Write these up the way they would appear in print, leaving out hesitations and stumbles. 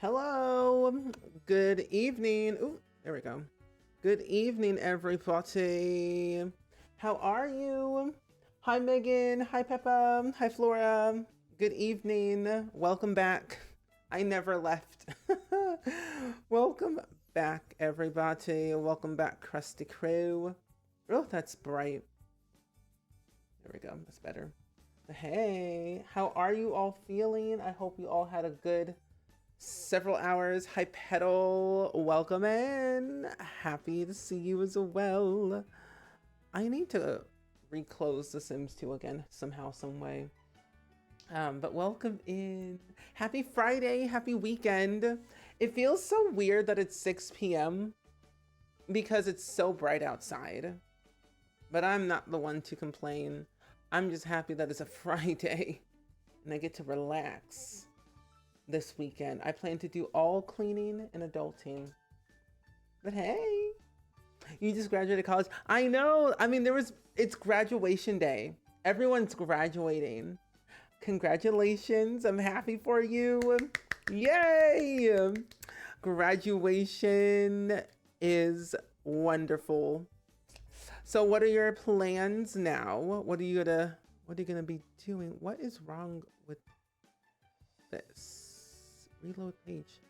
Hello. Good evening. Ooh, there we go. Good evening, everybody. How are you? Hi, Megan. Hi, Peppa. Hi, Flora. Good evening. Welcome back. I never left. Welcome back, everybody. Welcome back, Krusty Crew. Oh, that's bright. There we go. That's better. Hey, how are you all feeling? I hope you all had a good several hours. Hi, Petal. Welcome in. Happy to see you as well. I need to reclose The Sims 2 again somehow, some way. But welcome in. Happy Friday. Happy weekend. It feels so weird that it's 6 p.m. because it's so bright outside. But I'm not the one to complain. I'm just happy that it's a Friday and I get to relax this weekend. I plan to do all cleaning and adulting. But hey, you just graduated college. I know. I mean, it's graduation day. Everyone's graduating. Congratulations. I'm happy for you. Yay. Graduation is wonderful. So what are your plans now? What are you gonna be doing? What is wrong with this? Reload page.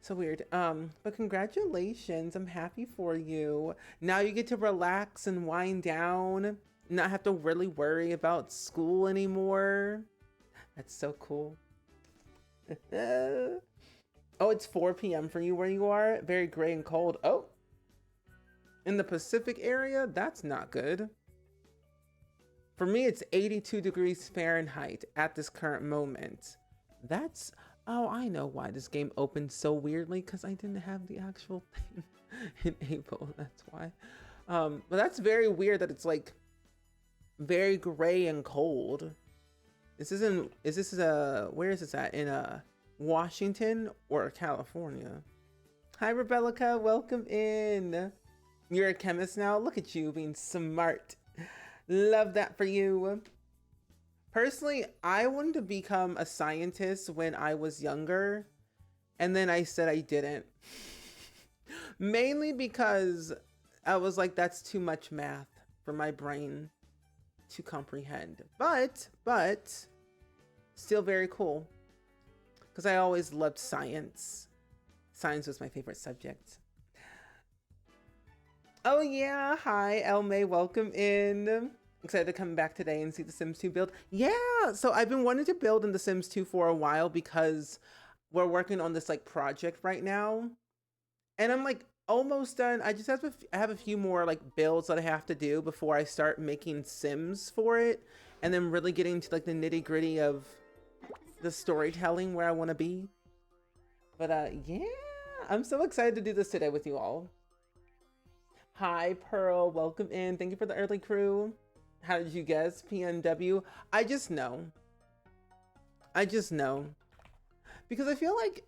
So weird. But congratulations. I'm happy for you. Now you get to relax and wind down, not have to really worry about school anymore. That's so cool. Oh, it's 4 p.m. for you where you are. Very gray and cold. Oh, in the Pacific area, that's not good. For me, it's 82 degrees Fahrenheit at this current moment. Oh, I know why this game opened so weirdly, because I didn't have the actual thing in April. That's why. But that's very weird that it's like very gray and cold. Where is this at? In Washington or California? Hi, Rebecca. Welcome in. You're a chemist now. Look at you being smart. Love that for you. Personally, I wanted to become a scientist when I was younger, and then I said I didn't. Mainly because I was like, that's too much math for my brain to comprehend. But still very cool. Because I always loved science. Science was my favorite subject. Oh yeah, hi El May, welcome in. Excited to come back today and see the Sims 2 build. Yeah, so I've been wanting to build in the Sims 2 for a while because we're working on this like project right now. And I'm like almost done. I just have a few more like builds that I have to do before I start making Sims for it. And then really getting to like the nitty gritty of the storytelling where I want to be. But yeah, I'm so excited to do this today with you all. Hi, Pearl. Welcome in. Thank you for the early crew. How did you guess? PNW. I just know. Because I feel like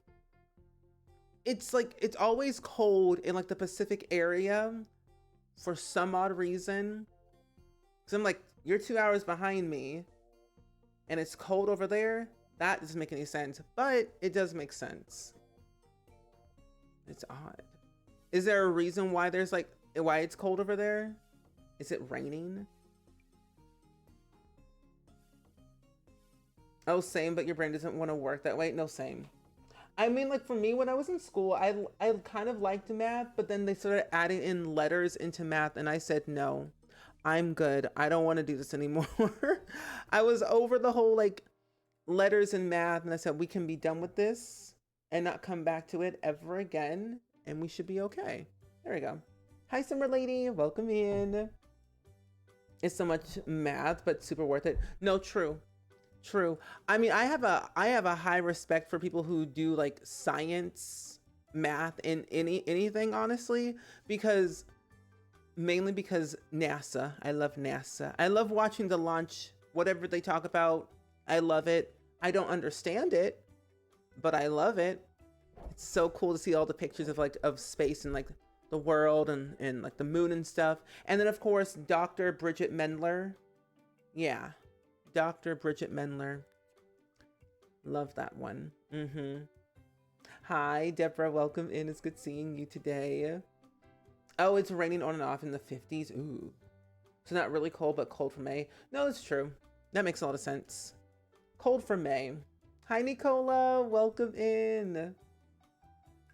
it's always cold in like the Pacific area for some odd reason. Because I'm like, you're 2 hours behind me and it's cold over there. That doesn't make any sense, but it does make sense. It's odd. Is there a reason why why it's cold over there? Is it raining? Oh, same, but your brain doesn't want to work that way. No, same. I mean, like for me, when I was in school, I kind of liked math, but then they started adding in letters into math, and I said, no, I'm good. I don't want to do this anymore. I was over the whole like letters in math, and I said, we can be done with this and not come back to it ever again, and we should be okay. There we go. Hi, Summer Lady. Welcome in. It's so much math, but super worth it. No, true. I mean, I have a high respect for people who do like science, math, and anything, honestly, mainly because NASA. I love NASA. I love watching the launch, whatever they talk about. I love it. I don't understand it, but I love it. It's so cool to see all the pictures of space and like the world and like the moon and stuff. And then of course, Dr. Bridget Mendler. Yeah. Dr. Bridget Mendler. Love that one. Hi, Deborah. Welcome in. It's good seeing you today. Oh, it's raining on and off in the 50s. Ooh. So not really cold, but cold for May. No, it's true. That makes a lot of sense. Cold for May. Hi, Nicola. Welcome in.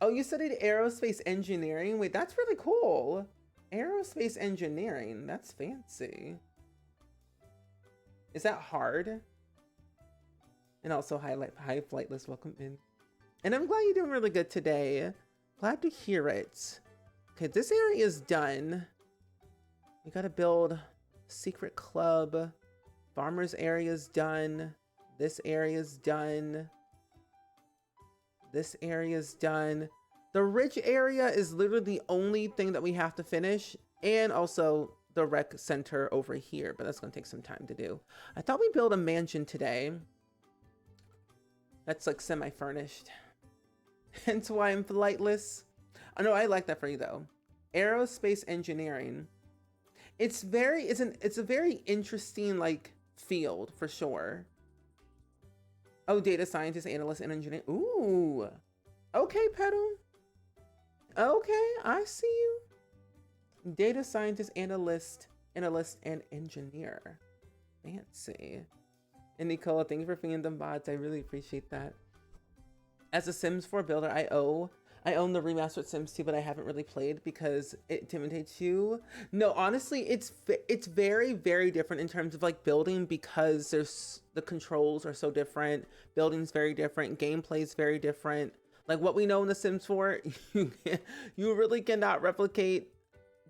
Oh, you studied aerospace engineering? Wait, that's really cool. Aerospace engineering. That's fancy. Is that hard? And also, hi, Flightless. Welcome in. And I'm glad you're doing really good today. Glad to hear it. Okay, this area is done. We gotta build secret club. Farmers area's done. This area's done. This area's done. The rich area is literally the only thing that we have to finish. And also the rec center over here, but that's gonna take some time to do. I thought we built a mansion today. That's like semi-furnished. Hence why I'm flightless. I know I like that for you though. Aerospace engineering. It's a very interesting like field for sure. Oh, data scientist, analyst, and engineer. Ooh. Okay, Pedal. Okay, I see you. Data scientist, analyst, and engineer. Fancy. And Nicola, thank you for feeding them bots. I really appreciate that. As a Sims 4 builder, I own the remastered Sims 2, but I haven't really played because it intimidates you. No, honestly, it's very, very different in terms of like building because the controls are so different. Building's very different. Gameplay's very different. Like what we know in the Sims 4, you really cannot replicate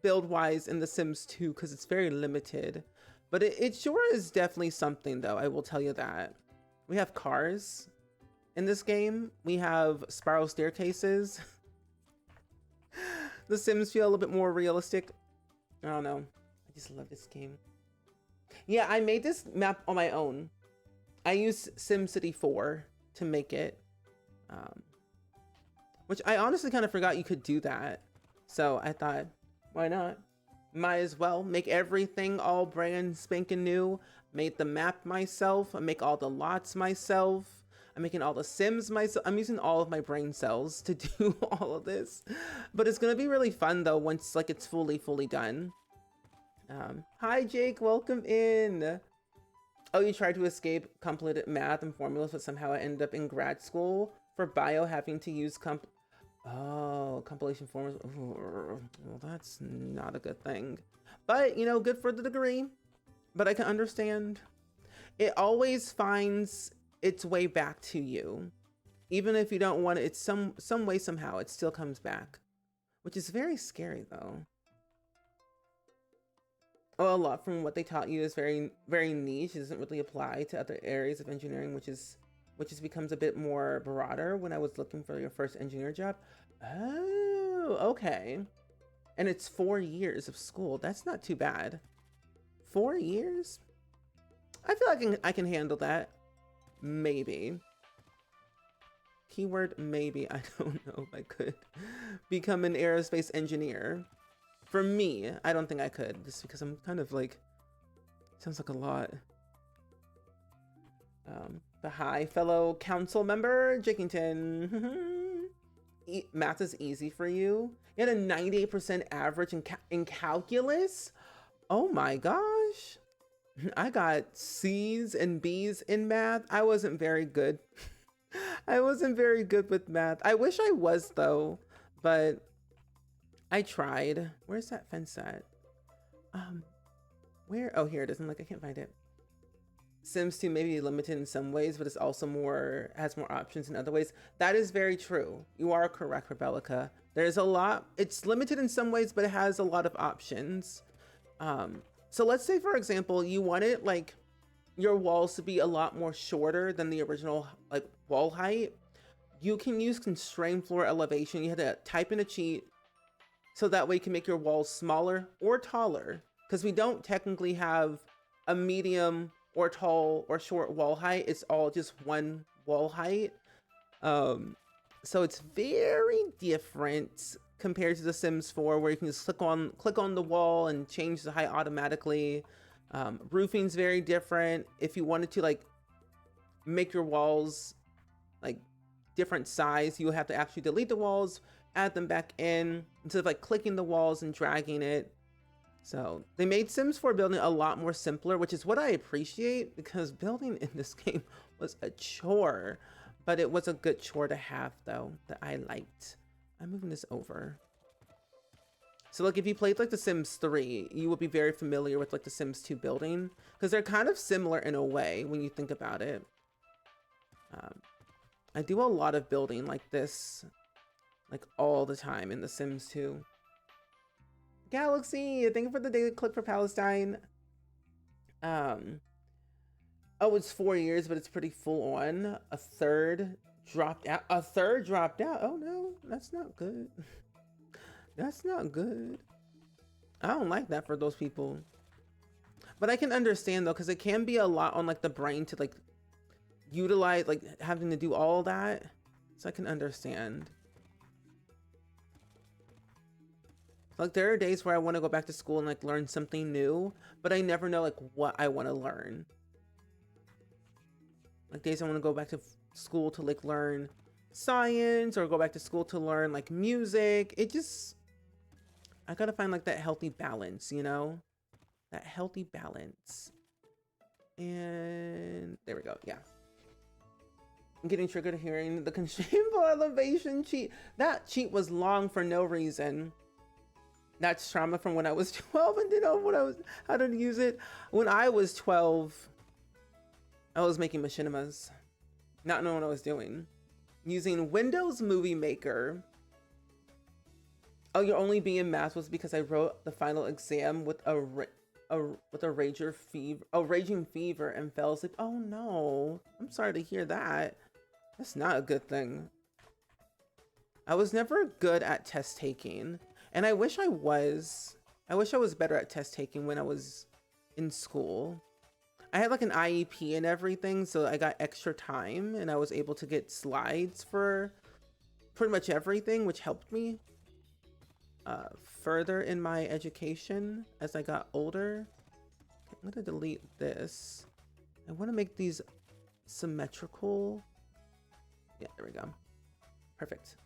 build-wise in the Sims 2 because it's very limited. But it sure is definitely something though, I will tell you that. We have cars. In this game, we have spiral staircases. The Sims feel a little bit more realistic. I don't know. I just love this game. Yeah, I made this map on my own. I used SimCity 4 to make it. Which I honestly kind of forgot you could do that. So I thought, why not? Might as well make everything all brand spanking new. Made the map myself. I make all the lots myself. I'm making all the Sims myself. I'm using all of my brain cells to do all of this. But it's going to be really fun though once like it's fully done. Hi Jake, welcome in. Oh, you tried to escape complicated math and formulas, but somehow I ended up in grad school for bio having to use compilation formulas. Well, that's not a good thing. But, you know, good for the degree. But I can understand. It always finds its way back to you. Even if you don't want it, it's some way, somehow, it still comes back. Which is very scary, though. Oh, a lot from what they taught you is very, very niche. It doesn't really apply to other areas of engineering, which becomes a bit more broader when I was looking for your first engineer job. Oh, okay. And it's 4 years of school. That's not too bad. 4 years? I feel like I can handle that. Maybe. Keyword maybe. I don't know if I could become an aerospace engineer. For me, I don't think I could, just because I'm kind of like, sounds like a lot. But hi, fellow council member, Jakington. Math is easy for you. You had a 98% average in calculus? Oh my gosh. I got C's and B's in math. I wasn't very good. I wasn't very good with math. I wish I was though, but I tried. Where's that fence at? Where? Oh, here it is. I'm like, I can't find it. Sims 2 may be limited in some ways, but it's also has more options in other ways. That is very true. You are correct, Rebellica. There's a lot. It's limited in some ways, but it has a lot of options. So let's say, for example, you wanted like your walls to be a lot more shorter than the original like wall height. You can use constrained floor elevation. You had to type in a cheat so that way you can make your walls smaller or taller, because we don't technically have a medium or tall or short wall height. It's all just one wall height. So it's very different compared to The Sims 4, where you can just click on the wall and change the height automatically. Roofing's very different. If you wanted to like make your walls like different size. You have to actually delete the walls, add them back in instead of like clicking the walls and dragging it. So they made Sims 4 building a lot more simpler, which is what I appreciate, because building in this game was a chore, but it was a good chore to have though, that I liked. I'm moving this over. So like if you played like The Sims 3, you would be very familiar with like The Sims 2 building, because they're kind of similar in a way when you think about it. I do a lot of building like this, like all the time in The Sims 2. Galaxy, thank you for the daily clip for Palestine. Oh, it's 4 years, but it's pretty full on. A third dropped out. A third dropped out. Oh no, that's not good. That's not good. I don't like that for those people. But I can understand though, because it can be a lot on like the brain to like utilize, like having to do all that. So I can understand. Like there are days where I want to go back to school and like learn something new, but I never know like what I want to learn. Like days I want to go back to school to like learn science, or go back to school to learn like music. It just, I gotta find like that healthy balance, you know? That healthy balance. And there we go, yeah. I'm getting triggered hearing the constrainable elevation cheat. That cheat was long for no reason. That's trauma from when I was 12 and didn't know how to use it. When I was 12, I was making machinimas, not knowing what I was doing. Using Windows Movie Maker. Oh, your only B in math was because I wrote the final exam with a raging fever and fell asleep. Oh no, I'm sorry to hear that. That's not a good thing. I was never good at test taking, and I wish I was. I wish I was better at test taking when I was in school. I had like an IEP and everything, so I got extra time and I was able to get slides for pretty much everything, which helped me further in my education as I got older. Okay, I'm gonna delete this. I want to make these symmetrical. Yeah, there we go. Perfect.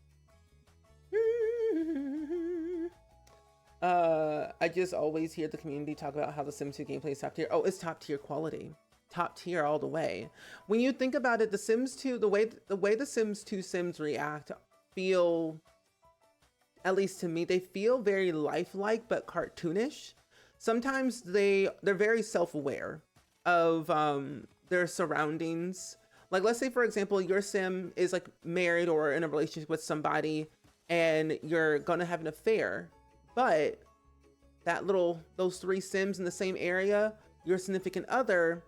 I just always hear the community talk about how the Sims 2 gameplay is top tier. Oh, it's top tier quality. Top tier all the way. When you think about it, the Sims 2, the way the Sims 2 Sims react feel, at least to me, they feel very lifelike but cartoonish. Sometimes they're very self-aware of their surroundings. Like let's say for example, your Sim is like married or in a relationship with somebody and you're gonna have an affair. But those 3 Sims in the same area, your significant other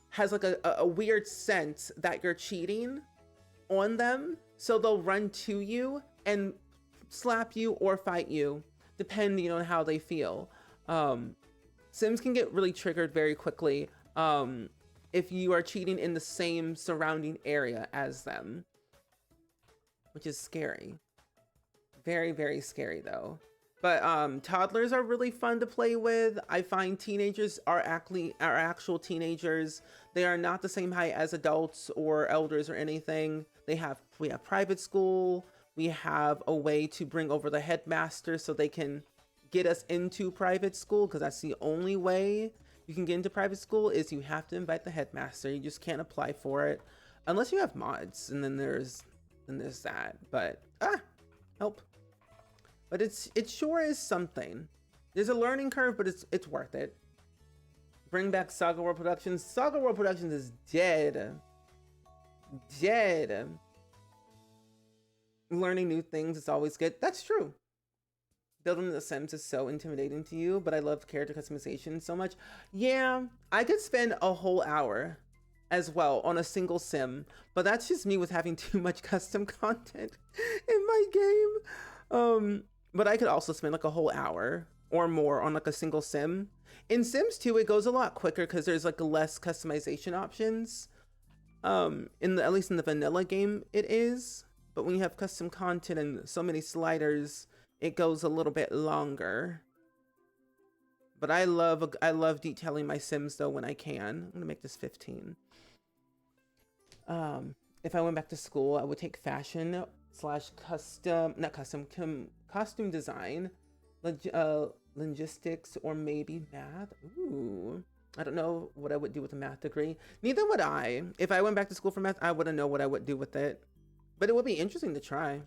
has like a weird sense that you're cheating on them. So they'll run to you and slap you or fight you, depending on how they feel. Sims can get really triggered very quickly if you are cheating in the same surrounding area as them, which is scary. Very, very scary though. But toddlers are really fun to play with. I find teenagers are actual teenagers. They are not the same height as adults or elders or anything. We have private school. We have a way to bring over the headmaster so they can get us into private school, because that's the only way you can get into private school is you have to invite the headmaster. You just can't apply for it unless you have mods, and then there's that. But help. But it sure is something. There's a learning curve, but it's worth it. Bring back Saga World Productions. Saga World Productions is dead. Dead. Learning new things is always good. That's true. Building the Sims is so intimidating to you, but I love character customization so much. Yeah, I could spend a whole hour as well on a single Sim, but that's just me with having too much custom content in my game. But I could also spend like a whole hour or more on like a single Sim. In Sims 2, it goes a lot quicker because there's like less customization options. At least in the vanilla game, it is. But when you have custom content and so many sliders, it goes a little bit longer. But I love detailing my Sims though when I can. I'm gonna make this 15. if I went back to school, I would take fashion slash custom, not custom, costume design, logistics, or maybe math. Ooh, I don't know what I would do with a math degree. Neither would I. If I went back to school for math, I wouldn't know what I would do with it. But it would be interesting to try,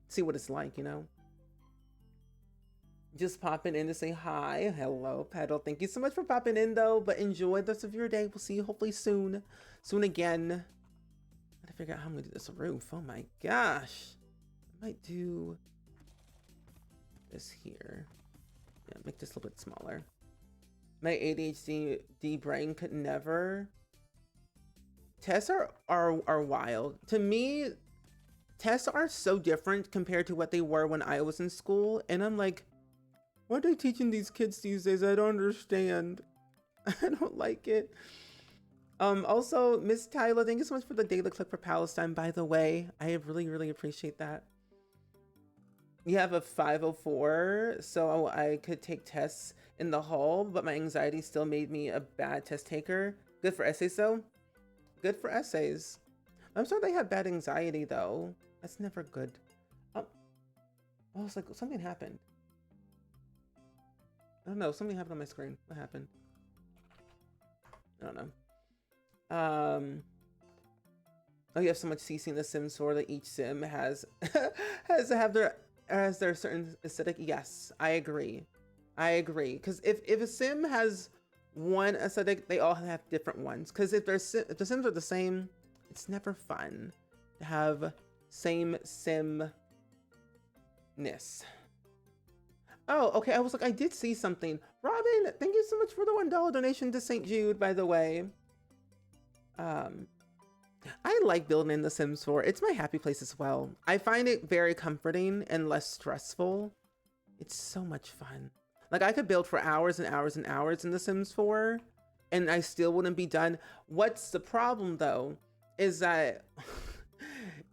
see what it's like, you know. Just popping in to say hi. Hello, Petal. Thank you so much for popping in, though. But enjoy the rest of your day. We'll see you hopefully soon. Soon again. I gotta figure out how I'm gonna do this roof. Oh my gosh. I might do this here. Yeah, make this a little bit smaller. My ADHD brain could never. Tests are wild. To me, tests are so different compared to what they were when I was in school. And I'm like, what are they teaching these kids these days? I don't understand. I don't like it. Also, Miss Tyler, thank you so much for the daily click for Palestine, by the way. I really appreciate that. You have a 504, so I could take tests in the hall, but my anxiety still made me a bad test taker. Good for essays, though. Good for essays. I'm sorry they have bad anxiety, though. That's never good. Oh, it's like something happened. I don't know. Something happened on my screen. What happened? I don't know. Oh, you have so much CC in the Sims 4 that each sim has has their certain aesthetic. Yes, I agree. Because if a sim has one aesthetic, they all have different ones. Because if the sims are the same, it's never fun to have same sim-ness. Oh, okay. I was like, I did see something. Robin, thank you so much for the $1 donation to St. Jude, by the way. I like building in The Sims 4. It's my happy place as well. I find it very comforting and less stressful. It's so much fun. Like, I could build for hours and hours and hours in The Sims 4, and I still wouldn't be done. What's the problem, though, is that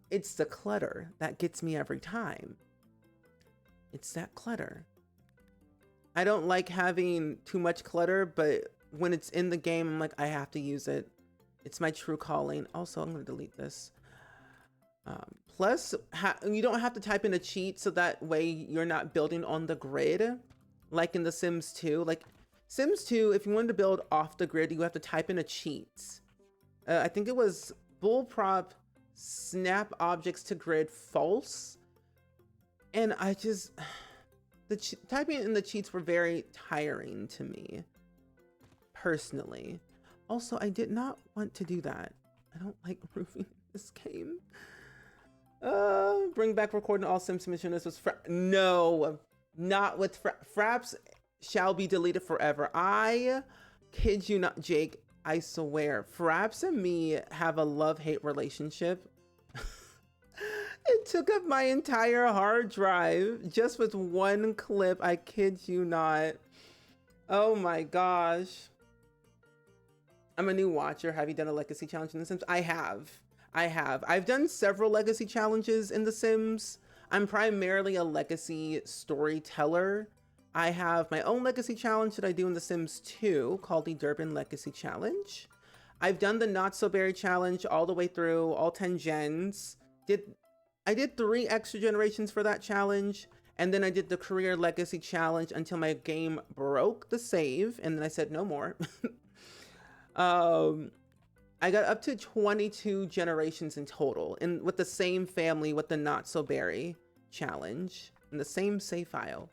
it's the clutter that gets me every time. It's that clutter. I don't like having too much clutter, but when it's in the game, I'm like, I have to use it. It's my true calling. Also, I'm going to delete this. Plus, you don't have to type in a cheat, so that way you're not building on the grid, like in The Sims 2. Like, Sims 2, if you wanted to build off the grid, you have to type in a cheat. I think it was bullprop snap objects to grid false. And I just... typing in the cheats were very tiring to me, personally. Also, I did not want to do that. I don't like roofing this game. Bring back recording all Sims missions. This was no, not with Fraps shall be deleted forever. I kid you not, Jake. I swear, Fraps and me have a love-hate relationship. It took up my entire hard drive just with one clip. I kid you not. Oh my gosh. I'm a new watcher. Have you done a legacy challenge in The Sims? I have. I've done several legacy challenges in The Sims. I'm primarily a legacy storyteller. I have my own legacy challenge that I do in The Sims 2 called the Durban Legacy Challenge. I've done the Not So Berry Challenge all the way through, all 10 gens. I did 3 extra generations for that challenge, and then I did the Career Legacy Challenge until my game broke the save, and then I said no more. I got up to 22 generations in total, and with the same family with the Not So Berry Challenge, in the same save file.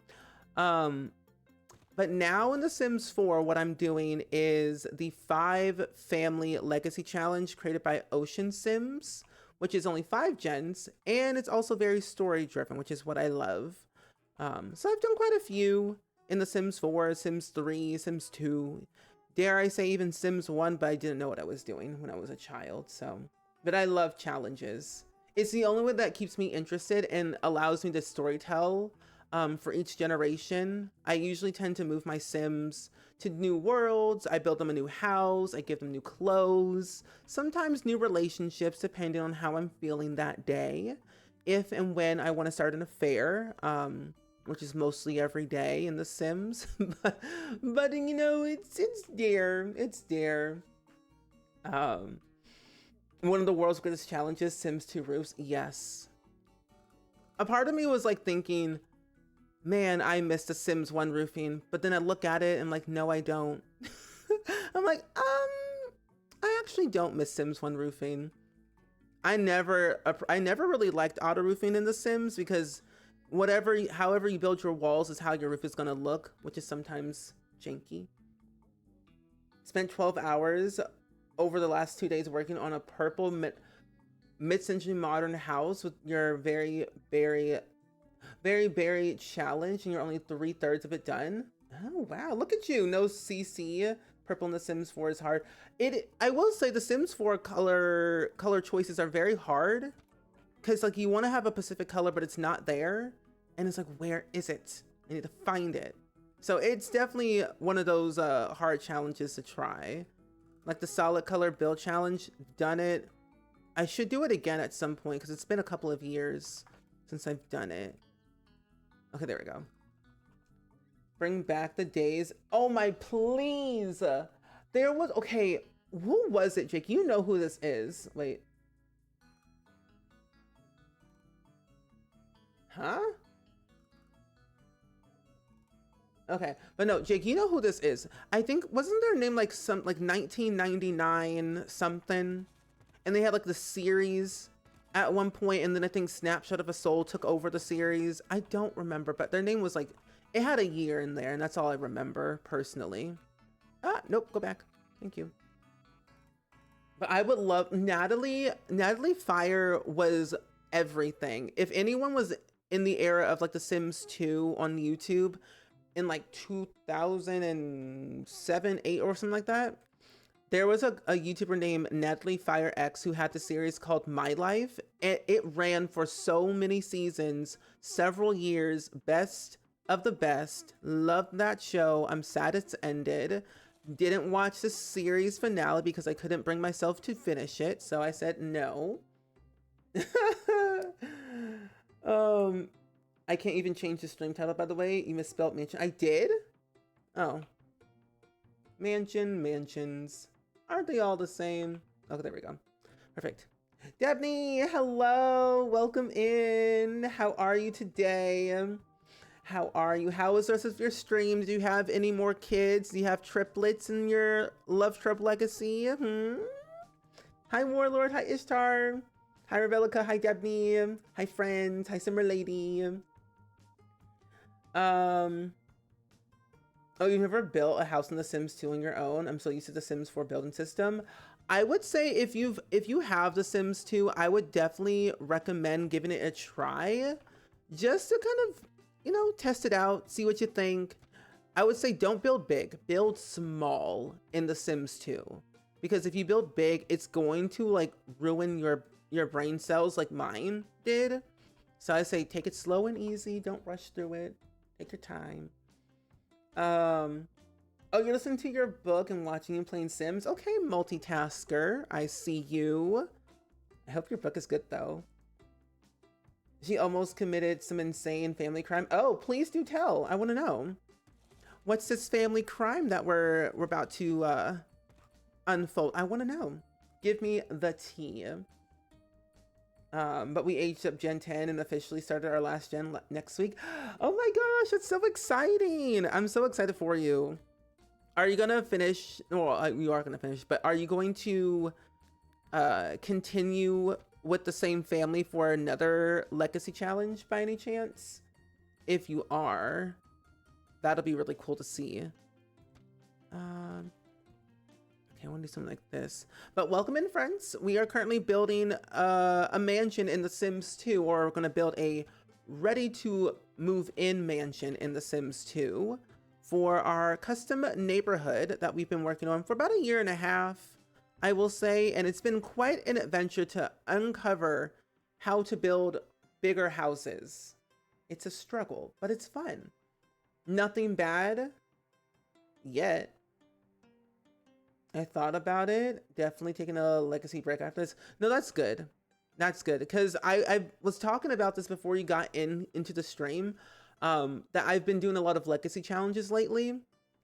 But now in The Sims 4, what I'm doing is the 5 Family Legacy Challenge created by Ocean Sims, which is only 5 gens, and it's also very story driven, which is what I love. So I've done quite a few in The Sims 4, Sims 3, Sims 2, dare I say even Sims 1, but I didn't know what I was doing when I was a child, so. But I love challenges. It's the only one that keeps me interested and allows me to storytell for each generation. I usually tend to move my Sims to new worlds. I build them a new house. I give them new clothes, sometimes new relationships, depending on how I'm feeling that day. If and when I want to start an affair, which is mostly every day in The Sims, but you know, it's there. One of the world's greatest challenges, Sims 2 roofs. Yes. A part of me was like thinking, man, I missed the Sims 1 roofing. But then I look at it and like, no, I don't. I'm like, I actually don't miss Sims 1 roofing. I never really liked auto roofing in The Sims because however you build your walls is how your roof is gonna look, which is sometimes janky. Spent 12 hours over the last 2 days working on a purple mid-century modern house with your very challenge, and you're only 3/3 of it done. Oh wow, look at you. No CC. Purple in The Sims 4 is hard. I will say The Sims 4 color choices are very hard because like you want to have a specific color but it's not there, and it's like, where is it? I need to find it. So it's definitely one of those hard challenges to try. Like the solid color build challenge, done it. I should do it again at some point because it's been a couple of years since I've done it. Okay, there we go. Bring back the days. Oh my, please. There was, okay, who was it, Jake? You know who this is. Wait. Huh? Okay, but no, Jake, you know who this is. I think, wasn't their name like 1999 something? And they had like the series at one point, and then I think Snapshot of a Soul took over the series. I don't remember, but their name was like, it had a year in there, and that's all I remember personally. Ah, nope, go back. Thank you. But I would love, Natalie Fire was everything. If anyone was in the era of like The Sims 2 on YouTube in like 2007, 8 or something like that, there was a YouTuber named Natalie Fire X who had the series called My Life. It ran for so many seasons, several years, best of the best. Loved that show. I'm sad it's ended. Didn't watch the series finale because I couldn't bring myself to finish it, so I said no. I can't even change the stream title, by the way. You misspelled mansion. I did? Oh. Mansions. Aren't they all the same? Okay, there we go. Perfect. Dabney, hello. Welcome in. How are you today? How are you? How is the rest of your stream? Do you have any more kids? Do you have triplets in your Love Trip legacy? Hi, Warlord. Hi, Ishtar. Hi, Revelica. Hi, Dabney. Hi, friends. Hi, Simmer Lady. Oh, you've never built a house in The Sims 2 on your own? I'm so used to The Sims 4 building system. I would say if you have The Sims 2, I would definitely recommend giving it a try, just to kind of, you know, test it out, see what you think. I would say don't build big, build small in The Sims 2, because if you build big, it's going to like ruin your brain cells like mine did. So I say take it slow and easy, don't rush through it, take your time. Oh, you're listening to your book and watching and playing Sims? Okay, multitasker, I see you. I hope your book is good though. She almost committed some insane family crime. Oh, please do tell. I want to know. What's this family crime that we're about to unfold? I want to know. Give me the tea. But we aged up Gen 10 and officially started our last gen next week. Oh my gosh, it's so exciting. I'm so excited for you. Are you gonna finish? Well, you are gonna finish, but are you going to continue with the same family for another legacy challenge by any chance? If you are, that'll be really cool to see. Okay, I want to do something like this. But welcome in, friends. We are currently building a mansion in The Sims 2, or we're going to build a ready to move in mansion in The Sims 2 for our custom neighborhood that we've been working on for about 1.5 years, I will say. And it's been quite an adventure to uncover how to build bigger houses. It's a struggle, but it's fun. Nothing bad yet. I thought about it, definitely taking a legacy break after this. No, that's good. That's good, because I was talking about this before you got into the stream, that I've been doing a lot of legacy challenges lately.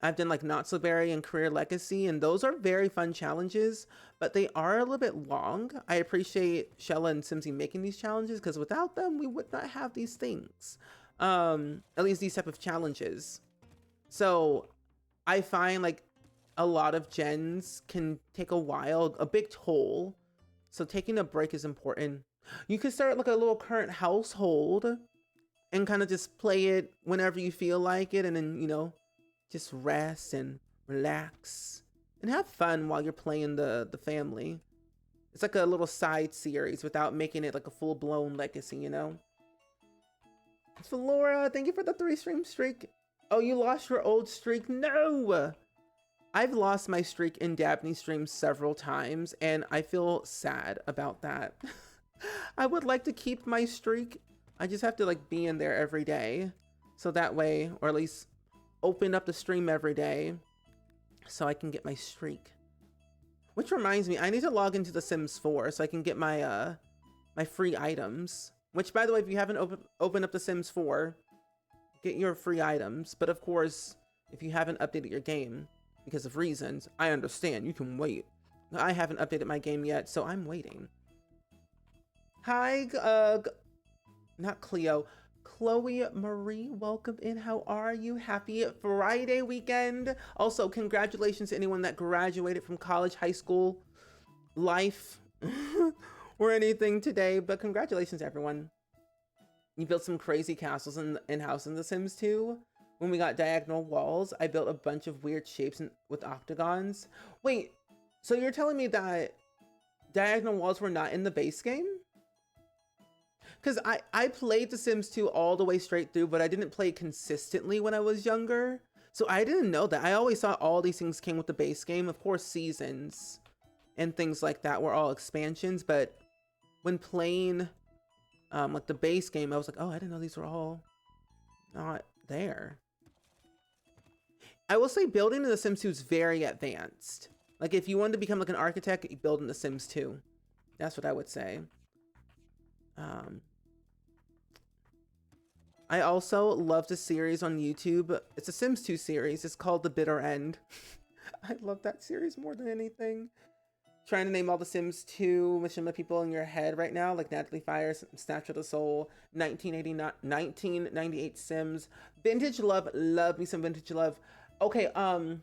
I've done like Not So Berry and Career Legacy, and those are very fun challenges, but they are a little bit long. I appreciate Shella and Simsy making these challenges because without them, we would not have these things. At least these type of challenges. So I find like a lot of gens can take a while, a big toll. So taking a break is important. You can start like a little current household and kind of just play it whenever you feel like it, and then, you know, just rest and relax and have fun while you're playing the family. It's like a little side series without making it like a full-blown legacy, you know? So Laura, thank you for the 3-stream streak. Oh, you lost your old streak? No! I've lost my streak in Dabney streams several times, and I feel sad about that. I would like to keep my streak. I just have to like be in there every day. So that way, or at least open up the stream every day so I can get my streak. Which reminds me, I need to log into The Sims 4 so I can get my my free items. Which, by the way, if you haven't opened up The Sims 4, get your free items. But of course, if you haven't updated your game because of reasons, I understand. You can wait. I haven't updated my game yet, so I'm waiting. Hi, not Cleo. Chloe Marie, welcome in. How are you? Happy Friday weekend. Also, congratulations to anyone that graduated from college, high school, life, or anything today. But congratulations, everyone. You built some crazy castles in House in The Sims 2. When we got diagonal walls, I built a bunch of weird shapes with octagons. Wait, so you're telling me that diagonal walls were not in the base game? Because I played The Sims 2 all the way straight through, but I didn't play consistently when I was younger. So I didn't know that. I always thought all these things came with the base game. Of course, seasons and things like that were all expansions. But when playing like the base game, I was like, oh, I didn't know these were all not there. I will say building in The Sims 2 is very advanced. Like if you wanted to become like an architect, you build in The Sims 2. That's what I would say. I also loved a series on YouTube. It's a Sims 2 series. It's called The Bitter End. I love that series more than anything. Trying to name all the Sims 2 Machinima people in your head right now, like Natalie Fires, Snatch of the Soul, 1998 Sims, Vintage Love. Love me some Vintage Love. Okay, what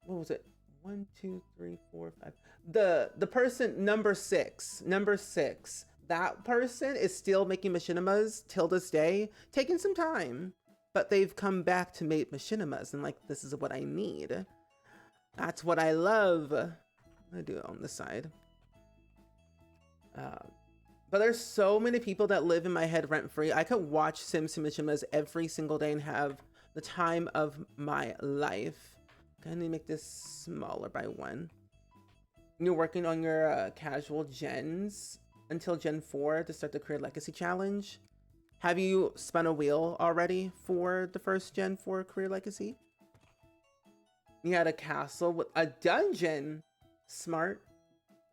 was it? 1, 2, 3, 4, 5. The person number six. That person is still making machinimas till this day, taking some time, but they've come back to make machinimas and like, this is what I need. That's what I love. I'm gonna do it on this side. But there's so many people that live in my head rent free. I could watch Sims to machinimas every single day and have the time of my life. I need to make this smaller by 1. You're working on your casual gens until Gen 4 to start the Career Legacy Challenge. Have you spun a wheel already for the first Gen 4 Career Legacy? You had a castle with a dungeon. Smart.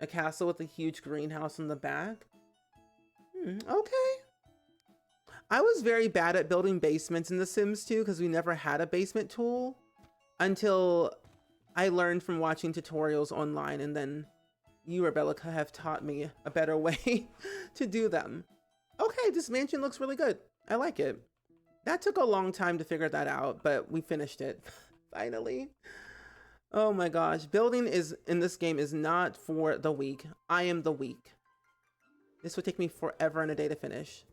A castle with a huge greenhouse in the back. Okay. I was very bad at building basements in The Sims 2 because we never had a basement tool until I learned from watching tutorials online, and then you, Rebecca, have taught me a better way to do them. Okay, this mansion looks really good. I like it. That took a long time to figure that out, but we finished it finally. Oh my gosh, building in this game is not for the weak. I am the weak. This would take me forever and a day to finish.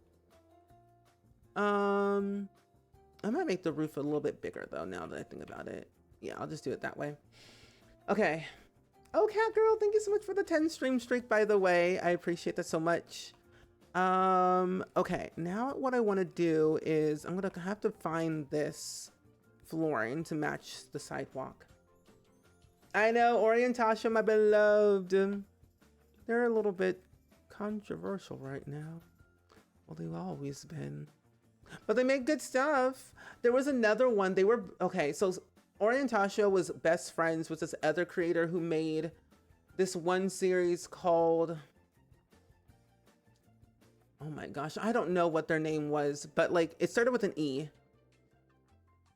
I might make the roof a little bit bigger though, now that I think about it. Yeah, I'll just do it that way. Okay. Oh, Cat Girl, thank you so much for the 10 stream streak, by the way. I appreciate that so much. Okay, now what I want to do is I'm gonna have to find this flooring to match the sidewalk. I know, Ori and Tasha, my beloved. They're a little bit controversial right now. Well, they've always been. But they make good stuff. There was another one. They were, okay, so Ori and Tasha was best friends with this other creator who made this one series called, oh my gosh, I don't know what their name was, but like it started with an E.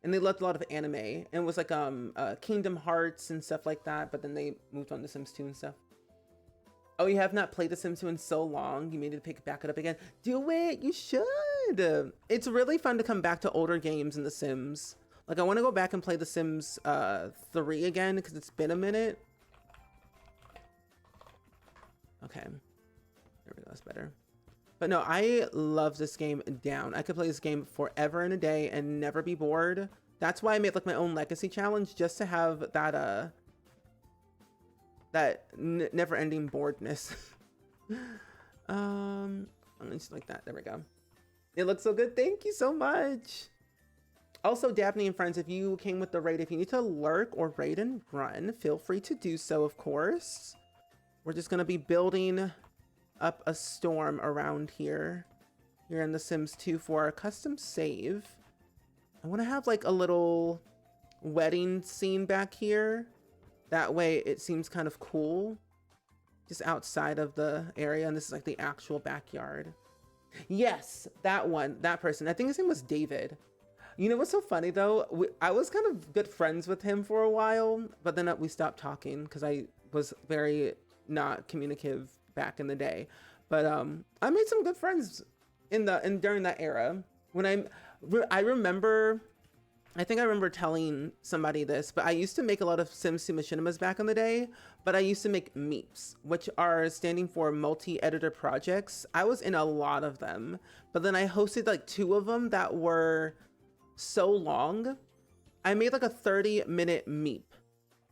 and they loved a lot of anime, and it was like Kingdom Hearts and stuff like that. But then they moved on to Sims 2 and stuff. Oh, you have not played The Sims 2 in so long. You needed to back it up again. Do it. You should. It's really fun to come back to older games in The Sims. Like, I want to go back and play The Sims 3 again because it's been a minute. Okay. There we go. That's better. But no, I love this game down. I could play this game forever and a day and never be bored. That's why I made like my own legacy challenge, just to have that never-ending boredness. Just like that. There we go. It looks so good. Thank you so much. Also, Dabney and friends, if you came with the raid, if you need to lurk or raid and run, feel free to do so, of course. We're just going to be building up a storm around here in The Sims 2 for our custom save. I want to have like a little wedding scene back here. That way it seems kind of cool, just outside of the area. And this is like the actual backyard. Yes, that one, that person. I think his name was David. You know what's so funny though? I was kind of good friends with him for a while, but then we stopped talking because I was very not communicative back in the day. But I made some good friends during that era. When I remember, I think I remember telling somebody this, but I used to make a lot of Sims 2 machinimas back in the day, but I used to make MEEPs, which are standing for multi-editor projects. I was in a lot of them, but then I hosted like 2 of them that were so long. I made like a 30-minute MEEP,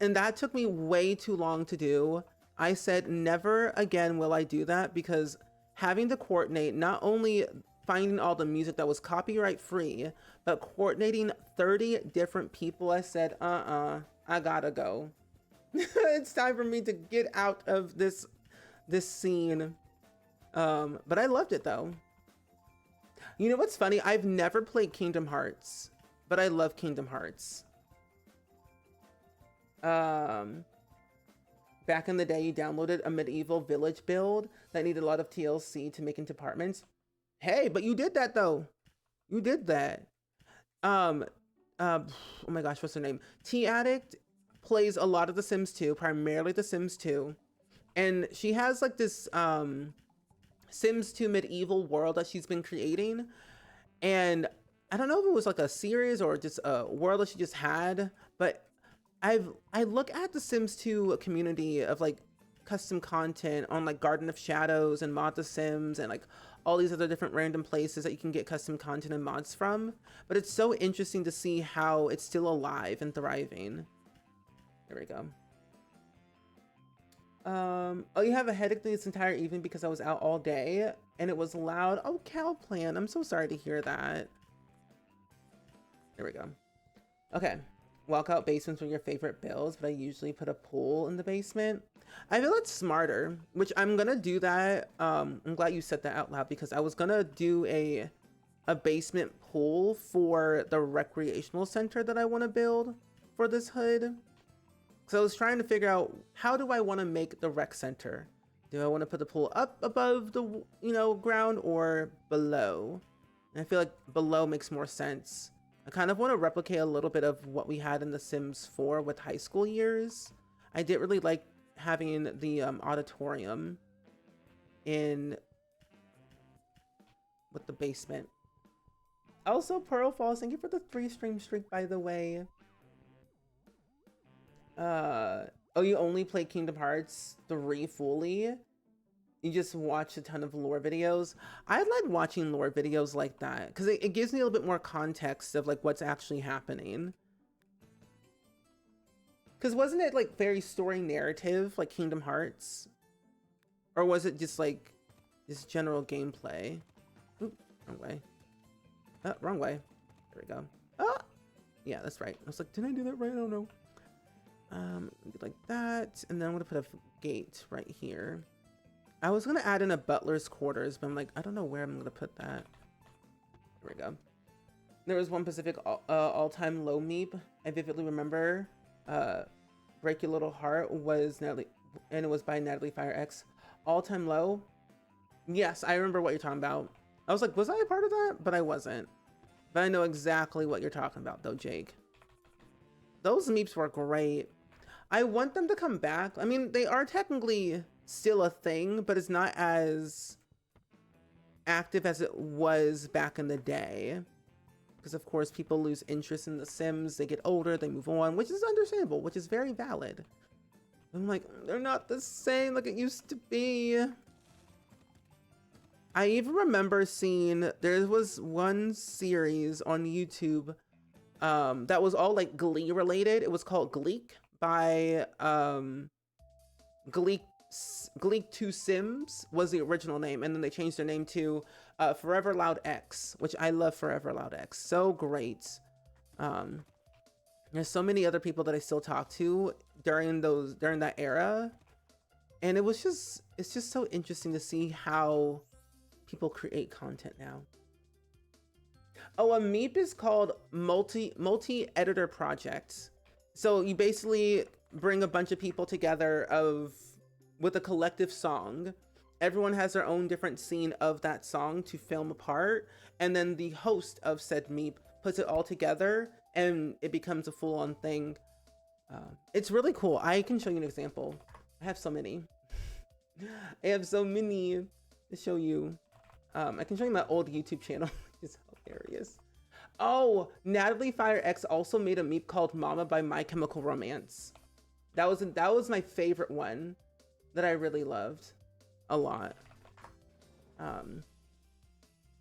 and that took me way too long to do. I said, never again will I do that, because having to coordinate not only finding all the music that was copyright free, but coordinating 30 different people, I said, I gotta go. It's time for me to get out of this scene. But I loved it though. You know what's funny? I've never played Kingdom Hearts, but I love Kingdom Hearts. Back in the day, you downloaded a medieval village build that needed a lot of TLC to make into apartments. Hey, but you did that though. You did that. Oh my gosh, what's her name? T-Addict plays a lot of The Sims 2, primarily The Sims 2. And she has like this Sims 2 medieval world that she's been creating. And I don't know if it was like a series or just a world that she just had, but I look at the Sims 2 community of like custom content on like Garden of Shadows and Mod the Sims and like all these other different random places that you can get custom content and mods from. But it's so interesting to see how it's still alive and thriving. There we go. Oh, you have a headache this entire evening because I was out all day and it was loud. Oh, Cowplan, I'm so sorry to hear that. There we go. Okay. Walk out basements were your favorite builds, but I usually put a pool in the basement. I feel it's smarter, which I'm gonna do that. I'm glad you said that out loud, because I was gonna do a basement pool for the recreational center that I want to build for this hood. So I was trying to figure out, how do I want to make the rec center? Do I want to put the pool up above the ground or below? And I feel like below makes more sense. I kind of want to replicate a little bit of what we had in The Sims 4 with high school years. I did really like having the auditorium with the basement. Also, Pearl Falls, thank you for the 3-stream streak, by the way. Oh, you only play Kingdom Hearts 3 fully? You just watch a ton of lore videos? I like watching lore videos like that because it gives me a little bit more context of like what's actually happening. Because wasn't it like very story narrative like Kingdom Hearts? Or was it just like this general gameplay? Oop, wrong way. Wrong way. There we go. Ah! Yeah, that's right. I was like, did I do that right? I don't know. Like that. And then I'm going to put a gate right here. I was going to add in a butler's quarters, but I'm like, I don't know where I'm going to put that. There we go. There was one Pacific all-time low meep. I vividly remember Break Your Little Heart was Natalie, and it was by Natalie Fire X. All-time low? Yes, I remember what you're talking about. I was like, was I a part of that? But I wasn't. But I know exactly what you're talking about though, Jake. Those meeps were great. I want them to come back. I mean, they are technically still a thing, but it's not as active as it was back in the day. Because of course people lose interest in the Sims, they get older, they move on, which is understandable, which is very valid. I'm like, they're not the same like it used to be. I even remember seeing, there was one series on YouTube that was all like Glee related. It was called Gleek by Gleek 2 Sims was the original name, and then they changed their name to Forever Loud X, which I love. Forever Loud X, so great. There's so many other people that I still talk to during that era, and it's just so interesting to see how people create content now. Oh, a meep is called multi-editor project. So you basically bring a bunch of people together with a collective song. Everyone has their own different scene of that song to film apart, and then the host of said meep puts it all together and it becomes a full-on thing. It's really cool. I can show you an example. I have so many. I have so many to show you. I can show you my old YouTube channel, which is hilarious. Oh, Natalie Fire X also made a meep called Mama by My Chemical Romance. That was my favorite one that I really loved a lot. And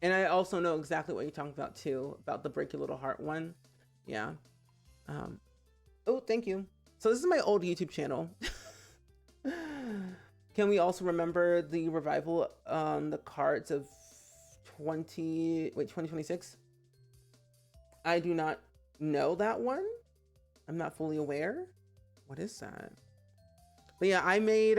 I also know exactly what you're talking about too, about the Break Your Little Heart one. Yeah. Oh, thank you. So this is my old YouTube channel. Can we also remember the revival on the cards of 2026? I do not know that one. I'm not fully aware. What is that? But yeah, I made,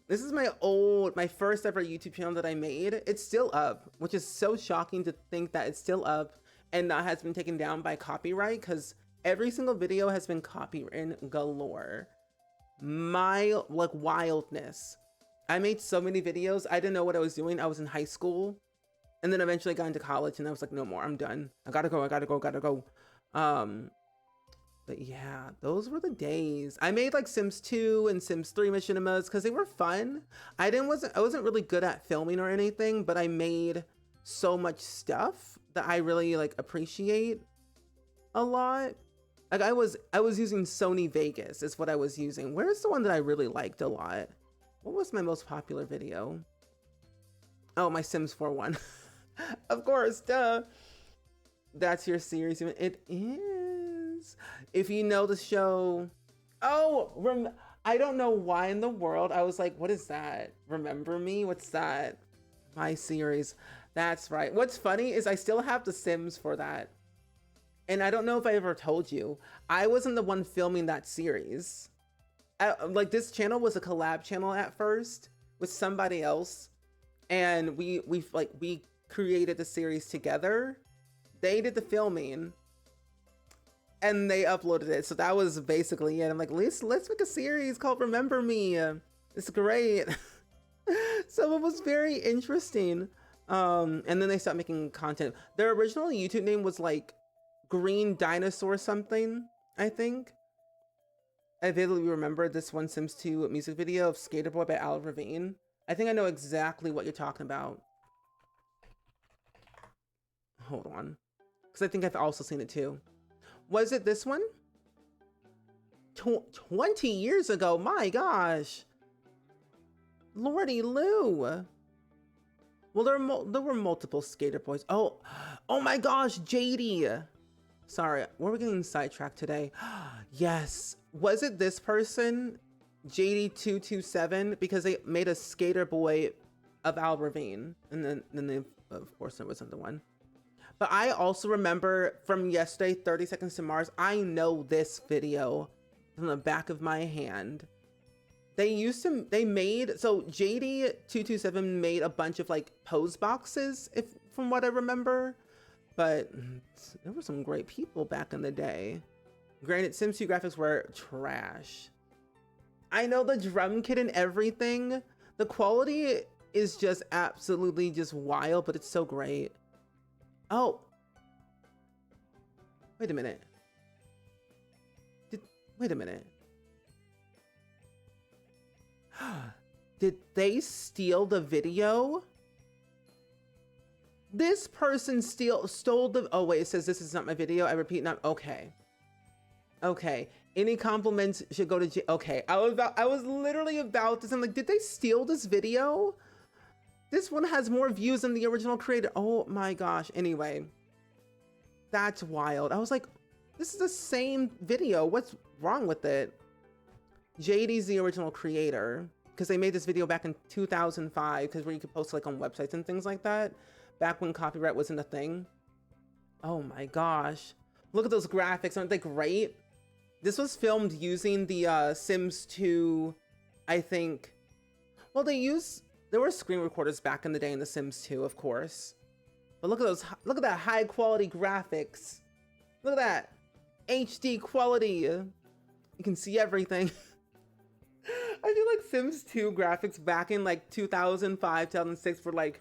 this is my first ever YouTube channel that I made. It's still up, which is so shocking to think that it's still up and not has been taken down by copyright, because every single video has been copywritten galore. My like wildness. I made so many videos. I didn't know what I was doing. I was in high school and then eventually got into college and I was like, no more, I'm done. I gotta go. But yeah, those were the days. I made like Sims 2 and Sims 3 machinimas because they were fun. I wasn't really good at filming or anything, but I made so much stuff that I really like appreciate a lot. Like I was using Sony Vegas is what I was using. Where's the one that I really liked a lot? What was my most popular video? Oh, my Sims 4 one. Of course, duh. That's your series. It is. If you know the show. Oh, I don't know why in the world. I was like, what is that? Remember Me? What's that? My series. That's right. What's funny is I still have the Sims for that. And I don't know if I ever told you, I wasn't the one filming that series. Like this channel was a collab channel at first with somebody else. And we created the series together. They did the filming and they uploaded it. So that was basically it. I'm like, let's make a series called Remember Me. It's great. So it was very interesting. And then they stopped making content. Their original YouTube name was like Green Dinosaur something, I think. I vividly remember this one Sims 2 music video of Skater Boy by Al Ravine. I think I know exactly what you're talking about. Hold on. Because I think I've also seen it too. Was it this one? 20 years ago, my gosh. Lordy Lou. Well, there were multiple Skater Boys. Oh my gosh, JD. Sorry, we're getting sidetracked today. Yes. Was it this person? JD227? Because they made a Skater Boy of Al Ravine. And then they, of course, it wasn't the one. But I also remember from yesterday, 30 Seconds to Mars, I know this video from the back of my hand. So JD227 made a bunch of like pose boxes, from what I remember. But there were some great people back in the day. Granted, Sims 2 graphics were trash. I know the drum kit and everything. The quality is just absolutely just wild, but it's so great. Oh, Wait a minute. Wait a minute. Did they steal the video? This person stole the, oh wait, it says this is not my video. I repeat, not, okay. Okay, any compliments should go to, okay. I was literally about to, I'm like, did they steal this video? This one has more views than the original creator. Oh my gosh, anyway. That's wild. I was like, this is the same video. What's wrong with it? JD's the original creator, because they made this video back in 2005, because where you could post like on websites and things like that, back when copyright wasn't a thing. Oh my gosh. Look at those graphics, aren't they great? This was filmed using the Sims 2, I think. Well, there were screen recorders back in the day in the Sims 2, of course. But look at that high quality graphics. Look at that HD quality. You can see everything. I feel like Sims 2 graphics back in like 2005, 2006 were like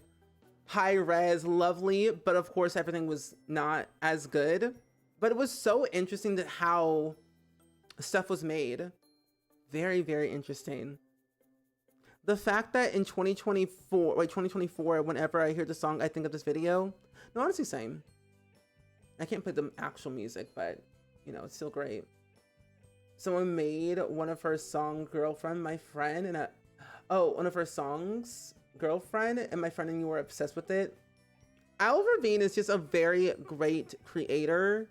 high res, lovely, but of course everything was not as good. But it was so interesting that how stuff was made. Very, very interesting. The fact that in 2024, whenever I hear the song, I think of this video. No, honestly, same. I can't play the actual music, but you know, it's still great. Someone made one of her song Girlfriend, my friend, and one of her songs Girlfriend, and my friend and you were obsessed with it. Al Ravine is just a very great creator,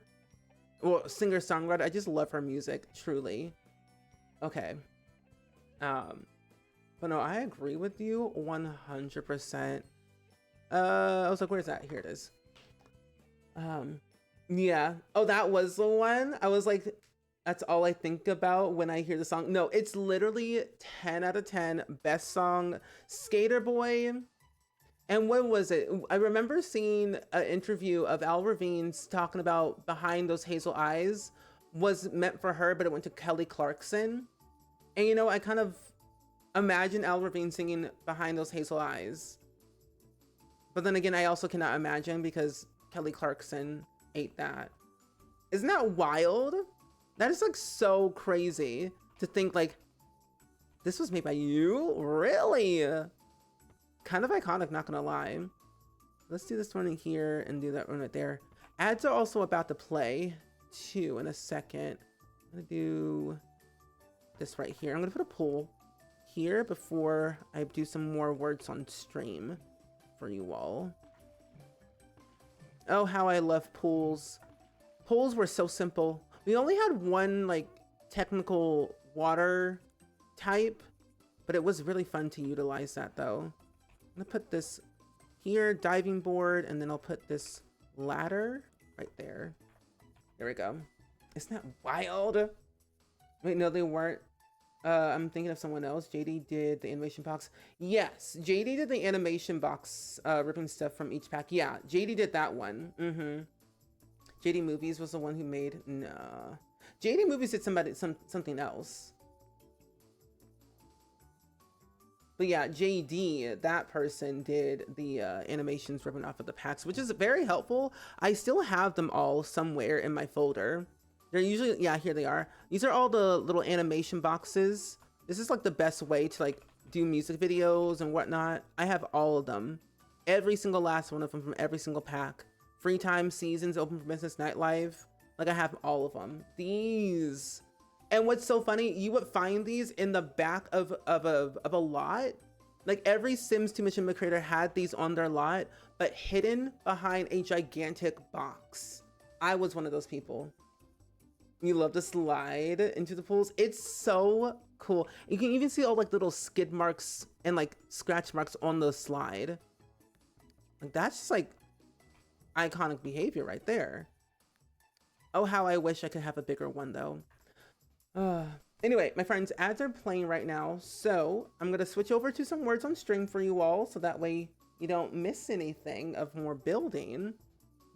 well, singer-songwriter. I just love her music, truly. Okay. But no, I agree with you 100%. I was like, where's that? Here it is. Yeah. Oh, that was the one. I was like, that's all I think about when I hear the song. No, it's literally 10 out of 10. Best song, Skater Boy. And when was it? I remember seeing an interview of Al Ravine's talking about Behind Those Hazel Eyes was meant for her, but it went to Kelly Clarkson. And you know, I kind of imagine Al Ravine singing Behind Those Hazel Eyes. But then again, I also cannot imagine because Kelly Clarkson ate that. Isn't that wild? That is like so crazy to think like, this was made by you? Really? Kind of iconic, not gonna lie. Let's do this one in here and do that one right there. Ads are also about to play too in a second. I'm gonna do this right here. I'm gonna put a poll here before I do some more words on stream for you all. Oh, how I love pools. Pools were so simple. We only had one like technical water type, but it was really fun to utilize that though. I'm gonna put this here, diving board, and then I'll put this ladder right there. There we go. Isn't that wild? Wait, no, they weren't. I'm thinking of someone else. JD did the animation box. Yes, JD did the animation box, ripping stuff from each pack. Yeah, JD did that one. JD Movies was the one who made, nah. JD Movies did something else. But yeah, JD, that person did the animations ripping off of the packs, which is very helpful. I still have them all somewhere in my folder. They're usually, yeah, here they are. These are all the little animation boxes. This is like the best way to like do music videos and whatnot. I have all of them. Every single last one of them from every single pack. Free Time, Seasons, Open for Business, Nightlife. Like I have all of them. These. And what's so funny, you would find these in the back of a lot. Like every Sims 2 Mission creator had these on their lot, but hidden behind a gigantic box. I was one of those people. You love to slide into the pools. It's so cool. You can even see all like little skid marks and like scratch marks on the slide. Like that's just like iconic behavior right there. Oh, how I wish I could have a bigger one though. Anyway, my friends, ads are playing right now, so I'm gonna switch over to some words on stream for you all, so that way you don't miss anything of more building.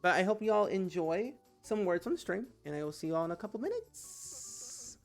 But I hope you all enjoy some words on stream, and I will see you all in a couple minutes.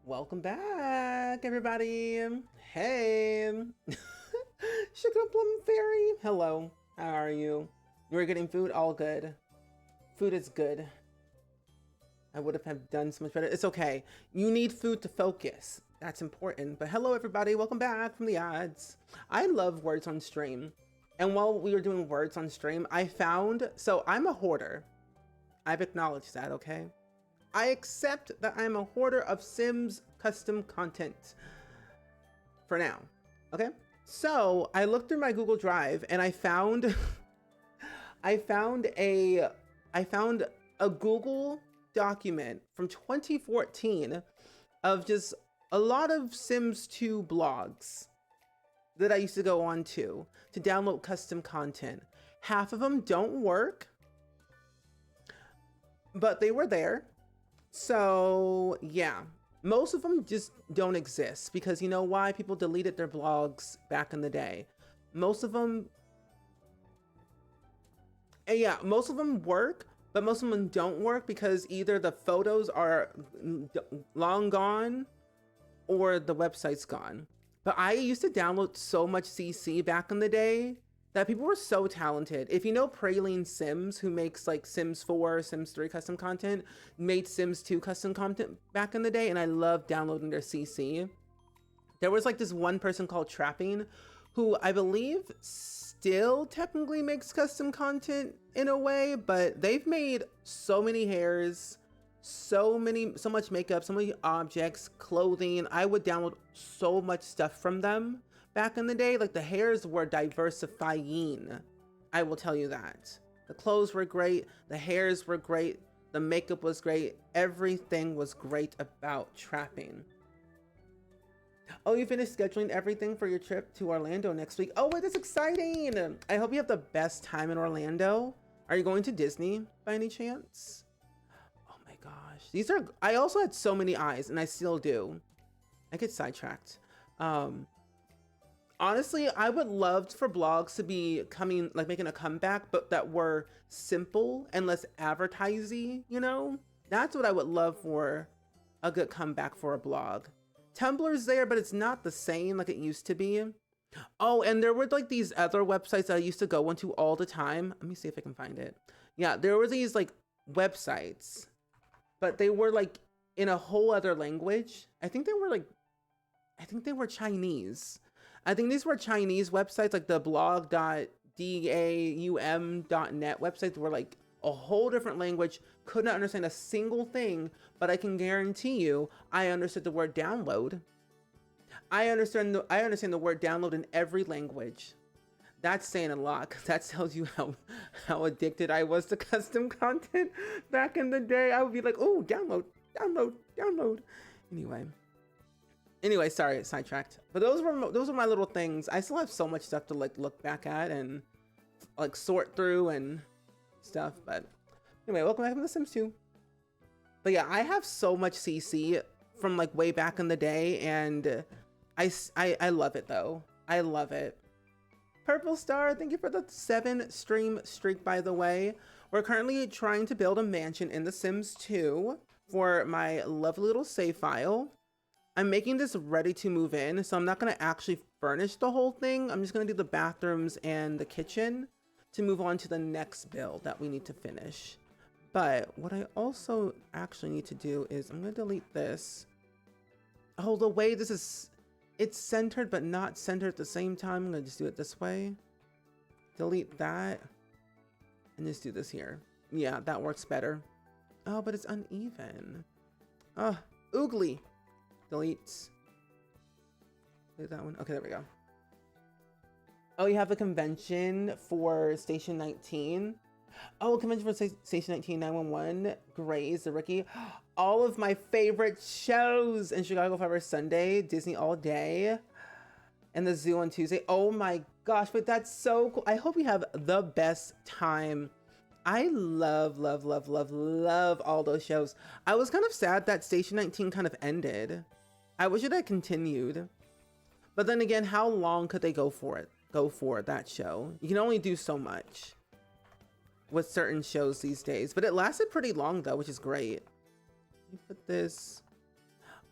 Welcome back, everybody. Hey, Sugar Plum Fairy. Hello, how are you? We're getting food, all good. Food is good. I would have done so much better. It's okay. You need food to focus. That's important. But hello, everybody. Welcome back from the ads. I love words on stream. And while we were doing words on stream, I found, so I'm a hoarder. I've acknowledged that, okay? I accept that I'm a hoarder of Sims custom content for now, okay? So I looked through my Google Drive and I found, I found a Google document from 2014 of just a lot of Sims 2 blogs that I used to go on to download custom content. Half of them don't work, but they were there. So yeah, most of them just don't exist because you know why? People deleted their blogs back in the day. Most of them, and yeah, most of them work, but most of them don't work because either the photos are long gone or the website's gone. But I used to download so much CC back in the day that people were so talented. If you know Praline Sims, who makes like Sims 4, Sims 3 custom content, made Sims 2 custom content back in the day, and I loved downloading their CC. There was like this one person called Trapping, who I believe still technically makes custom content in a way, but they've made so many hairs, so much makeup, so many objects, clothing. I would download so much stuff from them. Back in the day, like the hairs were diversifying. I will tell you that. The clothes were great. The hairs were great. The makeup was great. Everything was great about Trapping. Oh, you finished scheduling everything for your trip to Orlando next week. Oh, wait, that's exciting. I hope you have the best time in Orlando. Are you going to Disney by any chance? Oh my gosh. I also had so many eyes and I still do. I get sidetracked. Honestly, I would love for blogs to be making a comeback, but that were simple and less advertising, you know? That's what I would love for a good comeback for a blog. Tumblr's there, but it's not the same like it used to be. Oh, and there were like these other websites that I used to go into all the time. Let me see if I can find it. Yeah, there were these like websites, but they were like in a whole other language. I think they were Chinese. I think these were Chinese websites, like the blog.daum.net websites were like a whole different language, could not understand a single thing, but I can guarantee you, I understood the word download. I understand the word download in every language. That's saying a lot, because that tells you how addicted I was to custom content back in the day. I would be like, oh, download. Anyway, sorry, sidetracked. But those were my little things. I still have so much stuff to like look back at and like sort through and stuff. But anyway, welcome back from The Sims 2. But yeah, I have so much CC from like way back in the day, and I love it though. I love it. Purple Star, thank you for the 7 stream streak, by the way. We're currently trying to build a mansion in The Sims 2 for my lovely little save file. I'm making this ready to move in, so I'm not going to actually furnish the whole thing. I'm just going to do the bathrooms and the kitchen to move on to the next build that we need to finish. But what I also actually need to do is I'm going to delete this. Oh, the way this is, it's centered but not centered at the same time. I'm going to just do it this way. Delete that and just do this here. Yeah, that works better. Oh, but it's uneven. Oh, oogly. Delete. Delete that one. Okay, there we go. Oh, you have a convention for Station 19. Oh, convention for Station 19, 911, Grays, The Rookie. All of my favorite shows in Chicago Fire Sunday, Disney all day, and the zoo on Tuesday. Oh my gosh, but that's so cool. I hope you have the best time. I love, love, love, love, love all those shows. I was kind of sad that Station 19 kind of ended. I wish it had continued. But then again, how long could they go for that show? You can only do so much with certain shows these days, but it lasted pretty long though, which is great. Let me put this.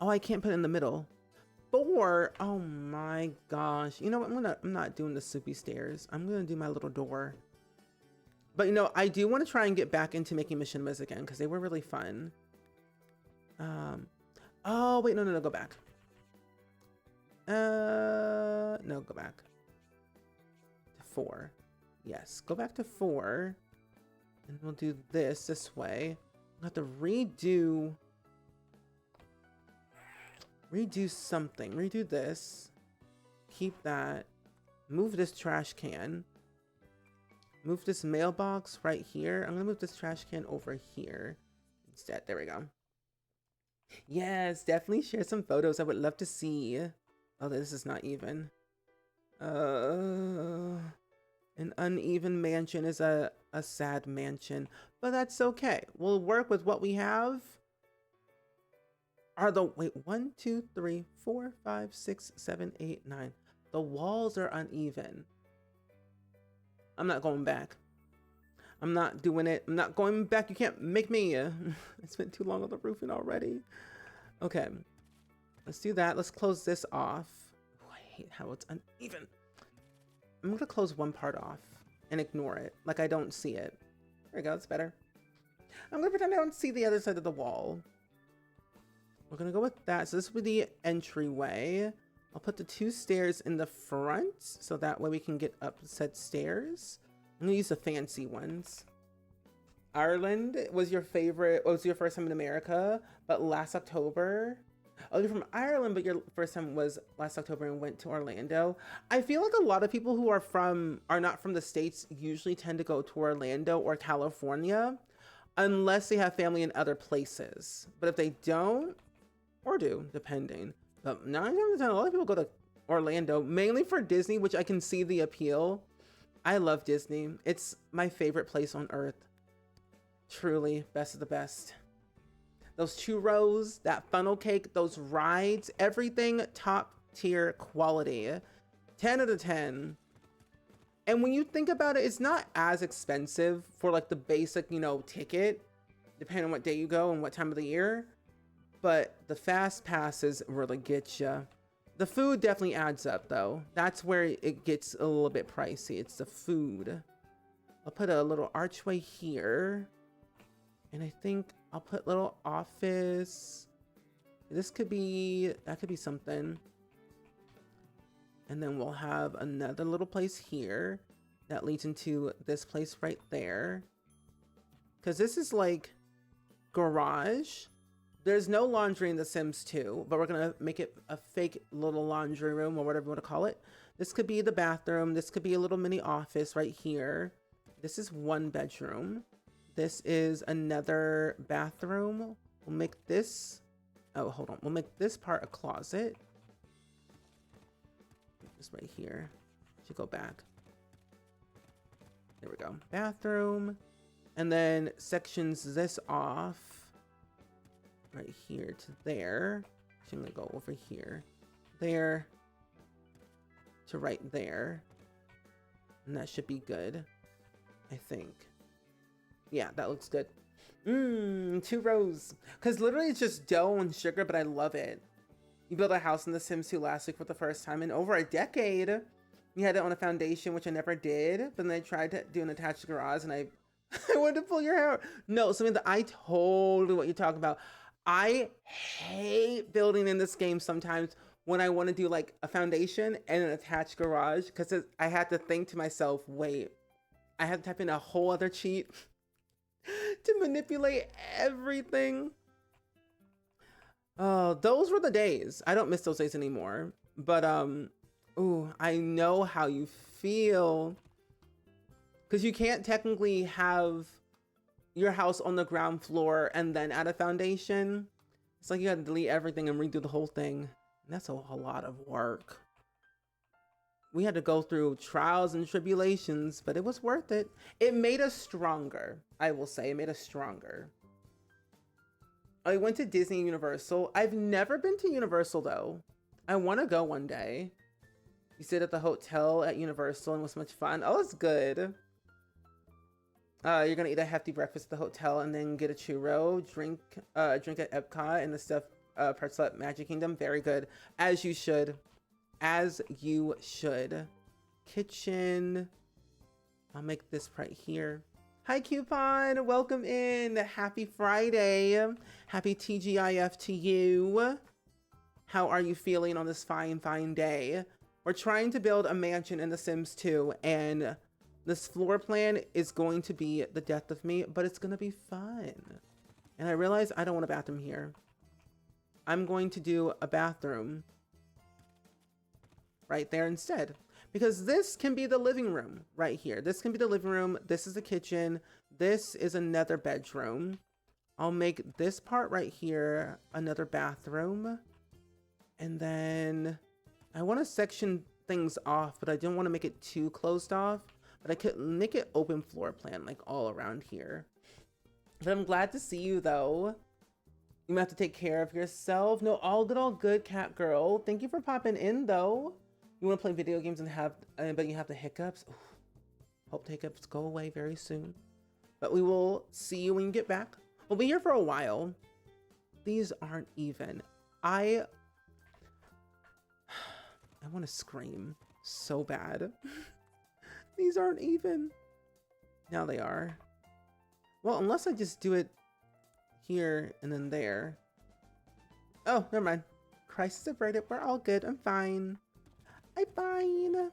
Oh, I can't put it in the middle. 4. Oh my gosh. You know what? I'm not doing the soupy stairs. I'm gonna do my little door. But you know, I do want to try and get back into making machinimas again because they were really fun. Oh wait, no, go back. No, go back to 4. Yes, go back to 4. And we'll do this way. I'll have to redo something. Redo this. Keep that. Move this trash can. Move this mailbox right here. I'm gonna move this trash can over here instead. There we go. Yes, definitely share some photos. I would love to see. Oh, this is not even. An uneven mansion is a sad mansion, but that's okay. We'll work with what we have. Wait, 1, 2, 3, 4, 5, 6, 7, 8, 9. The walls are uneven. I'm not going back. I'm not doing it. I'm not going back. You can't make me. I spent too long on the roofing already. Okay, let's do that. Let's close this off. Oh, I hate how it's uneven. I'm gonna close one part off and ignore it, like I don't see it. There we go, it's better. I'm gonna pretend I don't see the other side of the wall. We're gonna go with that. So this will be the entryway. I'll put the 2 stairs in the front, so that way we can get up said stairs. I'm gonna use the fancy ones. Ireland was your favorite, was your first time in America, but last October. Oh, you're from Ireland, but your first time was last October and went to Orlando. I feel like a lot of people who are not from the States usually tend to go to Orlando or California unless they have family in other places. But if they don't, or do, depending. But 9 times out of 10, a lot of people go to Orlando, mainly for Disney, which I can see the appeal. I love Disney. It's my favorite place on earth. Truly, best of the best. Those churros, that funnel cake, those rides, everything top tier quality. 10 out of 10. And when you think about it, it's not as expensive for like the basic, you know, ticket, depending on what day you go and what time of the year. But the fast passes really get you. The food definitely adds up though. That's where it gets a little bit pricey. It's the food. I'll put a little archway here. And I think I'll put little office. That could be something. And then we'll have another little place here that leads into this place right there. Because this is like garage. There's no laundry in The Sims 2, but we're gonna make it a fake little laundry room or whatever you want to call it. This could be the bathroom. This could be a little mini office right here. This is 1 bedroom. This is another bathroom. We'll make this, oh, hold on. We'll make this part a closet. This right here. Should go back. There we go. Bathroom. And then sections this off right here to there. Actually, I'm gonna go over here. There to right there. And that should be good, I think. Yeah, that looks good. Two rows. Because literally it's just dough and sugar, but I love it. You built a house in The Sims 2 last week for the first time in over a decade. You had it on a foundation, which I never did. But then I tried to do an attached garage and I wanted to pull your hair. No, Samantha, I totally what you're talking about. I hate building in this game sometimes when I want to do like a foundation and an attached garage because I had to think to myself, wait, I have to type in a whole other cheat to manipulate everything. Oh, those were the days. I don't miss those days anymore. But ooh, I know how you feel. Because you can't technically have your house on the ground floor and then add a foundation. It's like you had to delete everything and redo the whole thing. And that's a lot of work. We had to go through trials and tribulations, but it was worth it. It made us stronger, I will say. It made us stronger. I went to Disney and Universal. I've never been to Universal though. I want to go one day. You stayed at the hotel at Universal and it was much fun. Oh, it's good. You're gonna eat a hefty breakfast at the hotel and then get a churro, drink at Epcot and the stuffed pretzel at Magic Kingdom. Very good, as you should, as you should. Kitchen. I'll make this right here. Hi Coupon, welcome in. Happy Friday. Happy TGIF to you. How are you feeling on this fine day? We're trying to build a mansion in The Sims 2 and this floor plan is going to be the death of me, but it's going to be fun. And I realize I don't want a bathroom here. I'm going to do a bathroom right there instead. Because this can be the living room right here. This can be the living room. This is the kitchen. This is another bedroom. I'll make this part right here another bathroom. And then I want to section things off, but I don't want to make it too closed off. But I could make it open floor plan like all around here. But I'm glad to see you though. You might have to take care of yourself. No, all good, cat girl. Thank you for popping in though. You want to play video games and but you have the hiccups. Oof. Hope the hiccups go away very soon. But we will see you when you get back. We'll be here for a while. These aren't even. I want to scream so bad. These aren't even. Now they are. Well, unless I just do it here and then there. Oh, never mind. Crisis averted. We're all good. I'm fine. I'm fine.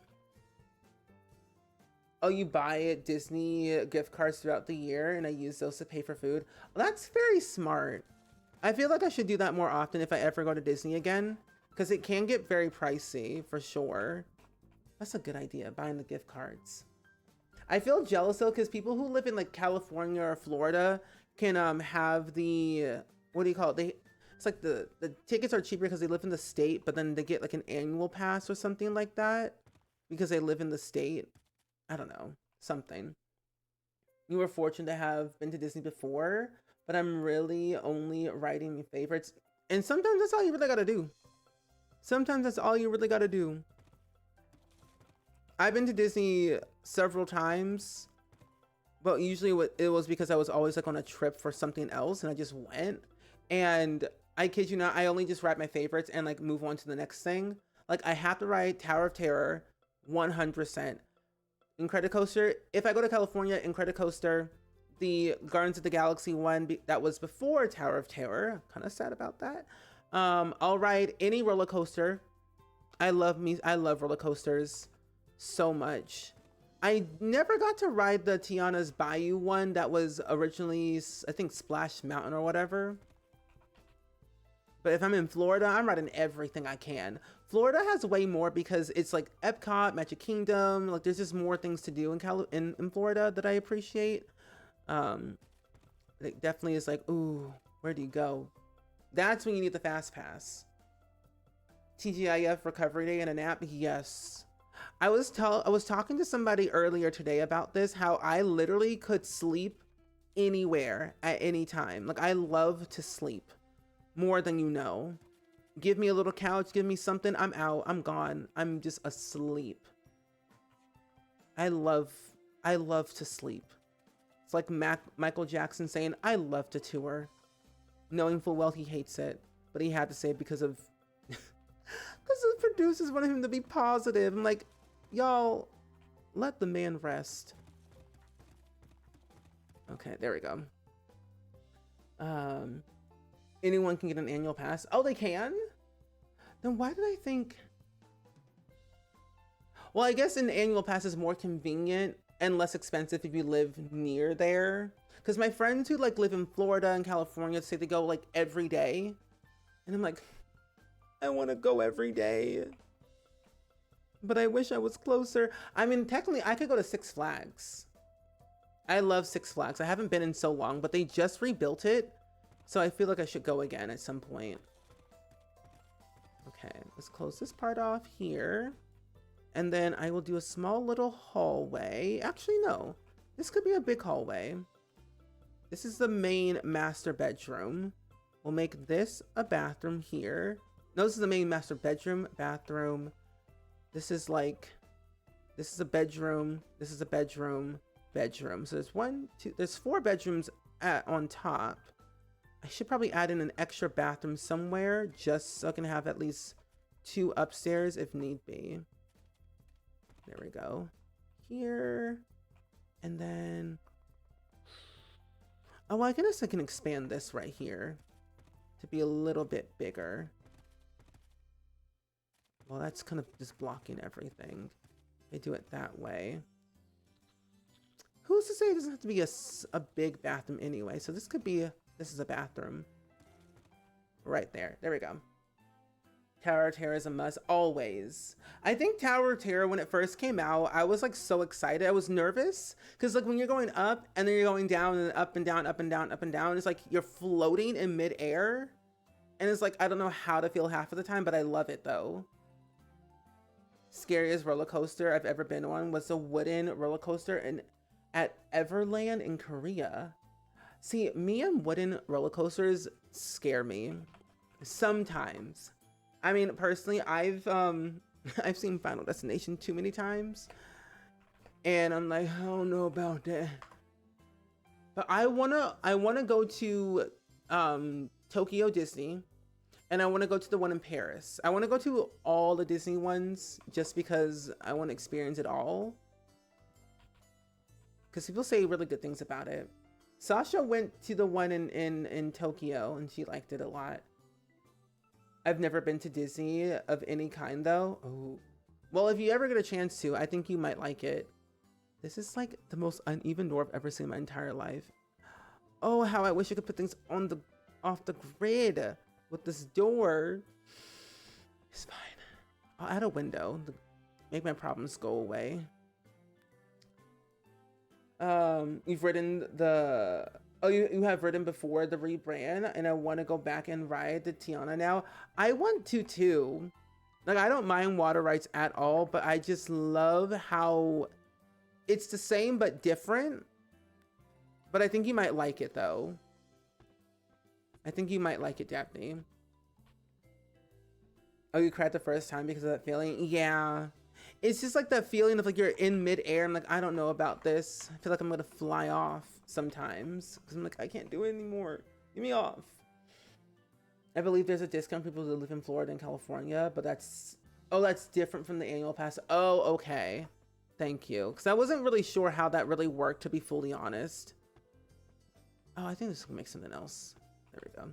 Oh, you buy Disney gift cards throughout the year and I use those to pay for food. Well, that's very smart. I feel like I should do that more often if I ever go to Disney again. Because it can get very pricey for sure. That's a good idea, buying the gift cards. I feel jealous though, because people who live in like California or Florida can have the, what do you call it? It's like the tickets are cheaper because they live in the state, but then they get like an annual pass or something like that because they live in the state. I don't know, something. You were fortunate to have been to Disney before, but I'm really only writing your favorites. And sometimes that's all you really gotta do. Sometimes that's all you really gotta do. I've been to Disney several times, but usually it was because I was always like on a trip for something else and I just went. And I kid you not, I only just write my favorites and like move on to the next thing. Like I have to write Tower of Terror 100%. Incredicoaster, if I go to California, Incredicoaster, the Gardens of the Galaxy one that was before Tower of Terror, kind of sad about that. I'll ride any roller coaster. I love roller coasters so much. I never got to ride the Tiana's Bayou one that was originally, I think, Splash Mountain or whatever. But if I'm in Florida, I'm riding everything I can. Florida has way more because it's like Epcot, Magic Kingdom. Like there's just more things to do in Florida that I appreciate. It definitely is like, ooh, where do you go? That's when you need the fast pass. TGIF recovery day and a nap. Yes. I was talking to somebody earlier today about this, how I literally could sleep anywhere at any time. Like I love to sleep more than you know. Give me a little couch, give me something, I'm out, I'm gone. I'm just asleep. I love to sleep. like Michael Jackson saying, I love to tour, knowing full well he hates it, but he had to say it because of because the producers wanted him to be positive. I'm like, y'all, let the man rest. Okay, there we go. Anyone can get an annual pass. Oh, they can? Then why did I think... Well, I guess an annual pass is more convenient and less expensive if you live near there. Because my friends who like live in Florida and California say they go like every day. And I'm like, I want to go every day. But I wish I was closer. I mean, technically I could go to Six Flags. I love Six Flags. I haven't been in so long, but they just rebuilt it. So I feel like I should go again at some point. Okay, let's close this part off here. And then I will do a small little hallway. Actually, no. This could be a big hallway. This is the main master bedroom. We'll make this a bathroom here. No, this is the main master bedroom, bathroom. This is like, this is a bedroom. This is a bedroom, bedroom. So there's one, two, there's 4 bedrooms on top. I should probably add in an extra bathroom somewhere just so I can have at least 2 upstairs if need be. There we go. Here. And then... Oh, I guess I can expand this right here to be a little bit bigger. Well, that's kind of just blocking everything. I do it that way. Who's to say it doesn't have to be a big bathroom anyway? So this could be... This is a bathroom. Right there. There we go. Tower of Terror is a must. Always. I think Tower of Terror, when it first came out, I was like so excited. I was nervous. Because like when you're going up and then you're going down and up and down, up and down, up and down. It's like you're floating in midair. And it's like, I don't know how to feel half of the time, but I love it though. Scariest roller coaster I've ever been on was a wooden roller coaster at Everland in Korea. See, me and wooden roller coasters scare me sometimes. I mean, personally, I've seen Final Destination too many times, and I'm like, I don't know about that. But I wanna go to Tokyo Disney, and I wanna go to the one in Paris. I wanna go to all the Disney ones just because I want to experience it all. Because people say really good things about it. Sasha went to the one in Tokyo and she liked it a lot. I've never been to Disney of any kind though. Oh, well, if you ever get a chance to, I think you might like it. This is like the most uneven door I've ever seen in my entire life. Oh, how I wish I could put things on off the grid with this door. It's fine. I'll add a window to make my problems go away. You've ridden the... Oh, you have ridden before the rebrand, and I want to go back and ride the Tiana now. I want to too. Like, I don't mind water rides at all, but I just love how it's the same but different. But I think you might like it though. I think you might like it, Daphne. Oh, you cried the first time because of that feeling? Yeah. It's just like that feeling of like you're in midair. I'm like, I don't know about this. I feel like I'm gonna fly off sometimes because I'm like, I can't do it anymore. Get me off. I believe there's a discount for people who live in Florida and California, but that's different from the annual pass. Oh, okay. Thank you. Because I wasn't really sure how that really worked, to be fully honest. Oh, I think this will make something else. There we go.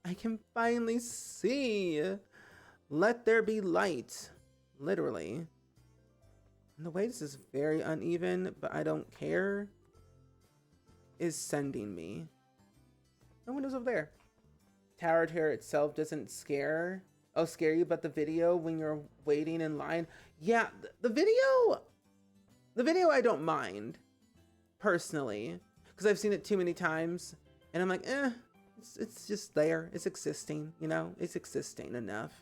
I can finally see. Let there be light. Literally. And the way this is very uneven, but I don't care, is sending me. No windows over there. Tower Terror itself doesn't scare you, but the video when you're waiting in line. Yeah, the video I don't mind, personally, because I've seen it too many times, and I'm like, it's just there. It's existing, you know? It's existing enough.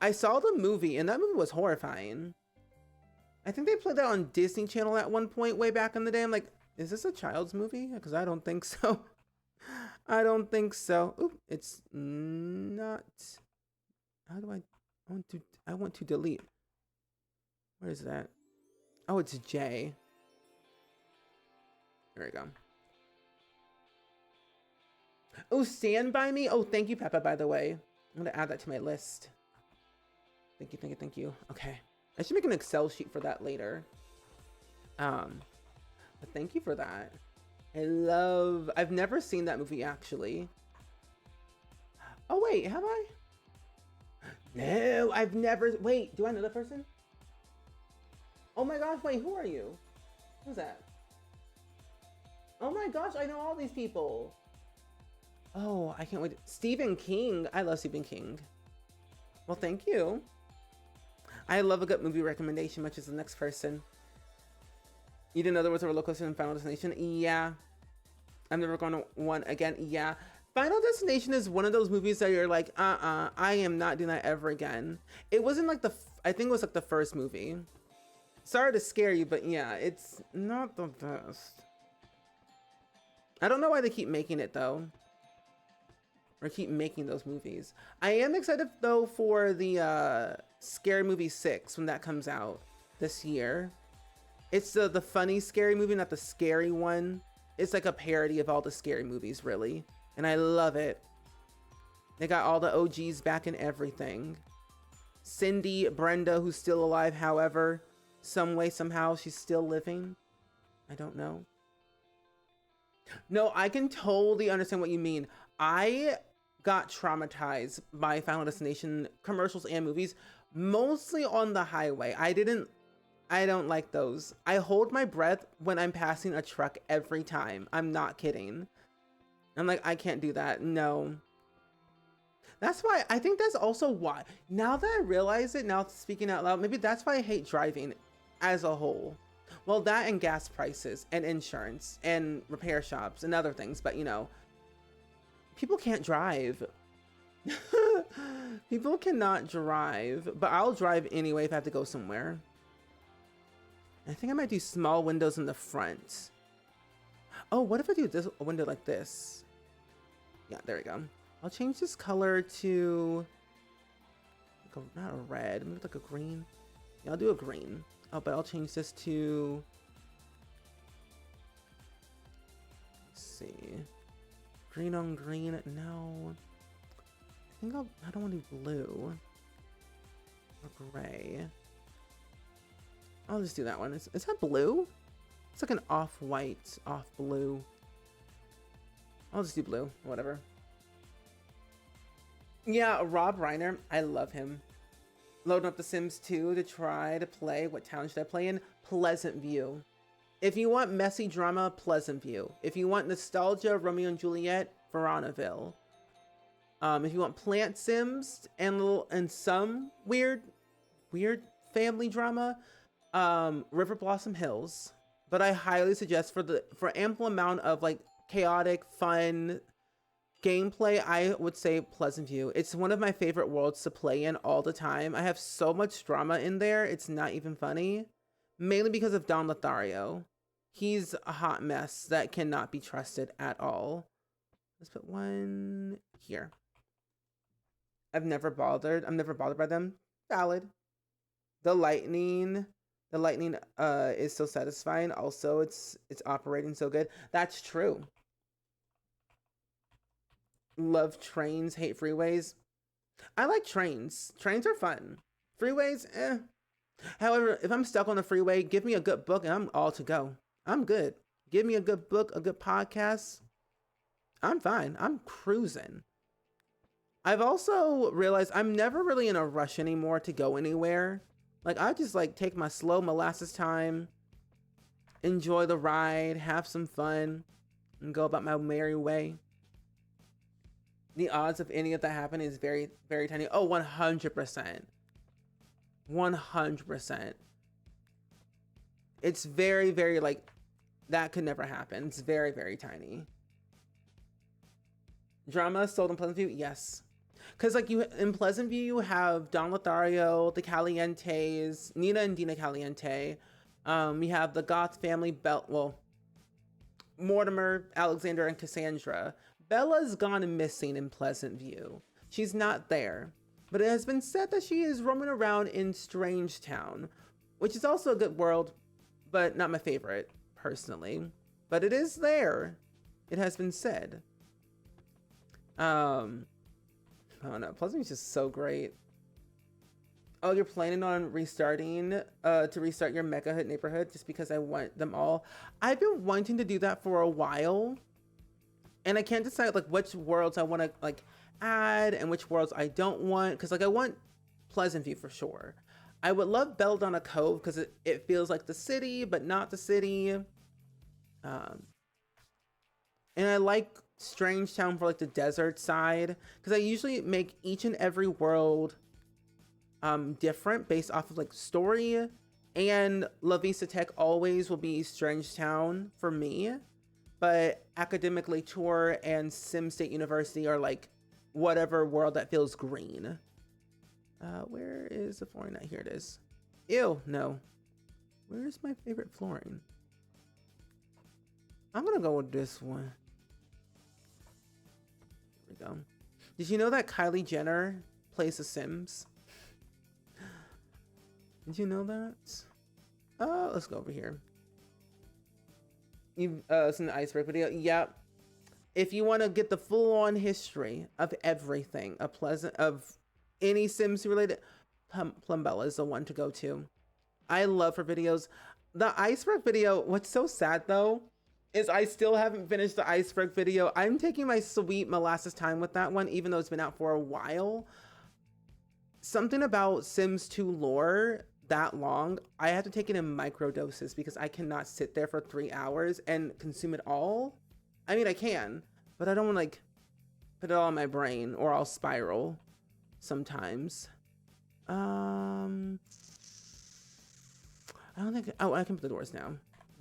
I saw the movie, and that movie was horrifying. I think they played that on Disney Channel at one point way back in the day. I'm like, is this a child's movie? Because I don't think so. I don't think so. Oop, it's not. How do I want to delete. Where is that? Oh, it's J. There we go. Oh, Stand By Me. Oh, thank you, Peppa, by the way. I'm going to add that to my list. Thank you, thank you, thank you. Okay. I should make an Excel sheet for that later. But thank you for that. I've never seen that movie, actually. Oh, wait, have I? No, I've never, wait, do I know that person? Oh my gosh, wait, who are you? Who's that? Oh my gosh, I know all these people. Oh, I can't wait. Stephen King. I love Stephen King. Well, thank you. I love a good movie recommendation, much as the next person. You didn't know there was a roller coaster in Final Destination? Yeah. I'm never going to one again. Yeah. Final Destination is one of those movies that you're like, I am not doing that ever again. It wasn't like I think it was like the first movie. Sorry to scare you, but yeah, it's not the best. I don't know why they keep making it though. Or keep making those movies. I am excited though for the Scary Movie 6 when that comes out this year. It's the funny scary movie, not the scary one. It's like a parody of all the scary movies, really. And I love it. They got all the OGs back and everything. Cindy, Brenda, who's still alive, however, some way, somehow, she's still living. I don't know. No, I can totally understand what you mean. I got traumatized by Final Destination commercials and movies, mostly on the highway. I don't like those. I hold my breath when I'm passing a truck every time. I'm not kidding. I'm like, I can't do that. No. That's why, I think that's also why, now that I realize it, now speaking out loud, maybe that's why I hate driving as a whole. Well, that and gas prices and insurance and repair shops and other things, but you know, people can't drive. People cannot drive, but I'll drive anyway if I have to go somewhere. I think I might do small windows in the front. Oh, what if I do this window like this? Yeah, there we go. I'll change this color to like not a red, maybe like a green. Yeah, I'll do a green. Oh, but I'll change this to, let's see, green on green. No, I think I don't want to do blue or gray. I'll just do that one. Is that blue? It's like an off-white, off-blue. I'll just do blue, whatever. Yeah, Rob Reiner, I love him. Loading up The Sims 2 to try to play. What town should I play in? Pleasant View. If you want messy drama, Pleasant View. If you want nostalgia, Romeo and Juliet, Veronaville. If you want plant sims and some weird family drama, River Blossom Hills. But I highly suggest for ample amount of like chaotic, fun gameplay, I would say Pleasant View. It's one of my favorite worlds to play in all the time. I have so much drama in there, it's not even funny. Mainly because of Don Lothario. He's a hot mess that cannot be trusted at all. Let's put one here. I'm never bothered by them. Valid. The lightning is so satisfying. Also, it's operating so good. That's true. Love trains, hate freeways. I like trains. Trains are fun. Freeways, eh. However, if I'm stuck on the freeway, give me a good book and I'm all to go. I'm good. Give me a good book, a good podcast. I'm fine. I'm cruising. I've also realized I'm never really in a rush anymore to go anywhere. Like, I just like take my slow molasses time, enjoy the ride, have some fun, and go about my merry way. The odds of any of that happening is very, very tiny. Oh, 100%. 100%. It's very, very like, that could never happen. It's very, very tiny. Drama sold in Pleasant View? Yes. Because like in Pleasant View, you have Don Lothario, the Calientes, Nina and Dina Caliente. You have the Goth family, Mortimer, Alexander, and Cassandra. Bella's gone missing in Pleasant View. She's not there. But it has been said that she is roaming around in Strangetown, which is also a good world, but not my favorite, personally. but it is there. It has been said. Oh no, Pleasant is just so great. Oh, you're planning on restarting to restart your Mega Hood neighborhood just because I want them all. I've been wanting to do that for a while, and I can't decide like which worlds I want to like add and which worlds I don't want, because like I want Pleasant View for sure. I would love Belladonna Cove because it feels like the city but not the city. And I like Strange Town for like the desert side, because I usually make each and every world different based off of like story, and La Vista Tech always will be Strange Town for me, but Academically Tour and Sim State University are like whatever world that feels green. Where is the flooring? Here it is. Ew, no. Where's my favorite flooring? I'm gonna go with this one. Here we go. Did you know that Kylie Jenner plays The Sims? Did you know that? Let's go over here. It's an iceberg video. Yep. If you want to get the full-on history of everything, of any Sims related, Plumbella is the one to go to. I love her videos. The iceberg video, what's so sad though, is I still haven't finished the iceberg video. I'm taking my sweet molasses time with that one, even though it's been out for a while. Something about Sims 2 lore that long, I have to take it in micro doses because I cannot sit there for 3 hours and consume it all. I mean, I can, but I don't want to like put it all in my brain or I'll spiral sometimes. I don't think, oh, I can put the doors now.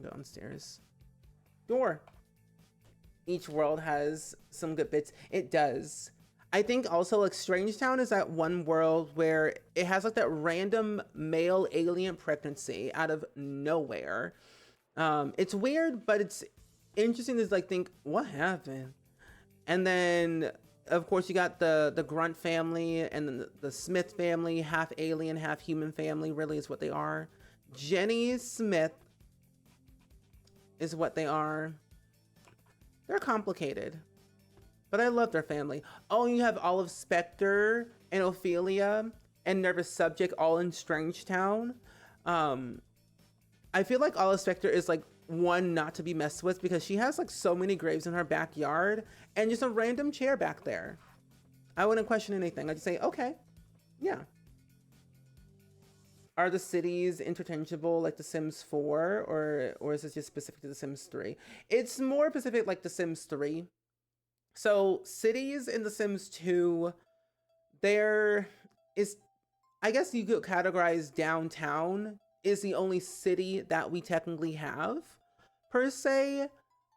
Go downstairs. Door. Each world has some good bits. It does. I think also like Strange Town is that one world where it has like that random male alien pregnancy out of nowhere. It's weird, but it's interesting to like think what happened. And then of course you got the Grunt family and then the Smith family, half alien, half human family, really is what they are. Jenny Smith is what they are. They're complicated, but I love their family. Oh, you have Olive Spectre and Ophelia and Nervous Subject all in Strange Town. I feel like Olive Spectre is like one not to be messed with because she has like so many graves in her backyard and just a random chair back there. I wouldn't question anything. I'd just say, okay, yeah. Are the cities interchangeable like The Sims 4 or is it just specific to The Sims 3? It's more specific like The Sims 3. So cities in The Sims 2, there is, I guess you could categorize downtown is the only city that we technically have per se,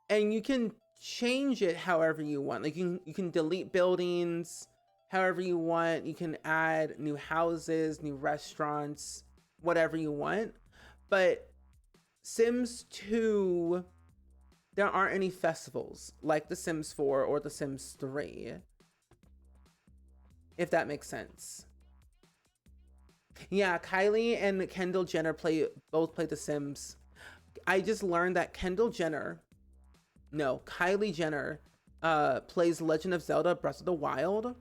and you can change it however you want. Like you can delete buildings however you want. You can add new houses, new restaurants, whatever you want. But Sims 2, there aren't any festivals like The Sims 4 or The Sims 3, if that makes kylie and Kendall Jenner both play The Sims. I just learned that kylie jenner plays Legend of Zelda Breath of the Wild,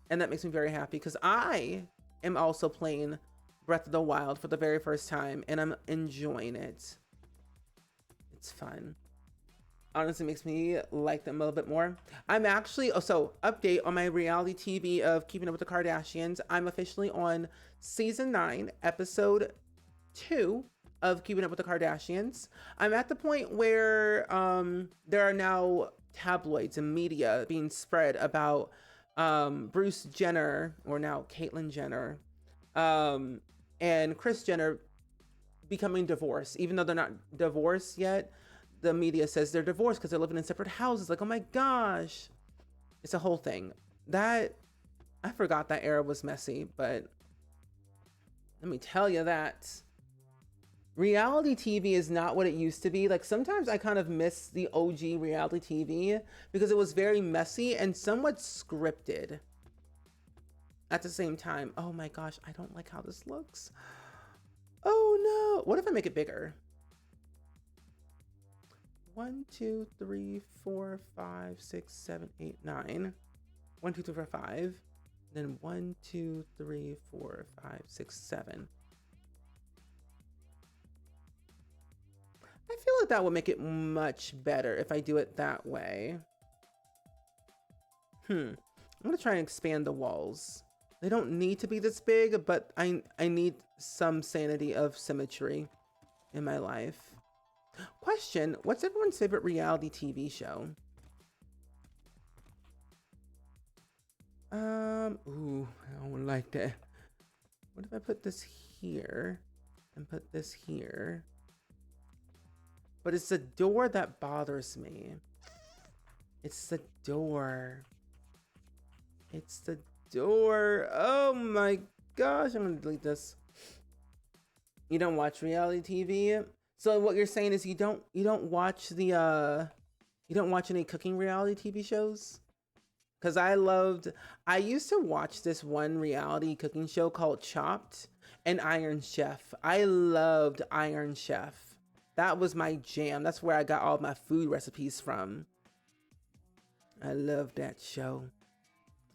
and that makes me very happy because I am also playing Breath of the Wild for the very first time and I'm enjoying it. It's fun. Honestly makes me like them a little bit more. I'm actually, update on my reality TV of Keeping Up with the Kardashians. I'm officially on season 9, episode 2 of Keeping Up with the Kardashians. I'm at the point where there are now tabloids and media being spread about Bruce Jenner, or now Caitlyn Jenner, and Kris Jenner becoming divorced. Even though they're not divorced yet, the media says they're divorced because they're living in separate houses. Like, oh my gosh. It's a whole thing. That, I forgot that era was messy, but let me tell you that reality TV is not what it used to be. Like sometimes I kind of miss the OG reality TV because it was very messy and somewhat scripted at the same time. Oh my gosh, I don't like how this looks. Oh no. What if I make it bigger? 1, 2, 3, 4, 5, 6, 7, 8, 9. 1, 2, 3, 4, 5. Then 1, 2, 3, 4, 5, 6, 7. I feel like that would make it much better if I do it that way. I'm gonna try and expand the walls. They don't need to be this big, but I need some sanity of symmetry in my life. Question, what's everyone's favorite reality TV show? Ooh, I don't like that. What if I put this here and put this here? But it's the door that bothers me. It's the door. It's the door. Oh my gosh, I'm gonna delete this. You don't watch reality TV? So what you're saying is you don't watch the you don't watch any cooking reality TV shows? Cause I used to watch this one reality cooking show called Chopped and Iron Chef. I loved Iron Chef. That was my jam. That's where I got all my food recipes from. I loved that show.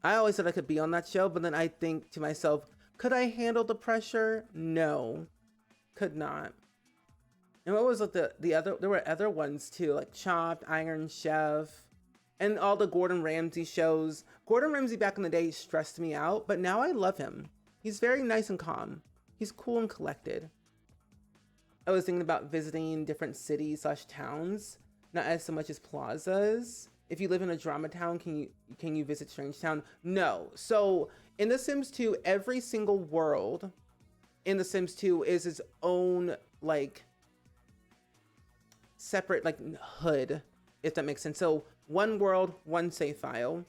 I always said I could be on that show, but then I think to myself, could I handle the pressure? No, could not. And what was like the other, there were other ones too, like Chopped, Iron Chef, and all the Gordon Ramsay shows. Gordon Ramsay back in the day stressed me out, but now I love him. He's very nice and calm. He's cool and collected. I was thinking about visiting different cities / towns, not as so much as plazas. If you live in a drama town, can you visit Strange Town? No. So in The Sims 2, every single world in The Sims 2 is its own like separate like hood, if that makes sense. So one world, one save file,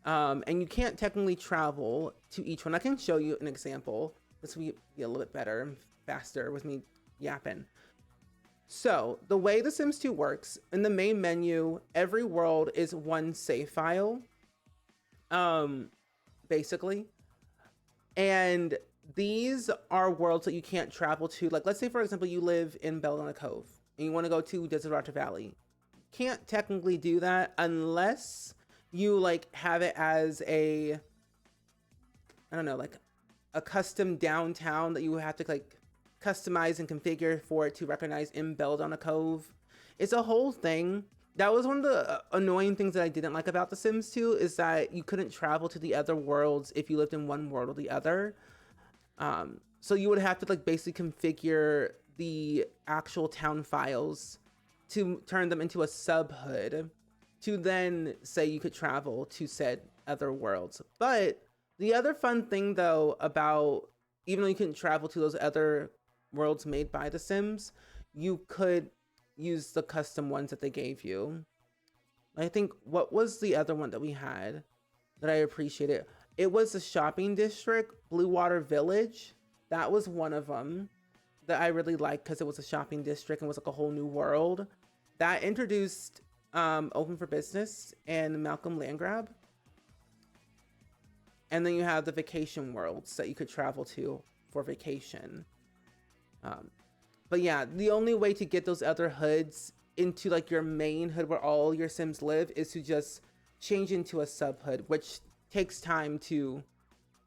and you can't technically travel to each one. I can show you an example. This will be a little bit better and faster with me yapping. So the way The Sims 2 works, in the main menu, every world is one save file, basically. And these are worlds that you can't travel to. Like, let's say, for example, you live in Belladonna Cove and you want to go to Desiderata Valley. Can't technically do that unless you like have it as a, I don't know, like a custom downtown that you have to like customize and configure for it to recognize in Belladonna Cove. It's a whole thing. That was one of the annoying things that I didn't like about The Sims 2 is that you couldn't travel to the other worlds if you lived in one world or the other. So you would have to like basically configure the actual town files to turn them into a sub hood to then say you could travel to said other worlds. But the other fun thing though about, even though you couldn't travel to those other worlds made by The Sims, you could use the custom ones that they gave you. I think, what was the other one that we had that I appreciated? It was the shopping district, Blue Water Village. That was one of them that I really liked because it was a shopping district and was like a whole new world. That introduced Open for Business and Malcolm Landgrab. And then you have the vacation worlds that you could travel to for vacation. But yeah, the only way to get those other hoods into like your main hood where all your Sims live is to just change into a sub hood, which takes time to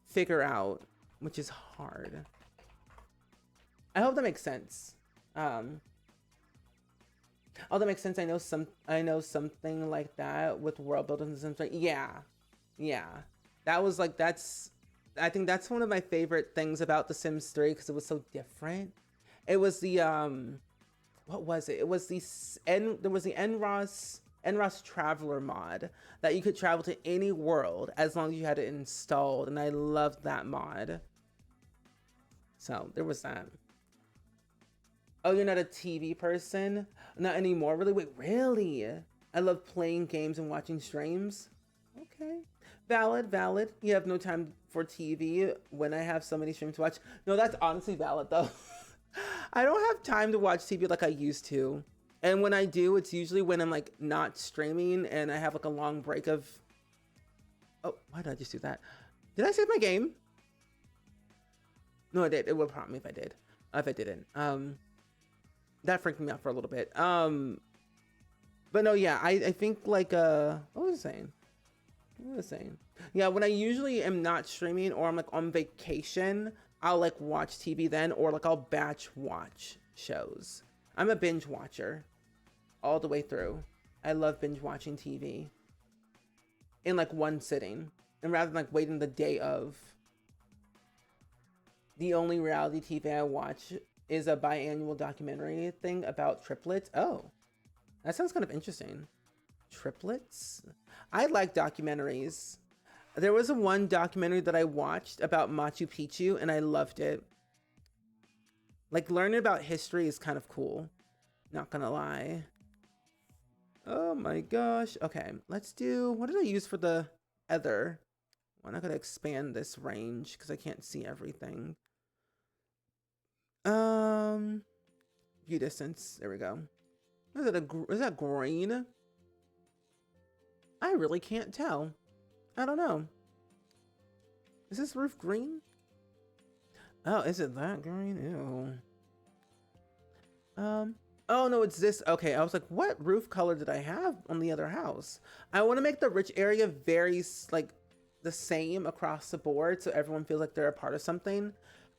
figure out, which is hard. I hope that makes sense. Oh, that makes sense. I know something like that with world building and Sims. Yeah. That was like, I think that's one of my favorite things about The Sims 3 because it was so different. It was the what was it? It was there was the NROS Traveler mod that you could travel to any world as long as you had it installed, and I loved that mod. So there was that. Oh, you're not a TV person? Not anymore, really? Wait, really? I love playing games and watching streams. Okay. Valid. You have no time for TV when I have so many streams to watch. No, that's honestly valid though. I don't have time to watch TV like I used to. And when I do, it's usually when I'm like not streaming and I have like a long break of... Oh, why did I just do that? Did I save my game? No, I did. It would prompt me if I did. If I didn't. That freaked me out for a little bit. But no, yeah, I think like what was I saying? What was I saying? Yeah, when I usually am not streaming or I'm like on vacation, I'll like watch TV then, or like I'll batch watch shows. I'm a binge watcher all the way through. I love binge watching TV in like one sitting, and rather than like waiting the day of. The only reality TV I watch is a biannual documentary thing about triplets. Oh, that sounds kind of interesting. Triplets? I like documentaries. There was one documentary that I watched about Machu Picchu and I loved it. Like, learning about history is kind of cool. Not gonna lie. Oh my gosh. Okay, let's do, what did I use for the other? I'm not gonna expand this range because I can't see everything. View distance. There we go. Is that green? I really can't tell. I don't know. Is this roof green? Oh, is it that green? Ew. Oh no, it's this. Okay, I was like, what roof color did I have on the other house? I want to make the rich area very like the same across the board so everyone feels like they're a part of something.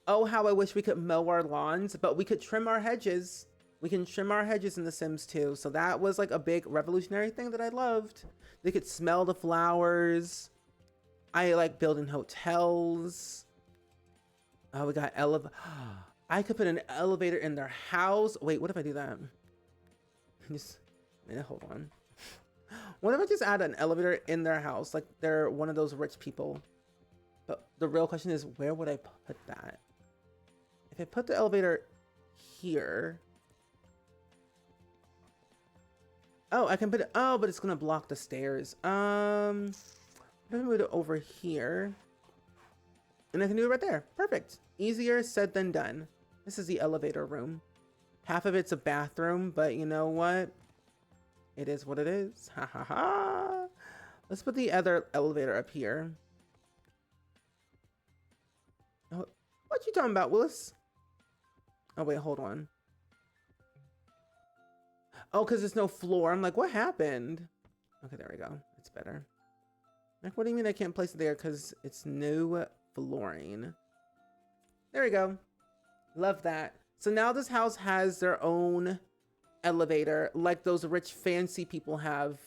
Oh, how I wish we could mow our lawns, but we could trim our hedges. We can trim our hedges in The Sims too. So that was like a big revolutionary thing that I loved. They could smell the flowers. I like building hotels. Oh, we got I could put an elevator in their house. Wait, what if I do that? Just hold on. What if I just add an elevator in their house? Like they're one of those rich people. But the real question is, where would I put that? If I put the elevator here. Oh, I can put it, oh, but it's gonna block the stairs. Let me move it over here. And I can do it right there. Perfect. Easier said than done. This is the elevator room. Half of it's a bathroom, but you know what? It is what it is. Ha ha ha. Let's put the other elevator up here. Oh, what you talking about, Willis? Oh, wait, hold on. Oh, because there's no floor. I'm like, what happened? Okay, there we go. It's better. Like, what do you mean I can't place it there? Because it's no flooring. There we go. Love that. So now this house has their own elevator, like those rich fancy people have,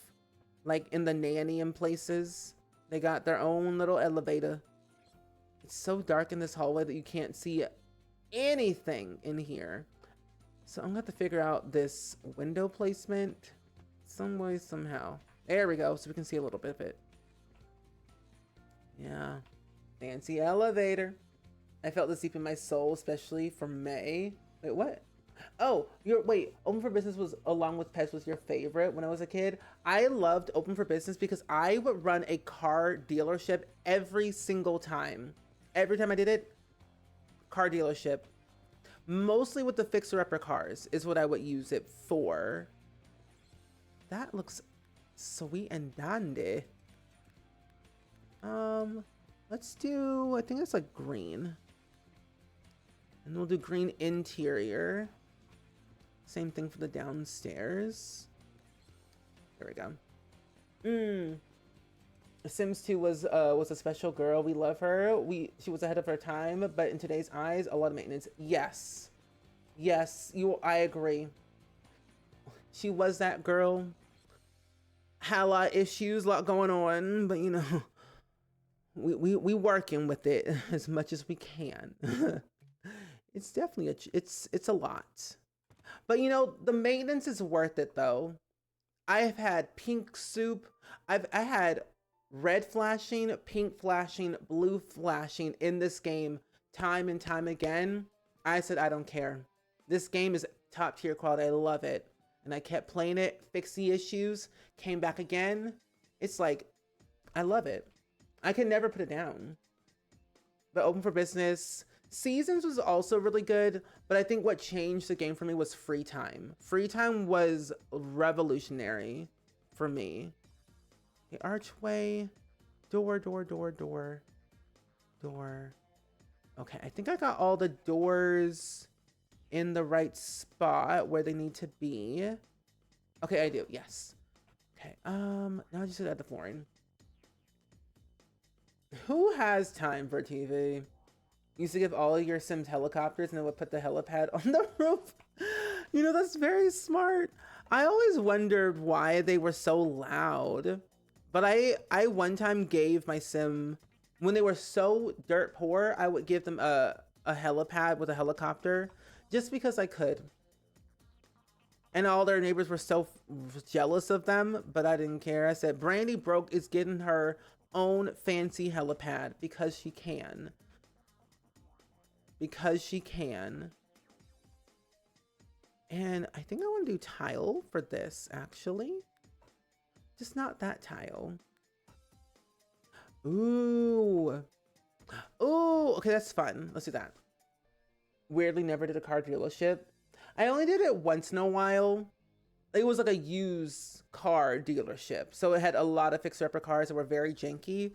like in the nanny and places. They got their own little elevator. It's so dark in this hallway that you can't see anything in here. So I'm gonna have to figure out this window placement some way, somehow. There we go, so we can see a little bit of it. Yeah, fancy elevator. I felt this deep in my soul, especially for May. Wait, what? Oh, wait, Open for Business was, along with Pets, was your favorite when I was a kid. I loved Open for Business because I would run a car dealership every single time. Every time I did it, car dealership. Mostly with the fixer-upper cars is what I would use it for. That looks sweet and dandy. Let's do, I think it's like green. And we'll do green interior. Same thing for the downstairs. There we go. Sims 2 was a special girl. We love her. She was ahead of her time, but in today's eyes, a lot of maintenance. Yes. Yes, I agree. She was that girl. Had a lot of issues, a lot going on, but you know, we working with it as much as we can. It's definitely it's a lot. But you know, the maintenance is worth it though. I've had pink soup. I had red flashing, pink flashing, blue flashing in this game time and time again. I said, I don't care. This game is top tier quality. I love it. And I kept playing it, fixed the issues, came back again. It's like, I love it. I can never put it down. But Open for Business, Seasons was also really good, but I think what changed the game for me was free time. Free time was revolutionary for me. The archway, door. Okay, I think I got all the doors in the right spot where they need to be. Okay, I do, yes. Okay, now I just add the flooring. Who has time for TV? You used to give all of your Sims helicopters and then would put the helipad on the roof. You know, that's very smart. I always wondered why they were so loud. But I one time gave my Sim, when they were so dirt poor, I would give them a helipad with a helicopter just because I could. And all their neighbors were so jealous of them, but I didn't care. I said, Brandy Broke is getting her own fancy helipad because she can. Because she can. And I think I want to do tile for this, actually. Just not that tile. Ooh. Ooh, okay, that's fun. Let's do that. Weirdly never did a car dealership. I only did it once in a while. It was like a used car dealership. So it had a lot of fixer-upper cars that were very janky.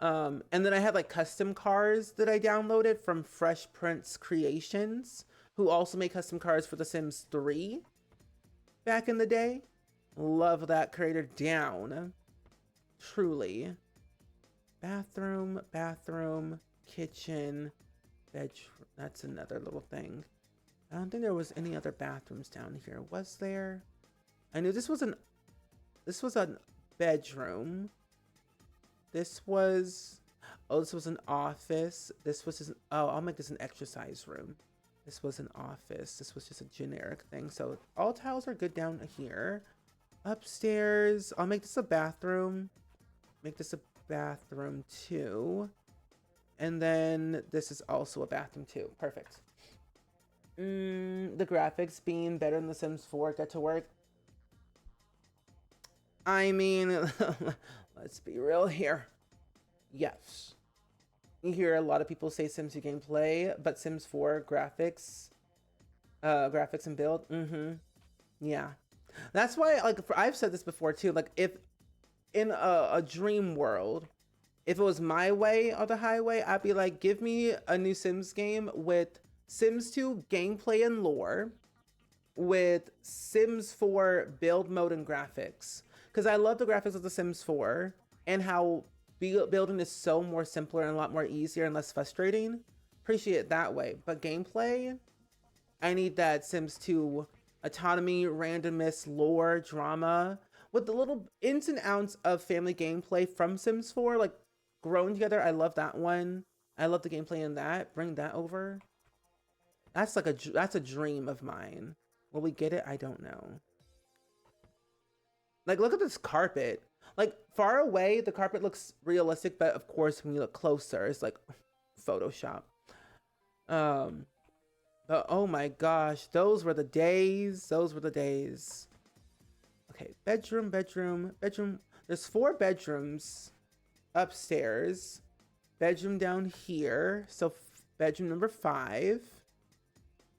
And then I had like custom cars that I downloaded from Fresh Prince Creations, who also made custom cars for The Sims 3 back in the day. Love that creator down. Truly. Bathroom, bathroom, kitchen, bedroom. That's another little thing. I don't think there was any other bathrooms down here. Was there? I knew this was a bedroom. This was an office. This was I'll make this an exercise room. This was an office. This was just a generic thing. So all tiles are good down here. Upstairs, I'll make this a bathroom. Make this a bathroom too. And then this is also a bathroom too. Perfect. The graphics being better than The Sims 4 got to work. I mean, let's be real here. Yes. You hear a lot of people say Sims 2 gameplay, but Sims 4 graphics and build. Yeah. That's why, like, I've said this before too. Like, if in a dream world, if it was my way or the highway, I'd be like, give me a new Sims game with Sims 2 gameplay and lore, with Sims 4 build mode and graphics. Because I love the graphics of The Sims 4 and how building is so more simpler and a lot more easier and less frustrating. Appreciate it that way. But gameplay, I need that Sims 2 autonomy, randomness, lore, drama, with the little ins and outs of family gameplay from Sims 4, like grown together. I love that one. I love the gameplay in that. Bring that over. That's like that's a dream of mine. Will we get it? I don't know. Like, look at this carpet. Like, far away, the carpet looks realistic, but of course, when you look closer, it's like Photoshop. But oh my gosh, those were the days. Those were the days. Okay, bedroom, bedroom, bedroom. There's 4 bedrooms upstairs. Bedroom down here. So bedroom number 5.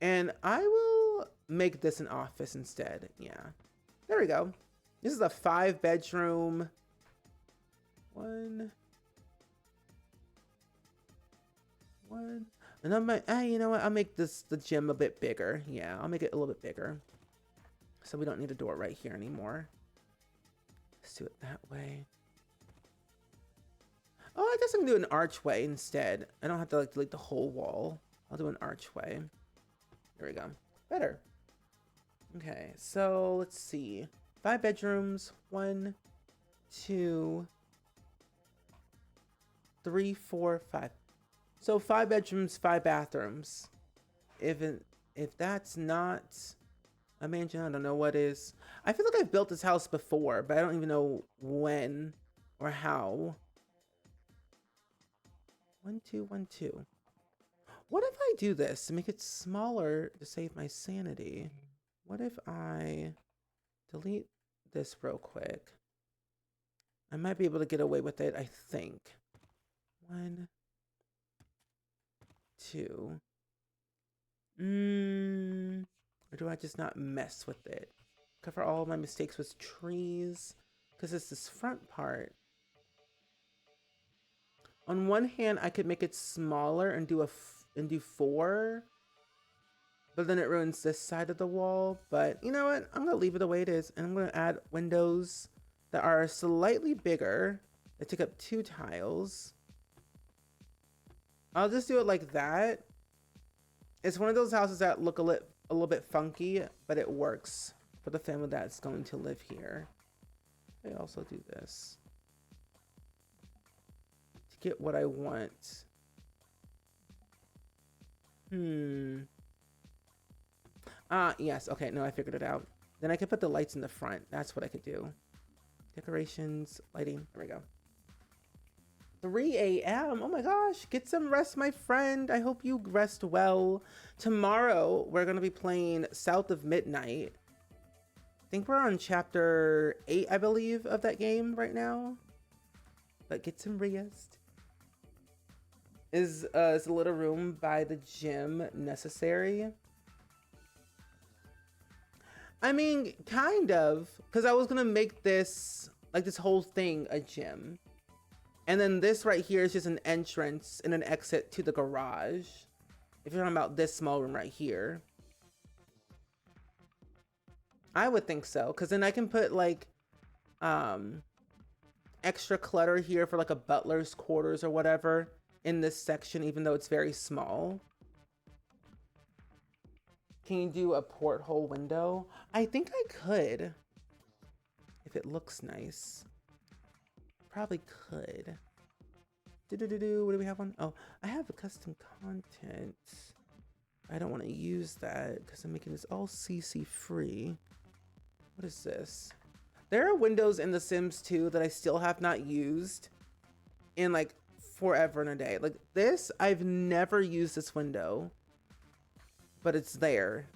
And I will make this an office instead. Yeah, there we go. This is a 5-bedroom. One. And I might, you know what? I'll make the gym a bit bigger. Yeah, I'll make it a little bit bigger. So we don't need a door right here anymore. Let's do it that way. Oh, I guess I can do an archway instead. I don't have to like delete the whole wall. I'll do an archway. There we go. Better. Okay, so let's see. 5 bedrooms. 1, 2, 3, 4, 5. So 5 bedrooms, 5 bathrooms. If that's not a mansion, I don't know what is. I feel like I've built this house before, but I don't even know when or how. 1, 2, 1, 2. What if I do this to make it smaller to save my sanity? What if I delete this real quick? I might be able to get away with it, I think. 1, 2. Or do I just not mess with it? Cover all my mistakes with trees, because it's this front part. On one hand, I could make it smaller and do do 4, but then it ruins this side of the wall. But you know what? I'm gonna leave it the way it is, and I'm gonna add windows that are slightly bigger. They take up 2 tiles. I'll just do it like that. It's one of those houses that look a little bit funky, but it works for the family that's going to live here. I also do this to get what I want. Yes. Okay, no, I figured it out. Then I could put the lights in the front. That's what I could do. Decorations, lighting. There we go. 3 a.m. Oh my gosh. Get some rest, my friend. I hope you rest well. Tomorrow, we're going to be playing South of Midnight. I think we're on chapter 8, I believe, of that game right now. But get some rest. Is a little room by the gym necessary? I mean, kind of. Because I was going to make this, like this whole thing, a gym. And then this right here is just an entrance and an exit to the garage. If you're talking about this small room right here. I would think so. Because then I can put like extra clutter here for like a butler's quarters or whatever in this section, even though it's very small. Can you do a porthole window? I think I could. If it looks nice. Probably could. What do we have on? Oh, I have a custom content. I don't want to use that because I'm making this all CC free. What is this? There are windows in The Sims 2 that I still have not used in like forever and a day. Like this, I've never used this window, but it's there.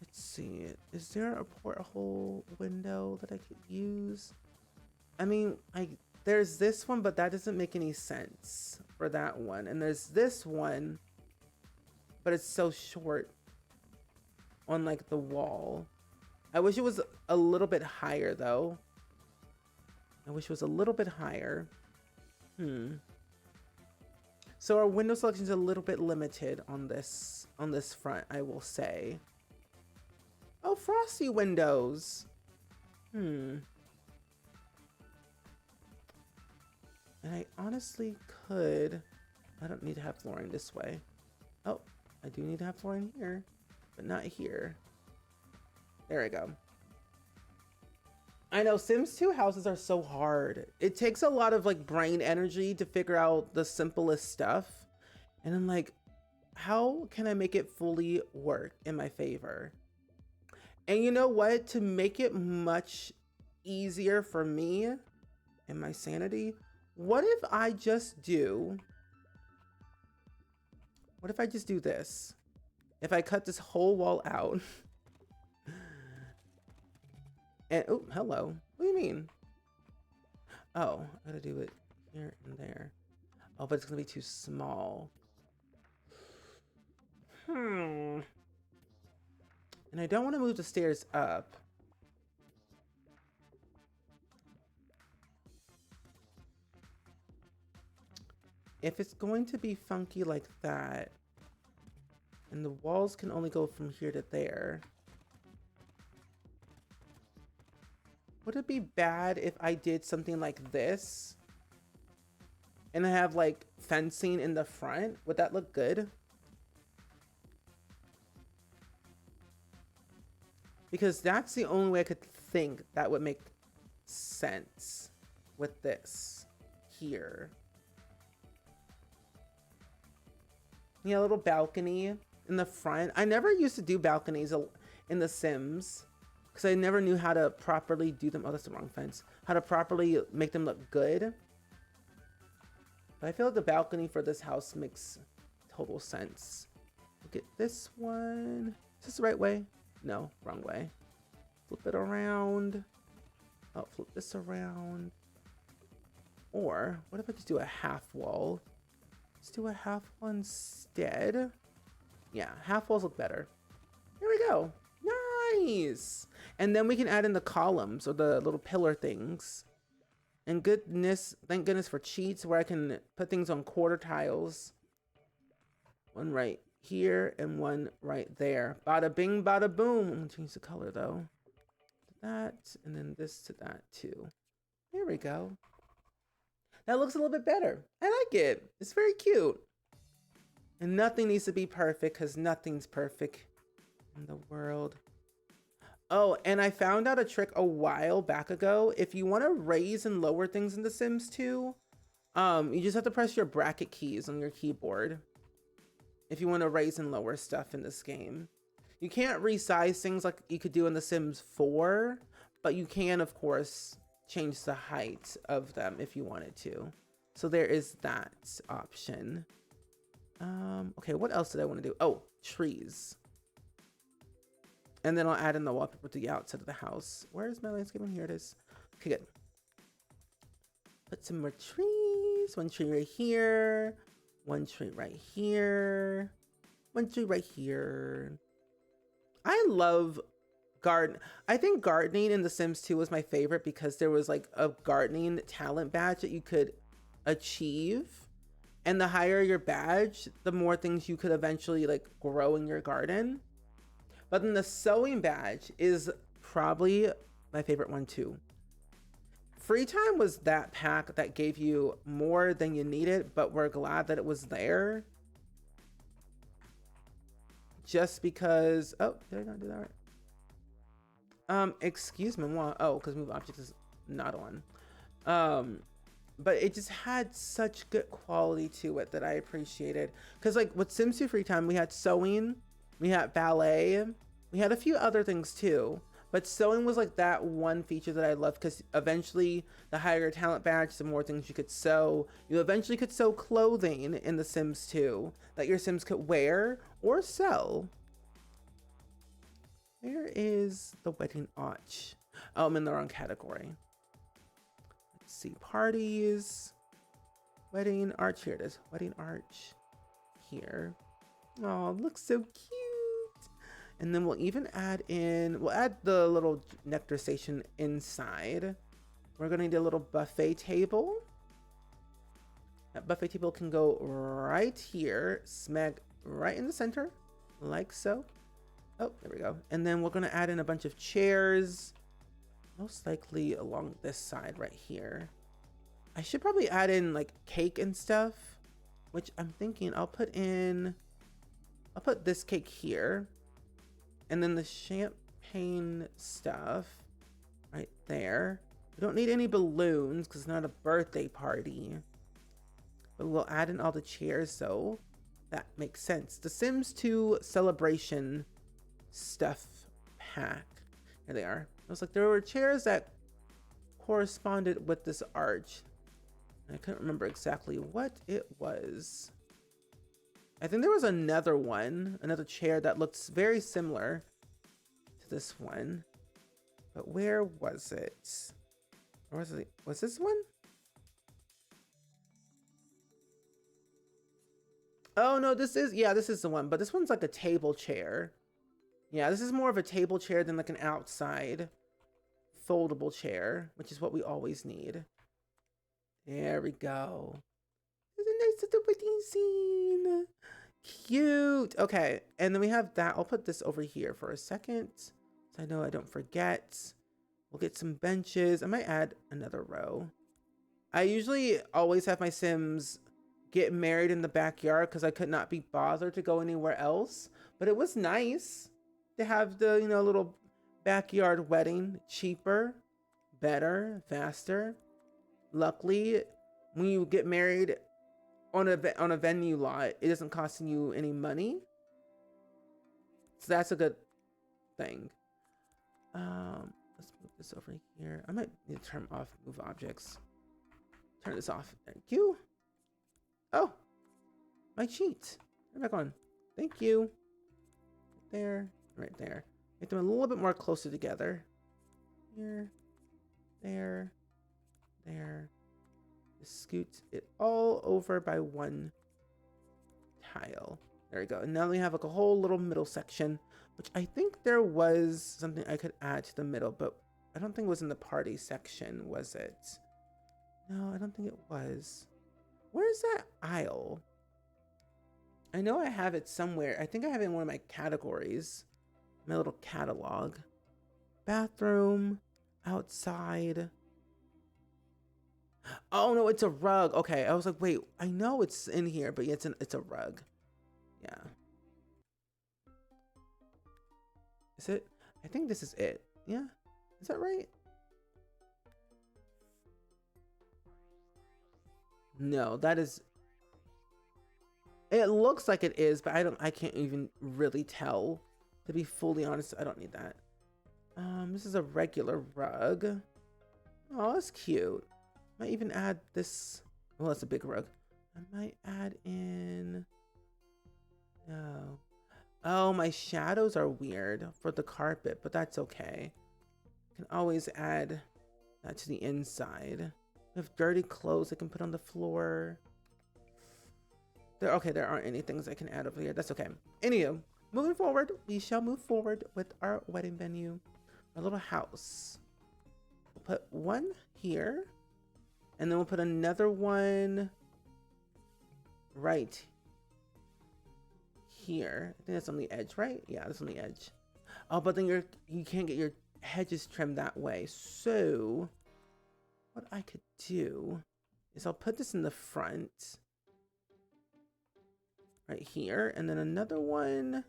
Let's see. Is there a porthole window that I could use? I mean, there's this one, but that doesn't make any sense for that one. And there's this one, but it's so short on like the wall. I wish it was a little bit higher though. I wish it was a little bit higher. So our window selection is a little bit limited on this front, I will say. Oh, frosty windows. And I honestly could. I don't need to have flooring this way. Oh, I do need to have flooring here, but not here. There we go. I know Sims 2 houses are so hard. It takes a lot of like brain energy to figure out the simplest stuff. And I'm like, how can I make it fully work in my favor? And you know what? To make it much easier for me and my sanity, what if I just do this? If I cut this whole wall out and, oh, hello. What do you mean? Oh, I gotta do it here and there. Oh, but it's gonna be too small. And I don't want to move the stairs up. If it's going to be funky like that, and the walls can only go from here to there, would it be bad if I did something like this? And I have like fencing in the front? Would that look good? Because that's the only way I could think that would make sense with this here. Yeah, a little balcony in the front. I never used to do balconies in The Sims because I never knew how to properly do them. Oh, that's the wrong fence. How to properly make them look good. But I feel like the balcony for this house makes total sense. Look at this one. Is this the right way? No, wrong way. Flip it around. Oh, flip this around. Or what if I just do a half wall? Let's do a half wall instead. Yeah, half walls look better. Here we go. Nice. And then we can add in the columns or the little pillar things. And goodness, thank goodness for cheats where I can put things on quarter tiles. One right here and one right there. Bada bing, bada boom. I'm gonna change the color though. That, and then this to that too. There we go. That looks a little bit better. I like it. It's very cute. And nothing needs to be perfect because nothing's perfect in the world. Oh, and I found out a trick a while back ago. If you want to raise and lower things in The Sims 2, you just have to press your bracket keys on your keyboard. If you want to raise and lower stuff in this game. You can't resize things like you could do in The Sims 4, but you can, of course, change the height of them if you wanted to. So there is that option. Okay, what else did I want to do? Oh, trees. And then I'll add in the wallpaper to the outside of the house. Where's my landscaping? Here it is. Okay, good. Put some more trees. One tree right here. One tree right here. One tree right here. I love garden. I think gardening in The Sims 2 was my favorite because there was like a gardening talent badge that you could achieve. And the higher your badge, the more things you could eventually like grow in your garden. But then the sewing badge is probably my favorite one too. Free time was that pack that gave you more than you needed, but we're glad that it was there. Just because, oh, did I not do that right? Excuse me, oh, because move objects is not on. But it just had such good quality to it that I appreciated. Because like with Sims 2 free time, we had sewing, we had ballet, we had a few other things too. But sewing was like that one feature that I loved because eventually the higher your talent badge, the more things you could sew. You eventually could sew clothing in The Sims 2 that your Sims could wear or sell. Where is the wedding arch? Oh, I'm in the wrong category. Let's see, parties, wedding arch. Here it is, wedding arch here. Oh, it looks so cute. And then we'll even add in, we'll add the little nectar station inside. We're gonna need a little buffet table. That buffet table can go right here, smack right in the center, like so. Oh, there we go. And then we're gonna add in a bunch of chairs, most likely along this side right here. I should probably add in like cake and stuff, which I'm thinking I'll put this cake here. And then the champagne stuff right there. We don't need any balloons because it's not a birthday party. But we'll add in all the chairs, so that makes sense. The Sims 2 celebration stuff pack. Here they are. It was like there were chairs that corresponded with this arch. I couldn't remember exactly what it was. I think there was another one, another chair that looks very similar to this one. But where was it? Or was it? Was this one? Oh no, this is, yeah, this is the one. But this one's like a table chair. Yeah, this is more of a table chair than like an outside foldable chair, which is what we always need. There we go. There's a nice little wedding scene. Cute. Okay, and then we have that. I'll put this over here for a second, so I know I don't forget. We'll get some benches. I might add another row. I usually always have my Sims get married in the backyard because I could not be bothered to go anywhere else. But it was nice to have the, you know, little backyard wedding. Cheaper, better, faster. Luckily, when you get married on a venue lot, it doesn't cost you any money. So that's a good thing. Let's move this over here. I might need to turn off move objects. Turn this off. Thank you. Oh, my cheat. Turn back on. Thank you. There, right there. Make them a little bit more closer together. Here, there, there. Just scoot it all over by one tile. There we go. And now we have like a whole little middle section, which I think there was something I could add to the middle, but I don't think it was in the party section, was it? No, I don't think it was. Where's that aisle? I know I have it somewhere. I think I have it in one of my categories. My little catalog. Bathroom. Outside. Oh no, it's a rug. Okay, I was like, wait, I know it's in here, but yeah, it's a rug. Yeah. Is it? I think this is it. Yeah. Is that right? No, that is. It looks like it is, but I can't even really tell. To be fully honest, I don't need that. This is a regular rug. Oh, that's cute. Might even add this. Well, that's a big rug. I might add in. No. Oh, my shadows are weird for the carpet, but that's okay. Can always add that to the inside. If dirty clothes I can put on the floor. There aren't any things I can add over here. That's okay. Anywho, moving forward, we shall move forward with our wedding venue. Our little house. We'll put one here. And then we'll put another one right here. I think that's on the edge, right? Yeah, that's on the edge. Oh, but then you can't get your hedges trimmed that way. So what I could do is I'll put this in the front. Right here. And then another one.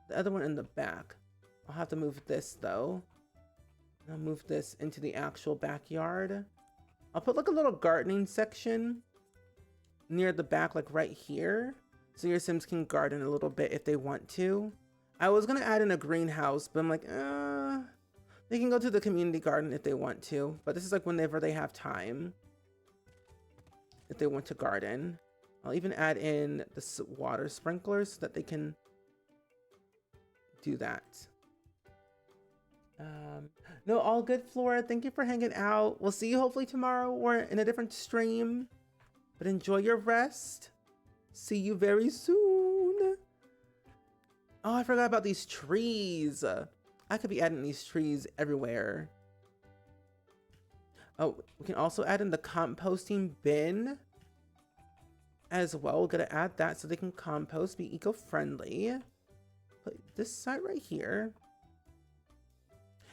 The other one in the back. I'll have to move this though. I'll move this into the actual backyard. I'll put like a little gardening section near the back, like right here. So your Sims can garden a little bit if they want to. I was going to add in a greenhouse, but I'm like, they can go to the community garden if they want to. But this is like whenever they have time. If they want to garden. I'll even add in the water sprinklers so that they can do that. No, all good, Flora. Thank you for hanging out. We'll see you hopefully tomorrow or in a different stream. But enjoy your rest. See you very soon. Oh, I forgot about these trees. I could be adding these trees everywhere. Oh, we can also add in the composting bin as well. We're gonna add that so they can compost, be eco-friendly. Put this side right here.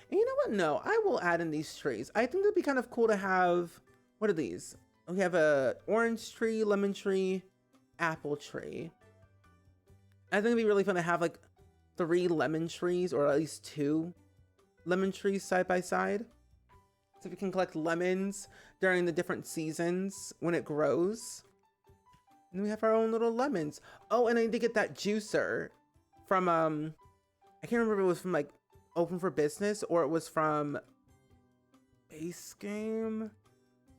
And you know what? No, I will add in these trees. I think it'd be kind of cool to have, what are these? We have a orange tree, lemon tree, apple tree. I think it'd be really fun to have like 3 lemon trees or at least 2 lemon trees side by side. So we can collect lemons during the different seasons when it grows. And we have our own little lemons. Oh, and I did get that juicer from, I can't remember if it was from like Open for Business or it was from Base Game.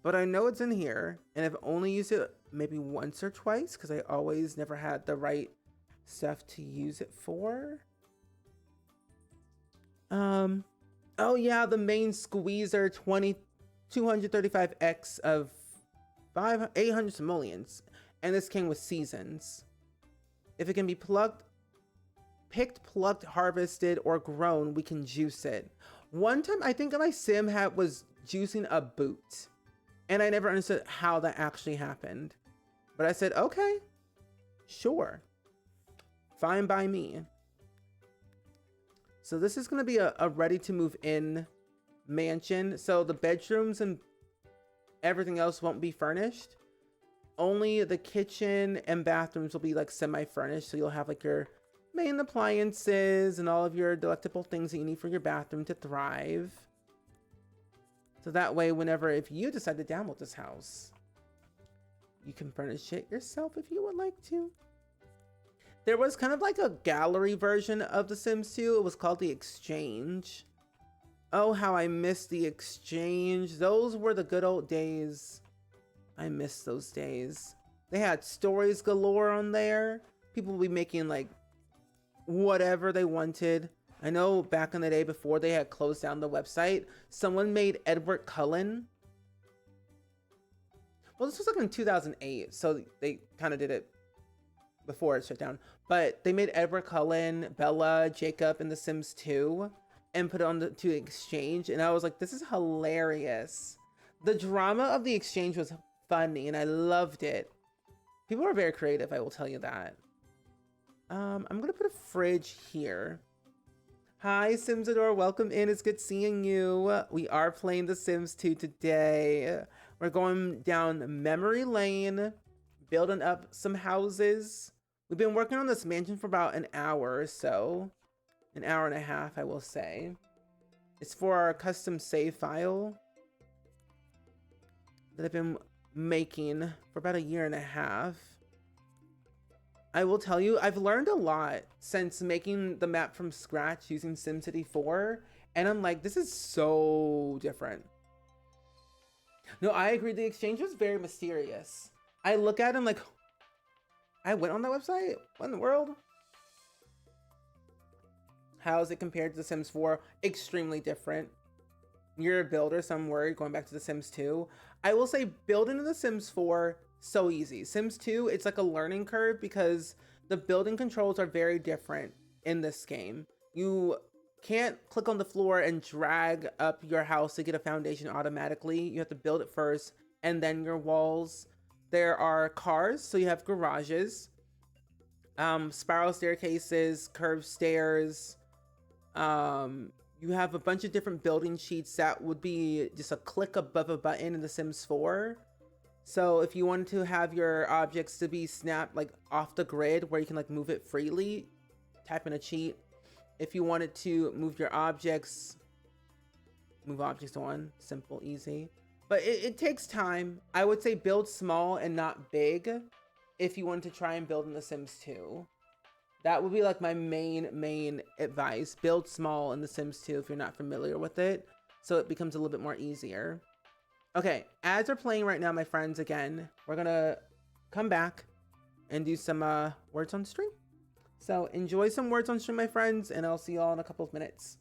But I know it's in here. And I've only used it maybe once or twice because I always never had the right stuff to use it for. Oh yeah, the main squeezer 235X of 800 simoleons. And this came with seasons. If it can be picked, plucked, harvested, or grown, we can juice it. One time, I think my sim was juicing a boot. And I never understood how that actually happened. But I said, okay, sure. Fine by me. So this is going to be a ready to move in mansion. So the bedrooms and everything else won't be furnished. Only the kitchen and bathrooms will be like semi-furnished. So you'll have like your main appliances and all of your delectable things that you need for your bathroom to thrive. So that way, if you decide to download this house, you can furnish it yourself if you would like to. There was kind of like a gallery version of The Sims 2. It was called The Exchange. Oh, how I miss The Exchange. Those were the good old days. I miss those days. They had stories galore on there. People would be making like whatever they wanted. I know back in the day before they had closed down the website, someone made Edward Cullen. Well, this was like in 2008, so they kind of did it before it shut down. But they made Edward Cullen, Bella, Jacob, and The Sims 2 and put it on to Exchange. And I was like, this is hilarious. The drama of The Exchange was funny and I loved it. People are very creative, I will tell you that. I'm gonna put a fridge here. Hi, Simsador. Welcome in. It's good seeing you. We are playing The Sims 2 today. We're going down memory lane, building up some houses. We've been working on this mansion for about an hour or so. An hour and a half, I will say. It's for our custom save file that I've been making for about a year and a half. I will tell you, I've learned a lot since making the map from scratch using SimCity 4. And I'm like, this is so different. No, I agree. The exchange was very mysterious. I look at him like, I went on that website? What in the world? How is it compared to The Sims 4? Extremely different. You're a builder, so I'm worried going back to The Sims 2. I will say building in The Sims 4, so easy. Sims 2, it's like a learning curve because the building controls are very different in this game. You can't click on the floor and drag up your house to get a foundation automatically. You have to build it first and then your walls. There are cars, so you have garages, spiral staircases, curved stairs. You have a bunch of different building sheets that would be just a click above a button in The Sims 4. So if you wanted to have your objects to be snapped like off the grid where you can like move it freely, type in a cheat. If you wanted to move your objects, move objects on, simple, easy. But it takes time. I would say build small and not big if you want to try and build in The Sims 2. That would be like my main advice. Build small in The Sims 2 if you're not familiar with it, so it becomes a little bit more easier. Okay, ads are playing right now, my friends. Again, we're gonna come back and do some words on stream. So enjoy some words on stream, my friends, and I'll see you all in a couple of minutes.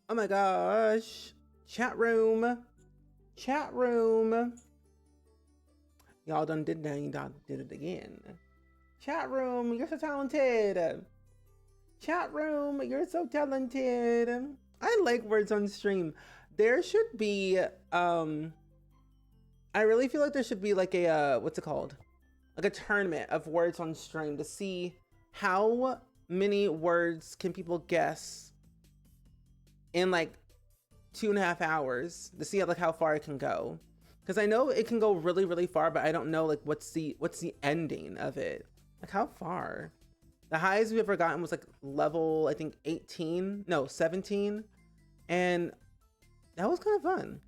Oh my gosh. Chat room. Chat room. Y'all done did that. You done did it again. Chat room, you're so talented. Chat room, you're so talented. I like words on stream. There should be, I really feel like there should be like a, what's it called? Like a tournament of words on stream to see how many words can people guess in like 2.5 hours to see like how far it can go. Because I know it can go really, really far, but I don't know like what's the ending of it. Like how far? The highest we've ever gotten was like level, I think 18, no, 17. And that was kind of fun.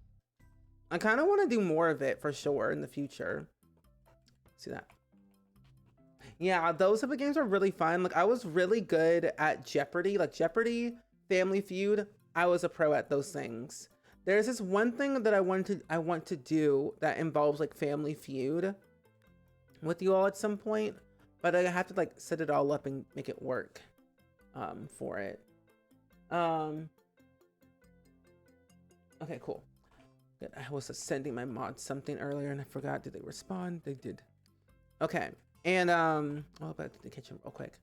I kind of want to do more of it for sure in the future. See that? Yeah, those type of games are really fun. Like I was really good at Jeopardy, like Jeopardy, Family Feud. I was a pro at those things. There's this one thing that I want to do that involves like Family Feud with you all at some point, but I have to like set it all up and make it work for it. Okay, cool. Good. I was sending my mods something earlier and I forgot. Did they respond? They did. Okay. And oh, back to the kitchen real quick.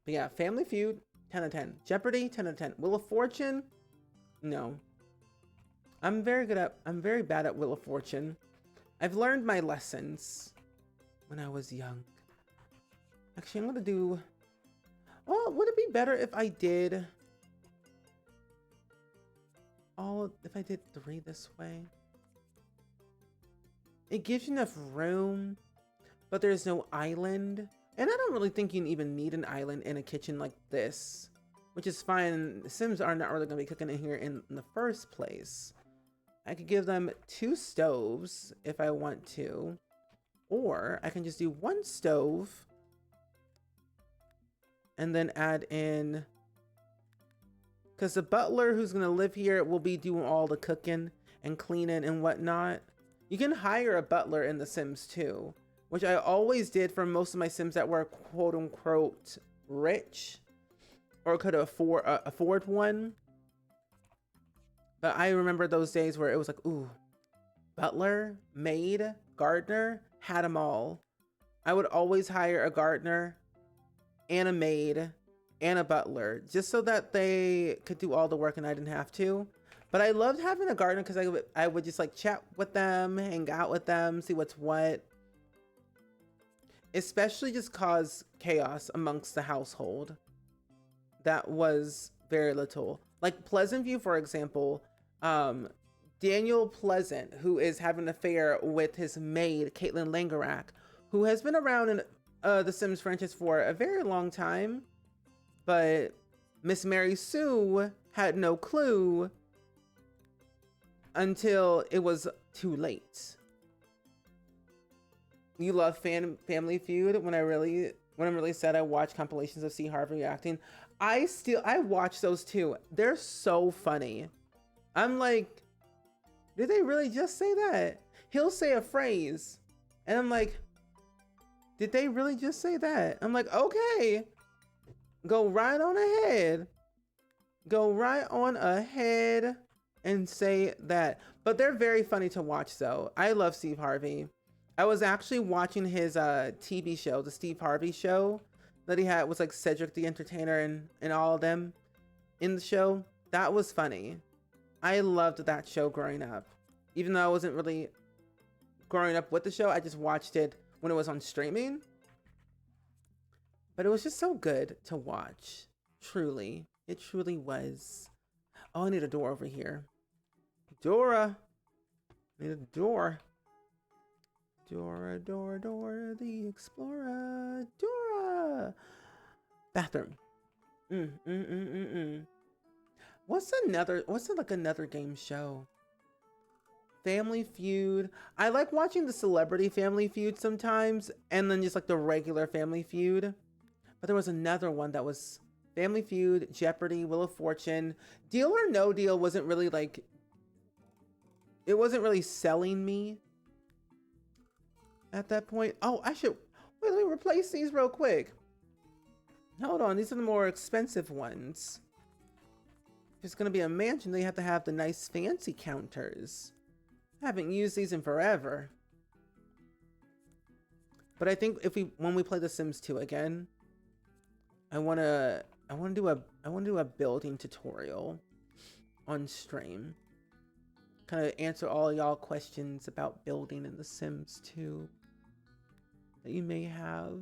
But yeah, Family Feud, 10 out of 10. Jeopardy, 10 out of 10. Wheel of Fortune, no. I'm very bad at Wheel of Fortune. I've learned my lessons when I was young. Actually, I'm gonna do, well, would it be better if I did if I did 3 this way? It gives you enough room, but there's no island. And I don't really think you even need an island in a kitchen like this, which is fine. The Sims are not really gonna be cooking in here in the first place. I could give them 2 stoves if I want to, or I can just do 1 stove and then add in, because the butler who's gonna live here will be doing all the cooking and cleaning and whatnot. You can hire a butler in The Sims too, which I always did for most of my Sims that were quote unquote rich or could afford one. But I remember those days where it was like, ooh, butler, maid, gardener, had them all. I would always hire a gardener and a maid and a butler just so that they could do all the work and I didn't have to. But I loved having a gardener because I would just like chat with them, hang out with them, see what's what. Especially just cause chaos amongst the household. That was very little. Like Pleasant View, for example, Daniel Pleasant, who is having an affair with his maid, Caitlin Langerak, who has been around in the Sims franchise for a very long time, but Miss Mary Sue had no clue until it was too late. You love Family Feud. When I'm really sad, I watch compilations of C. Harvey reacting. I watch those too. They're so funny. I'm like, did they really just say that? He'll say a phrase and I'm like, did they really just say that? I'm like, okay, go right on ahead. Go right on ahead and say that. But they're very funny to watch though. I love Steve Harvey. I was actually watching his TV show, the Steve Harvey show that he had, was like Cedric the Entertainer and all of them in the show. That was funny. I loved that show growing up. Even though I wasn't really growing up with the show, I just watched it when it was on streaming. But it was just so good to watch. Truly. It truly was. Oh, I need a door over here. Dora. I need a door. Dora, Dora, Dora the Explorer. Dora. Bathroom. What's another game show? Family Feud. I like watching the celebrity Family Feud sometimes, and then just like the regular Family Feud. But there was another one that was Family Feud, Jeopardy, Wheel of Fortune. Deal or No Deal wasn't really like, it wasn't really selling me at that point. Oh, wait, let me replace these real quick. Hold on, these are the more expensive ones. if it's gonna be a mansion, they have to have the nice fancy counters. I haven't used these in forever. But I think when we play The Sims 2 again, I wanna do a building tutorial on stream. Kind of answer all y'all questions about building in The Sims 2 that you may have.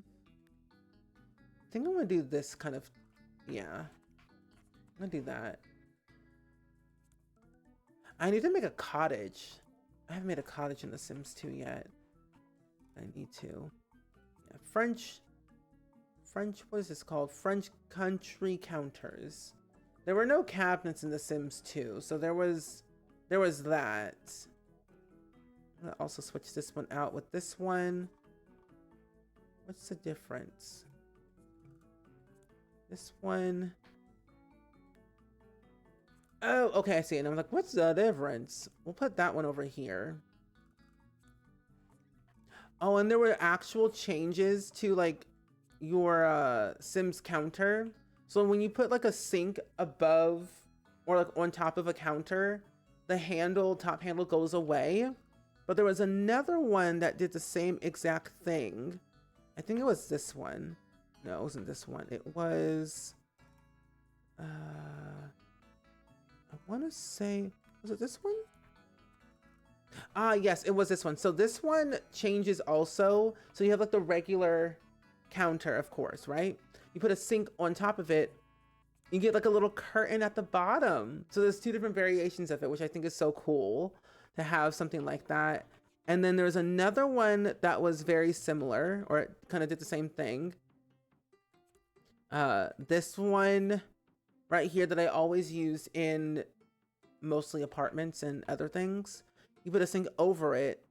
I think I'm gonna do this kind of, yeah. I'm gonna do that. I need to make a cottage. I haven't made a cottage in The Sims 2 yet. I need to. Yeah, French, what is this called? French country counters. There were no cabinets in The Sims 2, so there was that. I'm gonna also switch this one out with this one. What's the difference? This one. Oh, okay, I see it. And I'm like, what's the difference? We'll put that one over here. Oh, and there were actual changes to like your Sims counter. So when you put like a sink above or like on top of a counter, the top handle goes away. But there was another one that did the same exact thing. I think it was this one. No, it wasn't this one. It was, I want to say, was it this one? Ah, yes, it was this one. So this one changes also. So you have like the regular counter, of course, right? You put a sink on top of it. You get like a little curtain at the bottom. So there's two different variations of it, which I think is so cool to have something like that. And then there's another one that was very similar, or it kind of did the same thing. This one right here that I always use in mostly apartments and other things. You put a sink over it.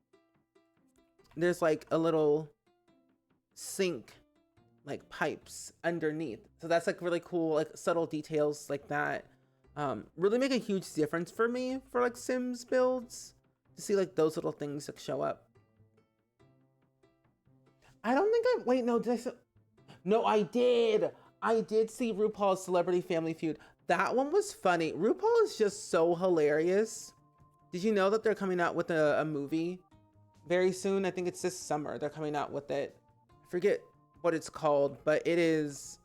There's like a little sink, like pipes underneath. So that's like really cool, like subtle details like that. Really make a huge difference for me for like Sims builds to see like those little things that show up. I don't think wait, no, no, I did see RuPaul's Celebrity Family Feud. That one was funny. RuPaul is just so hilarious. Did you know that they're coming out with a movie very soon? I think it's this summer. They're coming out with it. I forget what it's called, but it is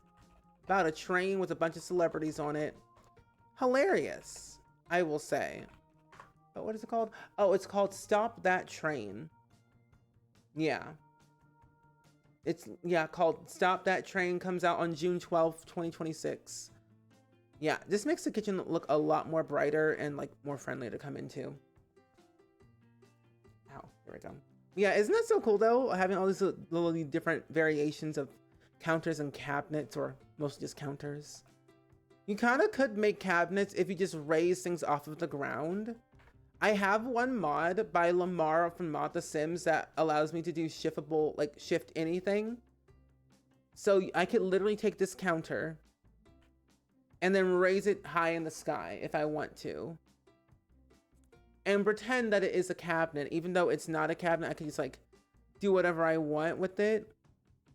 about a train with a bunch of celebrities on it. Hilarious, I will say. But what is it called? Oh, it's called Stop That Train. Yeah. It's, yeah, called Stop That Train. Comes out on June 12th, 2026. Yeah, this makes the kitchen look a lot more brighter and like more friendly to come into. Ow, here we go. Yeah, isn't that so cool though? Having all these little different variations of counters and cabinets, or mostly just counters. You kind of could make cabinets if you just raise things off of the ground. I have one mod by Lamar from Mod The Sims that allows me to do shiftable, like shift anything. So I could literally take this counter and then raise it high in the sky if I want to. And pretend that it is a cabinet. Even though it's not a cabinet, I can just like do whatever I want with it.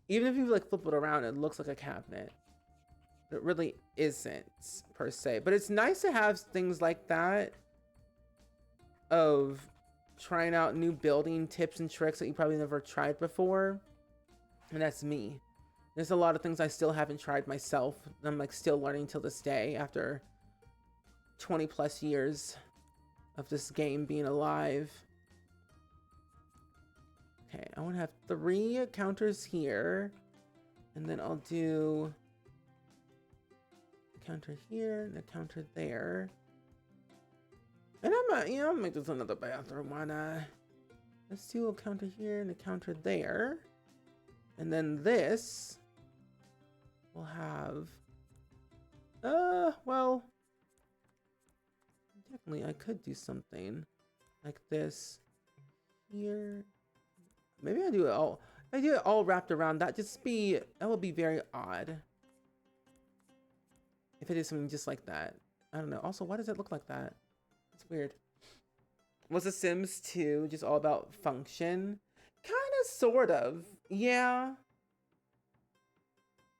Even if you like flip it around, it looks like a cabinet. It really isn't per se. But it's nice to have things like that of trying out new building tips and tricks that you probably never tried before. And that's me. There's a lot of things I still haven't tried myself. I'm like still learning till this day after 20 plus years of this game being alive. Okay, I want to have 3 counters here. And then I'll do a counter here and a counter there. And I'm not, I'll make this another bathroom. Why not? Let's do a counter here and a counter there. And then this will have, well, technically I could do something like this here. Maybe I do it all wrapped around. That would be very odd if it is something just like that. I don't know. Also, why does it look like that? It's weird. Was The Sims 2 just all about function? Kind of, sort of. Yeah.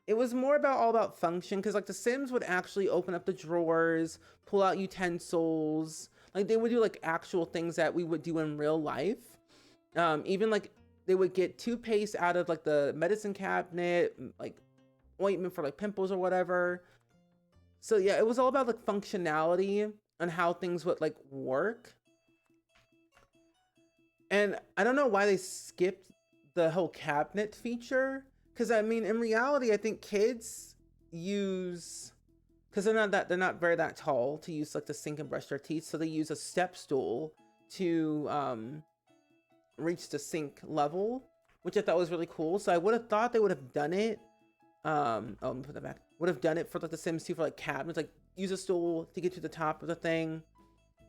it was more about all about function, because like the Sims would actually open up the drawers, pull out utensils, like they would do like actual things that we would do in real life. Even like they would get toothpaste out of like the medicine cabinet, like ointment for like pimples or whatever. So yeah, it was all about like functionality and how things would like work. And I don't know why they skipped the whole cabinet feature. Because I mean, in reality, I think kids use, because they're not very that tall to use like the sink and brush their teeth, so they use a step stool to reach the sink level, which I thought was really cool. So I would have thought they would have done it. Oh, let me put that back. Would have done it for like the Sims 2 for like cabinets, like use a stool to get to the top of the thing.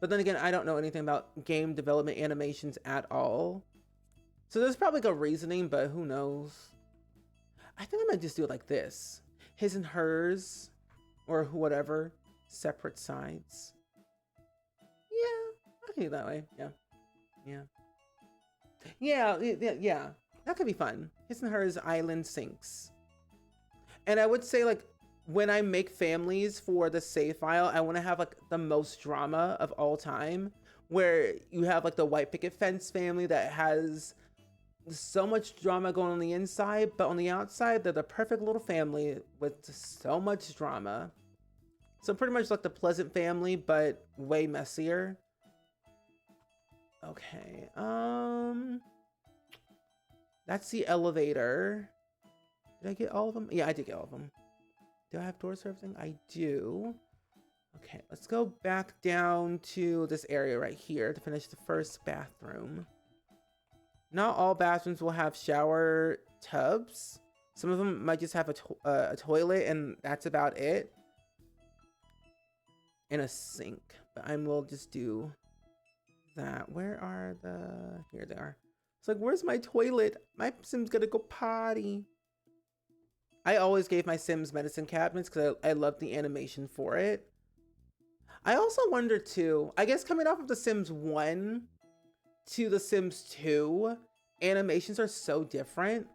But then again, I don't know anything about game development animations at all. So there's probably like a reasoning, but who knows? I think I might just do it like this. His and hers, or whatever, separate sides. Yeah, I can do it that way. Yeah. That could be fun. His and hers island sinks. And I would say like, when I make families for the save file, I want to have like the most drama of all time, where you have like the white picket fence family that has so much drama going on the inside, but on the outside, they're the perfect little family with so much drama. So pretty much like the pleasant family, but way messier. Okay, that's the elevator. Did I get all of them? Yeah, I did get all of them. Do I have doors for everything? I do. Okay, let's go back down to this area right here to finish the first bathroom. Not all bathrooms will have shower tubs. Some of them might just have a toilet, and that's about it. And a sink. But I will just do that. Where are the... Here they are. It's like, where's my toilet? My Sim's gonna go potty. I always gave my Sims medicine cabinets because I loved the animation for it. I also wonder too, I guess coming off of the Sims 1 to the Sims 2, animations are so different.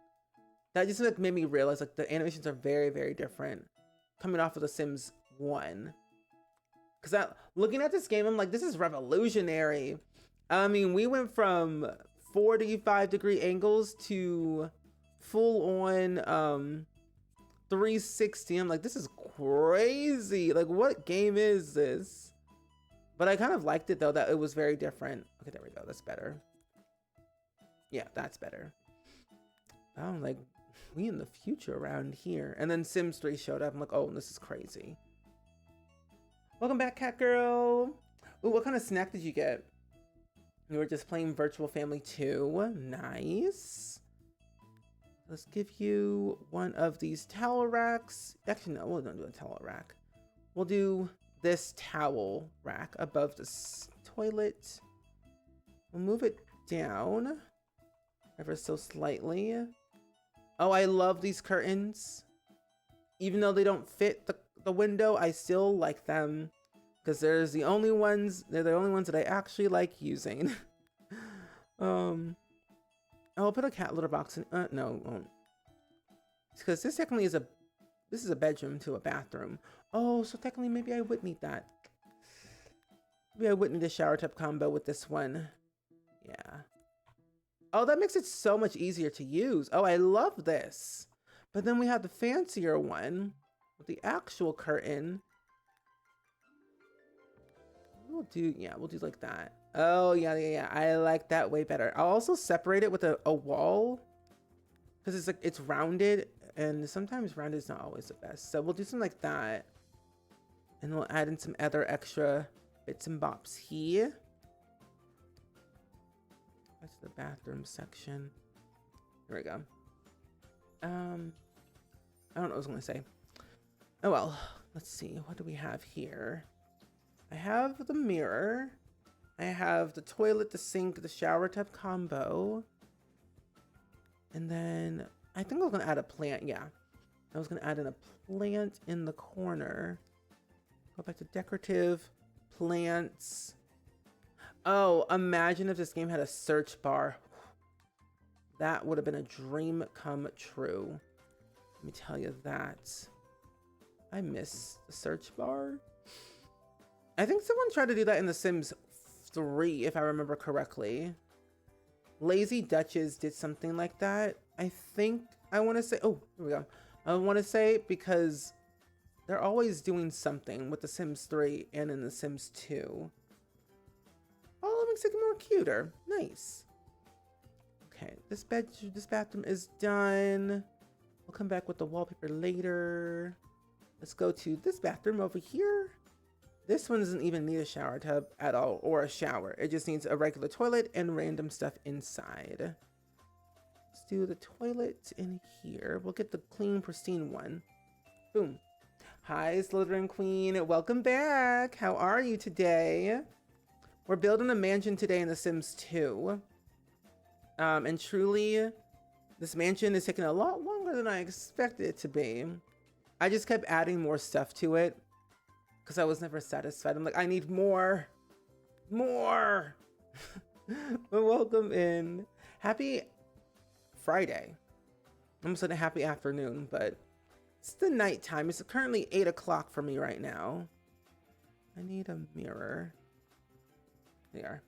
That just like made me realize like the animations are very, very different coming off of the Sims 1. Because looking at this game, I'm like, this is revolutionary. I mean, we went from 45-degree angles to full on 360. I'm like, this is crazy. Like, what game is this? But I kind of liked it though, that it was very different. Okay, there we go. That's better. Yeah, that's better. I'm like, we in the future around here. And then Sims 3 showed up. I'm like, oh, this is crazy. Welcome back, cat girl. Ooh, what kind of snack did you get? You were just playing Virtual Family 2. Nice. Let's give you one of these towel racks. Actually, no, we'll not do a towel rack. We'll do this towel rack above this toilet. We'll move it down ever so slightly. Oh, I love these curtains. Even though they don't fit the window, I still like them because they're the only ones that I actually like using. I'll put a cat litter box in. No, won't. Because this technically is a bedroom to a bathroom. Oh, so technically maybe I would need that. Maybe I would need a shower tub combo with this one. Yeah. Oh, that makes it so much easier to use. Oh, I love this. But then we have the fancier one with the actual curtain. We'll do like that. Oh, yeah. I like that way better. I'll also separate it with a wall because it's rounded, and sometimes rounded is not always the best. So we'll do something like that, and we'll add in some other extra bits and bops here. That's the bathroom section. There we go. I don't know what I was gonna say. Oh well, let's see. What do we have here? I have the mirror. I have the toilet, the sink, the shower tub combo. And then I think I was gonna add a plant. Yeah, I was gonna add in a plant in the corner. Go back to decorative plants. Oh, imagine if this game had a search bar. That would have been a dream come true. me tell you that. I miss the search bar. I think someone tried to do that in The Sims 3, if I remember correctly. Lazy Duchess did something like that. I think, I want to say, oh, here we go. I want to say because they're always doing something with The Sims 3 and in The Sims 2. Oh, it makes it more cuter. Nice. Okay, this bathroom is done. We'll come back with the wallpaper later. Let's go to this bathroom over here. This one doesn't even need a shower tub at all, or a shower. It just needs a regular toilet and random stuff inside. Let's do the toilet in here. We'll get the clean, pristine one. Boom. Hi, Slytherin Queen. Welcome back. How are you today? We're building a mansion today in The Sims 2. And truly, this mansion is taking a lot longer than I expected it to be. I just kept adding more stuff to it because I was never satisfied. I'm like, I need more. More. But welcome in. Happy Friday. I almost said a happy afternoon, but it's the nighttime. It's currently 8 o'clock for me right now. I need a mirror. There.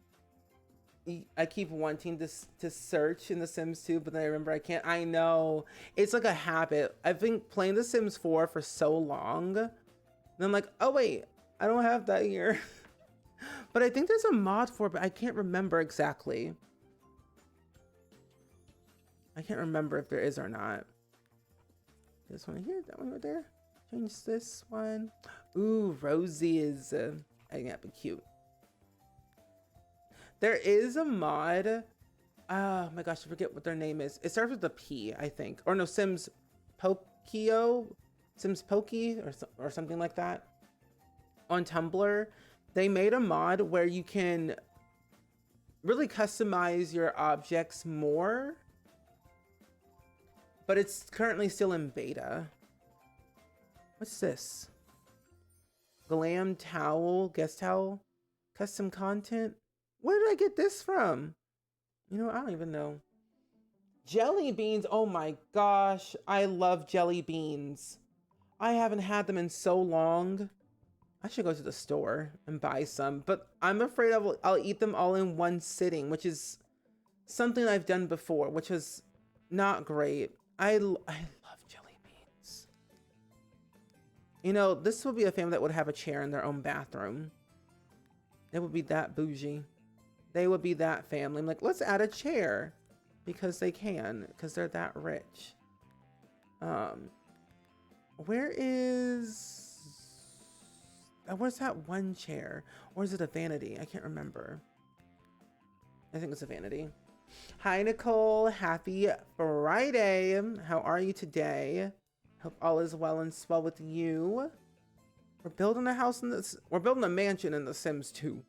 I keep wanting to search in The Sims 2, but then I remember I can't. I know. It's like a habit. I've been playing The Sims 4 for so long. And I'm like, oh wait, I don't have that here. But I think there's a mod for it, but I can't remember exactly. I can't remember if there is or not. This one here, that one right there. Change this one. Ooh, Rosie is, I think that'd be cute. There is a mod. Oh my gosh, I forget what their name is. It starts with a P, I think. Or no, Sims Pokio? Sims Pokey or something like that. On Tumblr, they made a mod where you can really customize your objects more. But it's currently still in beta. What's this? Glam towel, guest towel, custom content. Where did I get this from? You know, I don't even know. Jelly beans. Oh my gosh. I love jelly beans. I haven't had them in so long. I should go to the store and buy some, but I'm afraid I'll eat them all in one sitting, which is something I've done before, which was not great. I love jelly beans. You know, this would be a family that would have a chair in their own bathroom. It would be that bougie. They would be that family. I'm like, let's add a chair because they can, because they're that rich. Where's that one chair? Or is it a vanity? I can't remember. I think it's a vanity. Hi, Nicole. Happy Friday. How are you today? Hope all is well and swell with you. We're building a house we're building a mansion in The Sims 2.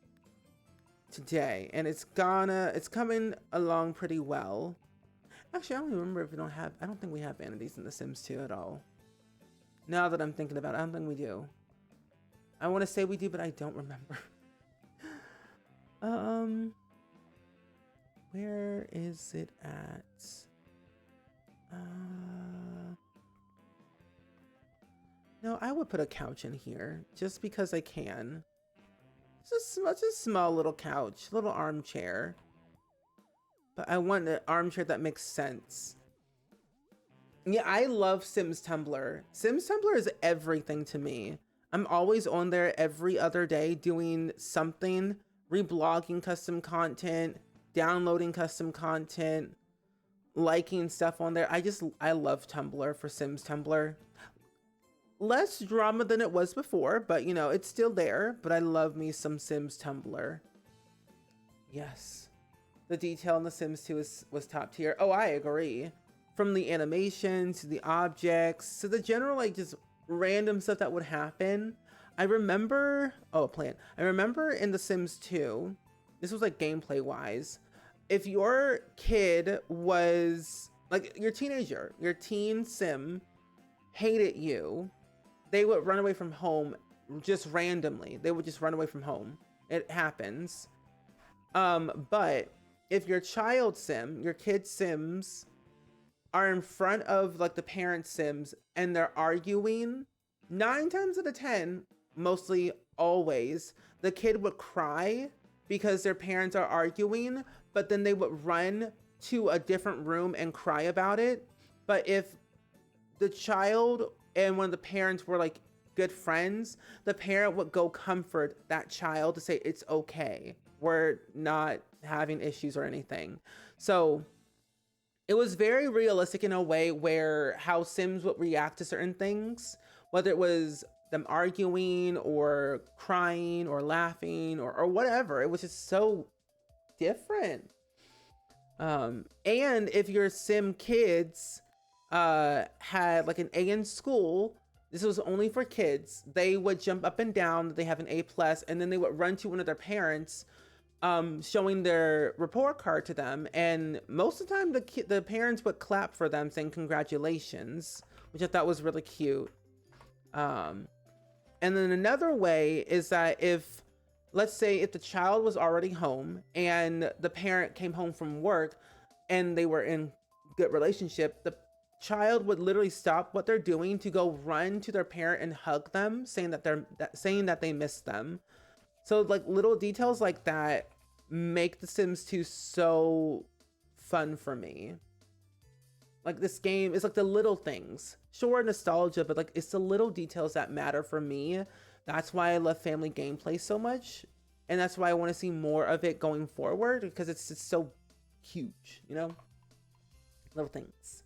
Today, and it's coming along pretty well. Actually, I don't even remember if I don't think we have vanities in The Sims 2 at all. Now that I'm thinking about it, I don't think we do. I want to say we do, but I don't remember. Where is it at? No, I would put a couch in here just because I can. Just a small little couch, little armchair. But I want an armchair that makes sense. Yeah, I love Sims Tumblr. Sims Tumblr is everything to me. I'm always on there every other day doing something, reblogging custom content, downloading custom content, liking stuff on there. I love Tumblr for Sims Tumblr. Less drama than it was before, but you know, it's still there. But I love me some Sims Tumblr. Yes. The detail in The Sims 2 was top tier. Oh, I agree. From the animation to the objects to the general, like, just random stuff that would happen. I remember, I remember in The Sims 2, this was like gameplay wise. If your kid was like your teenager, your teen sim hated you, they would run away from home just randomly. They would just run away from home. It happens. But if your child sim, your kid sims are in front of like the parent Sims and they're arguing, 9 times out of 10, mostly always, the kid would cry because their parents are arguing, but then they would run to a different room and cry about it. But if the child and one of the parents were like good friends, the parent would go comfort that child to say it's okay, we're not having issues or anything. So it was very realistic in a way where how Sims would react to certain things, whether it was them arguing or crying or laughing or whatever. It was just so different. And if your Sim kids had like an A in school, this was only for kids, they would jump up and down, they have an A plus, and then they would run to one of their parents, showing their report card to them. And most of the time the parents would clap for them saying congratulations, which I thought was really cute. And then another way is that if, let's say if the child was already home and the parent came home from work and they were in good relationship, the child would literally stop what they're doing to go run to their parent and hug them, saying that they miss them. So like little details like that make The Sims 2 so fun for me. Like this game is like the little things, sure, nostalgia, but like it's the little details that matter for me. That's why I love family gameplay so much, and that's why I want to see more of it going forward, because it's just so huge, you know. Little things.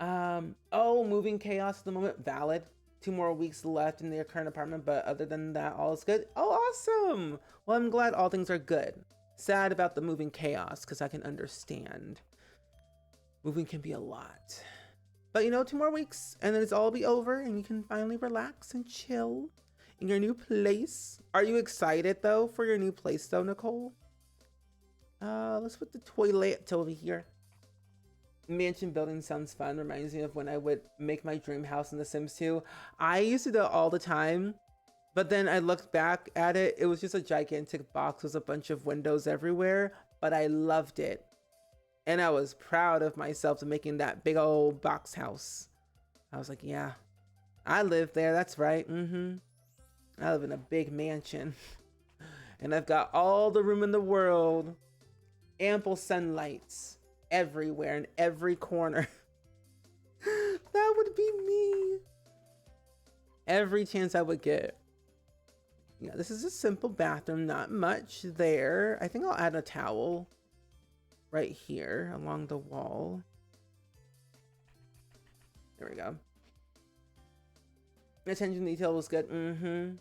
Oh, moving chaos at the moment, valid. 2 more weeks left in their current apartment, but other than that, all is good. Oh, awesome. Well, I'm glad all things are good. Sad about the moving chaos, because I can understand. Moving can be a lot. But you know, 2 more weeks and then it's all be over and you can finally relax and chill in your new place. Are you excited though for your new place though, Nicole? Let's put the toilet over here. Mansion building sounds fun. Reminds me of when I would make my dream house in The Sims 2. I used to do it all the time, but then I looked back at it. It was just a gigantic box with a bunch of windows everywhere, but I loved it. And I was proud of myself for making that big old box house. I was like, yeah, I live there. That's right. I live in a big mansion. And I've got all the room in the world. Ample sunlight everywhere in every corner. That would be me. Every chance I would get. Yeah, this is a simple bathroom. Not much there. I think I'll add a towel right here along the wall. There we go. Attention to detail was good.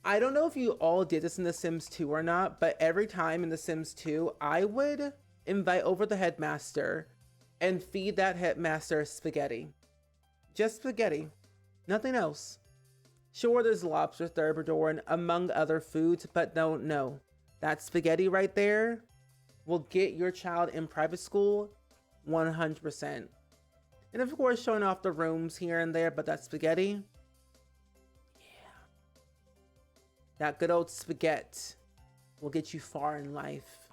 I don't know if you all did this in The Sims 2 or not, but every time in The Sims 2, I would invite over the headmaster and feed that headmaster spaghetti. Just spaghetti. Nothing else. Sure, there's lobster thermidor and among other foods, but no. That spaghetti right there will get your child in private school 100%. And of course, showing off the rooms here and there, but that spaghetti, yeah. That good old spaghetti will get you far in life.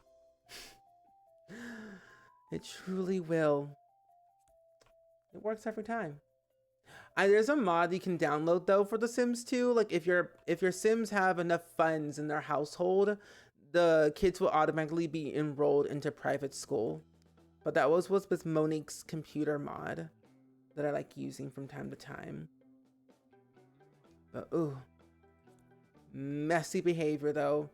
It truly will. It works every time. There's a mod you can download though for The Sims 2. Like if your Sims have enough funds in their household, the kids will automatically be enrolled into private school. But that was with Monique's computer mod that I like using from time to time. But ooh, messy behavior though.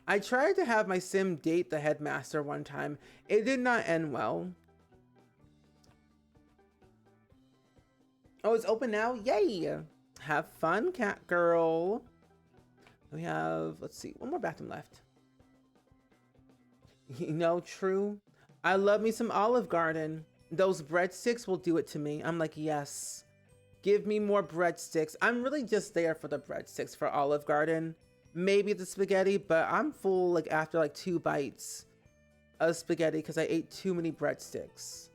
I tried to have my Sim date the headmaster one time. It did not end well. Oh, it's open now? Yay! Have fun, cat girl. We have, let's see, one more bathroom left. You know, true. I love me some Olive Garden. Those breadsticks will do it to me. I'm like, yes. Give me more breadsticks. I'm really just there for the breadsticks for Olive Garden. Maybe the spaghetti, but I'm full like after like 2 bites of spaghetti because I ate too many breadsticks.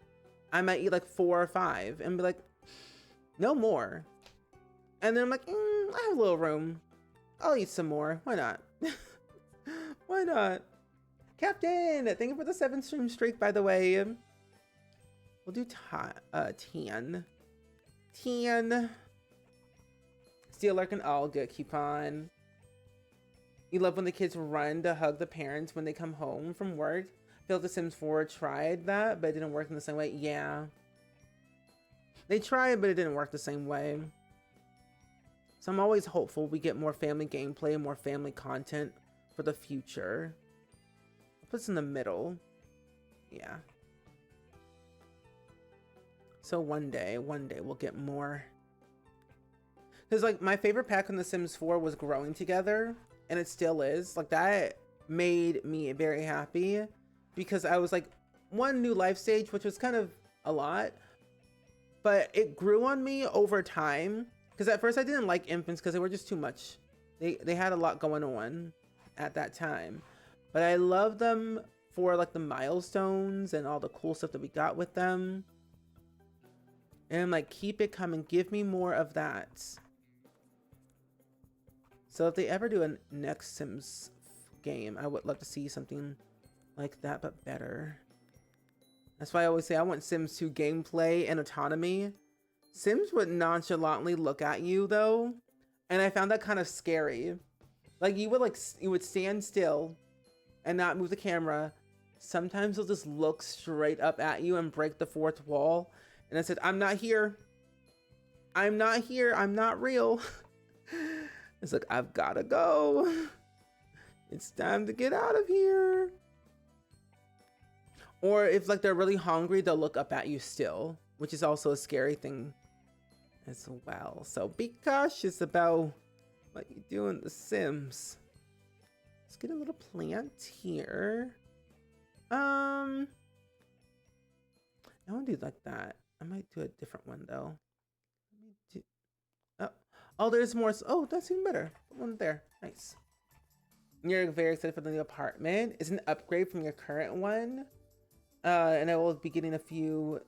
I might eat like 4 or 5 and be like, no more. And then I'm like, I have a little room. I'll eat some more. Why not? Why not? Captain, thank you for the 7 stream streak, by the way. We'll do tan. Tan. Steal like an all good coupon. You love when the kids run to hug the parents when they come home from work. I feel like The Sims 4 tried that, but it didn't work in the same way. Yeah. They tried, but it didn't work the same way. So I'm always hopeful we get more family gameplay and more family content for the future. I'll put this in the middle. Yeah. So one day we'll get more. Because like my favorite pack in The Sims 4 was Growing Together, and it still is. Like that made me very happy because I was like one new life stage, which was kind of a lot, but it grew on me over time. Because at first I didn't like infants because they were just too much. They had a lot going on at that time. But I love them for like the milestones and all the cool stuff that we got with them. And I'm like, keep it coming. Give me more of that. So if they ever do a next Sims game, I would love to see something like that, but better. That's why I always say I want Sims 2 gameplay and autonomy. Sims would nonchalantly look at you though, and I found that kind of scary. Like you would stand still and not move the camera. Sometimes they'll just look straight up at you and break the fourth wall. And I said, I'm not here. I'm not here. I'm not real. It's like, I've gotta go. It's time to get out of here. Or if like they're really hungry, they'll look up at you still, which is also a scary thing as well. So be cautious about what you do in The Sims. Let's get a little plant here. I won't do like that. I might do a different one though. Let me do. Oh, there's more. Oh, that's even better. One there. Nice. You're very excited for the new apartment. It's an upgrade from your current one. And I will be getting a few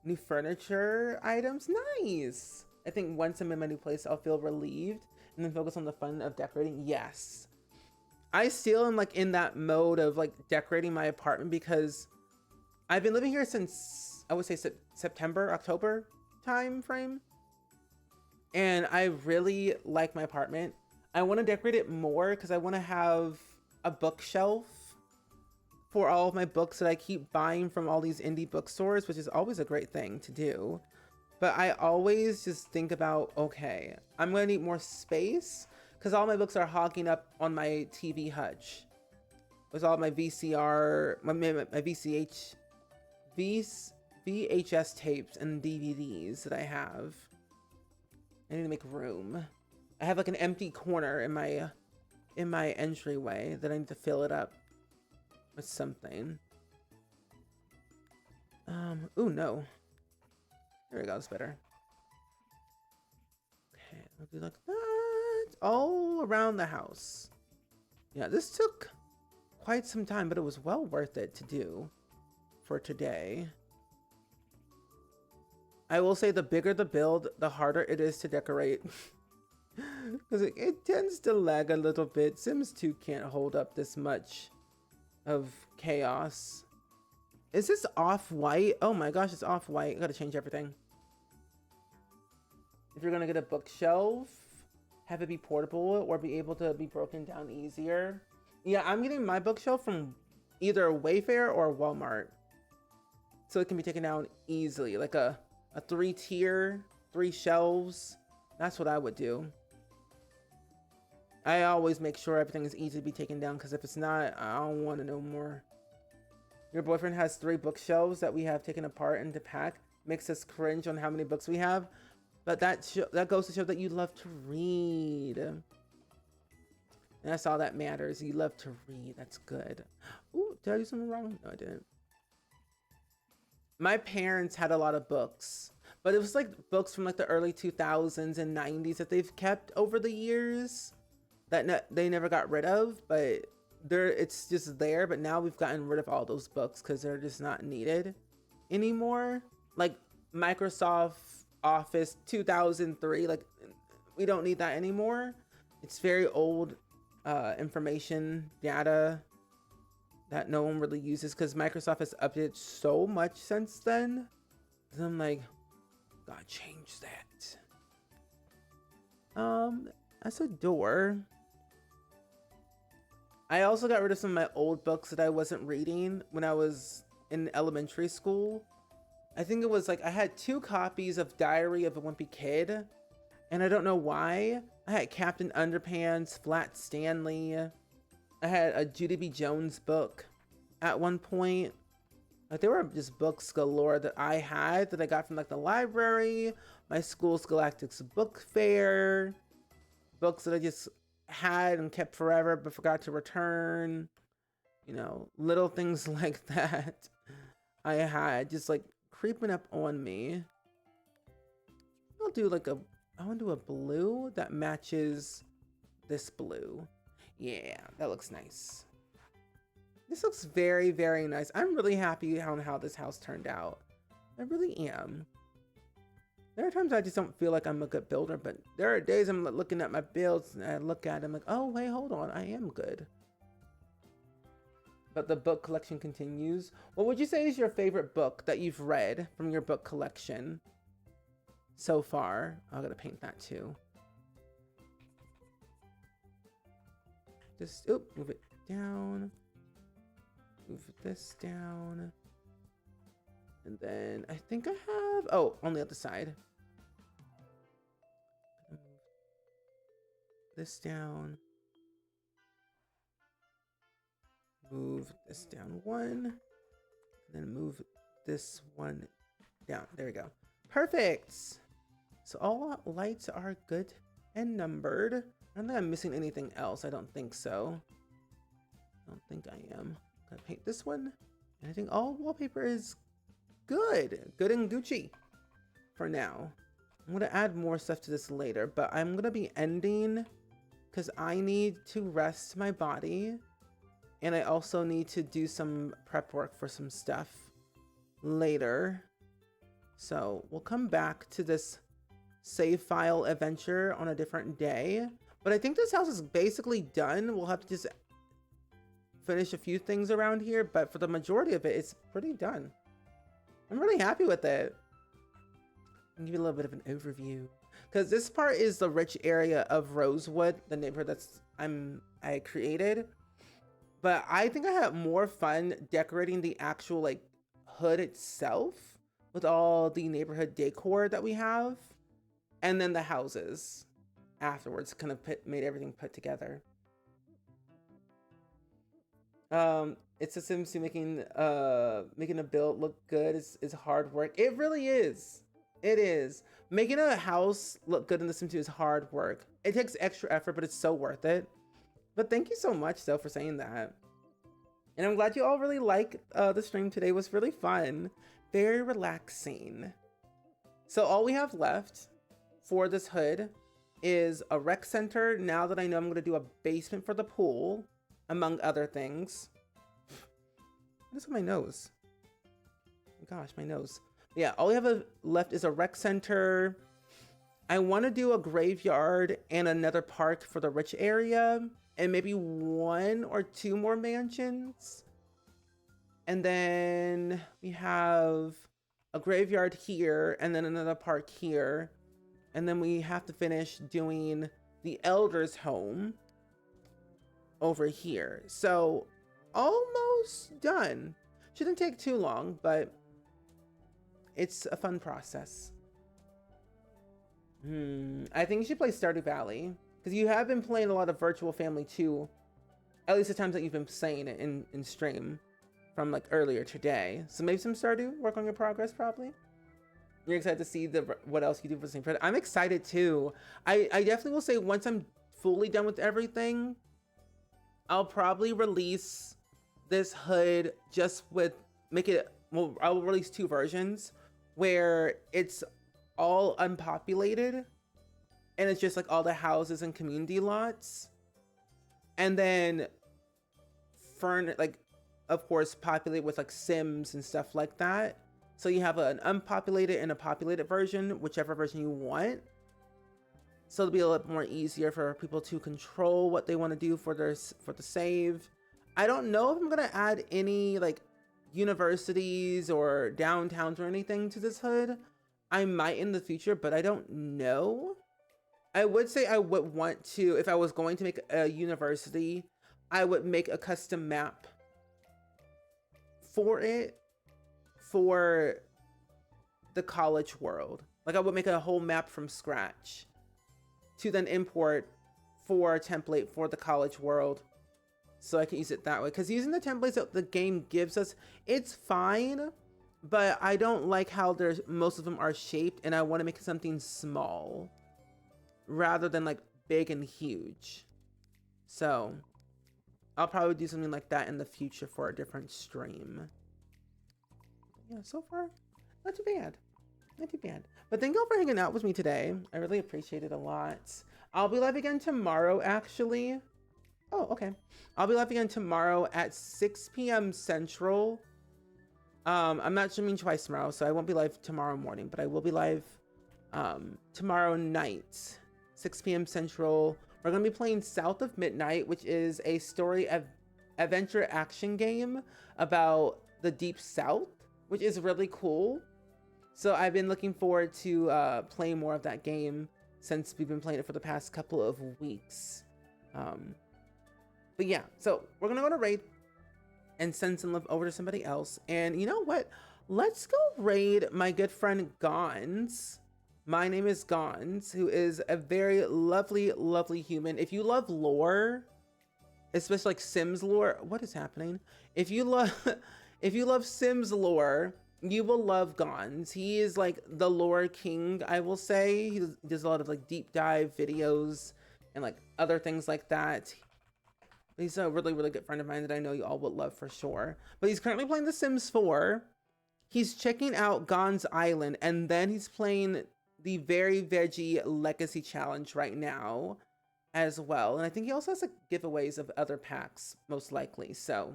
new furniture items. Nice. I think once I'm in my new place, I'll feel relieved and then focus on the fun of decorating. Yes. I still am like in that mode of like decorating my apartment because I've been living here since I would say September, October time frame. And I really like my apartment. I want to decorate it more because I want to have a bookshelf for all of my books that I keep buying from all these indie bookstores, which is always a great thing to do. But I always just think about, okay, I'm going to need more space because all my books are hogging up on my TV hutch. With all my VCR, my VHS tapes and DVDs that I have. I need to make room. I have like an empty corner in my entryway that I need to fill it up with something. Ooh, no. There we go, it's better. Okay, I'll do like that all around the house. Yeah, this took quite some time, but it was well worth it to do for today. I will say the bigger the build, the harder it is to decorate. Because it tends to lag a little bit. Sims 2 can't hold up this much of chaos. Is this off-white? Oh my gosh, it's off-white. I gotta change everything. If you're gonna get a bookshelf, have it be portable or be able to be broken down easier. Yeah, I'm getting my bookshelf from either Wayfair or Walmart. So it can be taken down easily, like a 3-tier, 3 shelves. That's what I would do. I always make sure everything is easy to be taken down because if it's not, I don't want to know more. Your boyfriend has 3 bookshelves that we have taken apart and to pack. Makes us cringe on how many books we have. But that goes to show that you love to read. And that's all that matters. You love to read. That's good. Ooh, did I do something wrong? No, I didn't. My parents had a lot of books. But it was like books from like the early 2000s and 90s that they've kept over the years. That they never got rid of. But it's just there. But now we've gotten rid of all those books because they're just not needed anymore. Like Microsoft Office 2003, like we don't need that anymore. It's very old information, data. that no one really uses because Microsoft has updated so much since then. And I'm like, gotta change that. That's a door. I also got rid of some of my old books that I wasn't reading when I was in elementary school. I think it was like I had 2 copies of Diary of a Wimpy Kid, and I don't know why. I had Captain Underpants, Flat Stanley. I had a Judy B. Jones book at one point. Like, there were just books galore that I had that I got from like the library, my school's Galactic's book fair, books that I just had and kept forever but forgot to return. You know, little things like that I had just like creeping up on me. I'll do like I want to do a blue that matches this blue. Yeah, that looks nice. This looks very, very nice. I'm really happy on how this house turned out. I really am. There are times I just don't feel like I'm a good builder, but there are days I'm looking at my builds and I look at them like, oh, wait, hold on. I am good. But the book collection continues. What would you say is your favorite book that you've read from your book collection so far? I'm going to paint that too. Just, move it down. Move this down. And then I think I have, on the other side. Move this down. Move this down 1. And then move this one down. There we go. Perfect. So all lights are good and numbered. I don't think I'm missing anything else. I don't think so. I don't think I am. I'm gonna paint this one. And I think all wallpaper is good and Gucci for now. I'm gonna add more stuff to this later, but I'm gonna be ending because I need to rest my body, and I also need to do some prep work for some stuff later. So we'll come back to this save file adventure on a different day, but I think this house is basically done. We'll have to just finish a few things around here, but for the majority of it, it's pretty done. I'm really happy with it. I'll give you a little bit of an overview because this part is the rich area of Rosewood, the neighborhood I created. But I think I had more fun decorating the actual like hood itself with all the neighborhood decor that we have, and then the houses afterwards kind of made everything put together. It's a Sims 2 making a build look good is hard work. It really is. It is. Making a house look good in the Sims 2 is hard work. It takes extra effort, but it's so worth it. But thank you so much, though, for saying that. And I'm glad you all really liked the stream today. It was really fun. Very relaxing. So all we have left for this hood is a rec center. Now that I know I'm going to do a basement for the pool, among other things. What is on my nose? Oh gosh, my nose. Yeah, all we have left is a rec center. I want to do a graveyard and another park for the rich area, and maybe 1 or 2 more mansions. And then we have a graveyard here and then another park here. And then we have to finish doing the Elder's Home over here. So almost done. Shouldn't take too long, but it's a fun process. I think you should play Stardew Valley because you have been playing a lot of Virtual Family 2, at least the times that you've been saying it in stream from like earlier today. So maybe some Stardew, work on your progress probably. You're excited to see what else you do for the same project. I'm excited too. I definitely will say once I'm fully done with everything, I'll probably release this hood just with, I'll release 2 versions where it's all unpopulated and it's just like all the houses and community lots. And then of course, populate with like Sims and stuff like that. So you have an unpopulated and a populated version, whichever version you want. So it'll be a little bit more easier for people to control what they want to do for the save. I don't know if I'm gonna add any like universities or downtowns or anything to this hood. I might in the future, but I don't know. I would say I would want to, if I was going to make a university, I would make a custom map for it for the college world. Like I would make a whole map from scratch to then import for a template for the college world so I can use it that way. Because using the templates that the game gives us, it's fine, but I don't like how there's most of them are shaped, and I want to make something small rather than like big and huge. So I'll probably do something like that in the future for a different stream. Yeah, so far, not too bad. Not too bad. But thank y'all for hanging out with me today. I really appreciate it a lot. I'll be live again tomorrow, actually. Oh, okay. I'll be live again tomorrow at 6 p.m. Central. I'm not streaming twice tomorrow, so I won't be live tomorrow morning, but I will be live tomorrow night, 6 p.m. Central. We're going to be playing South of Midnight, which is a story adventure action game about the Deep South, which is really cool. So I've been looking forward to playing more of that game since we've been playing it for the past couple of weeks. But yeah, so we're gonna go to raid and send some love over to somebody else. And you know what? Let's go raid my good friend Gons. My name is Gons, who is a very lovely, lovely human. If you love lore, especially like Sims lore, what is happening? If you love Sims lore, you will love Gons. He is like the lore king, I will say. He does a lot of like deep dive videos and like other things like that. He's a really, really good friend of mine that I know you all would love for sure. But he's currently playing The Sims 4. He's checking out Gons Island, and then he's playing the Very Veggie Legacy Challenge right now as well. And I think he also has like giveaways of other packs, most likely. So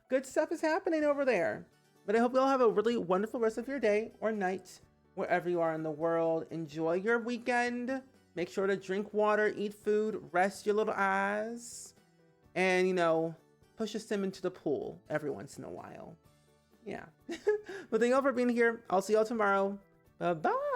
good stuff is happening over there. But I hope you all have a really wonderful rest of your day or night, wherever you are in the world. Enjoy your weekend. Make sure to drink water, eat food, rest your little eyes. And, you know, push a sim into the pool every once in a while. Yeah. But thank you all for being here. I'll see y'all tomorrow. Bye-bye.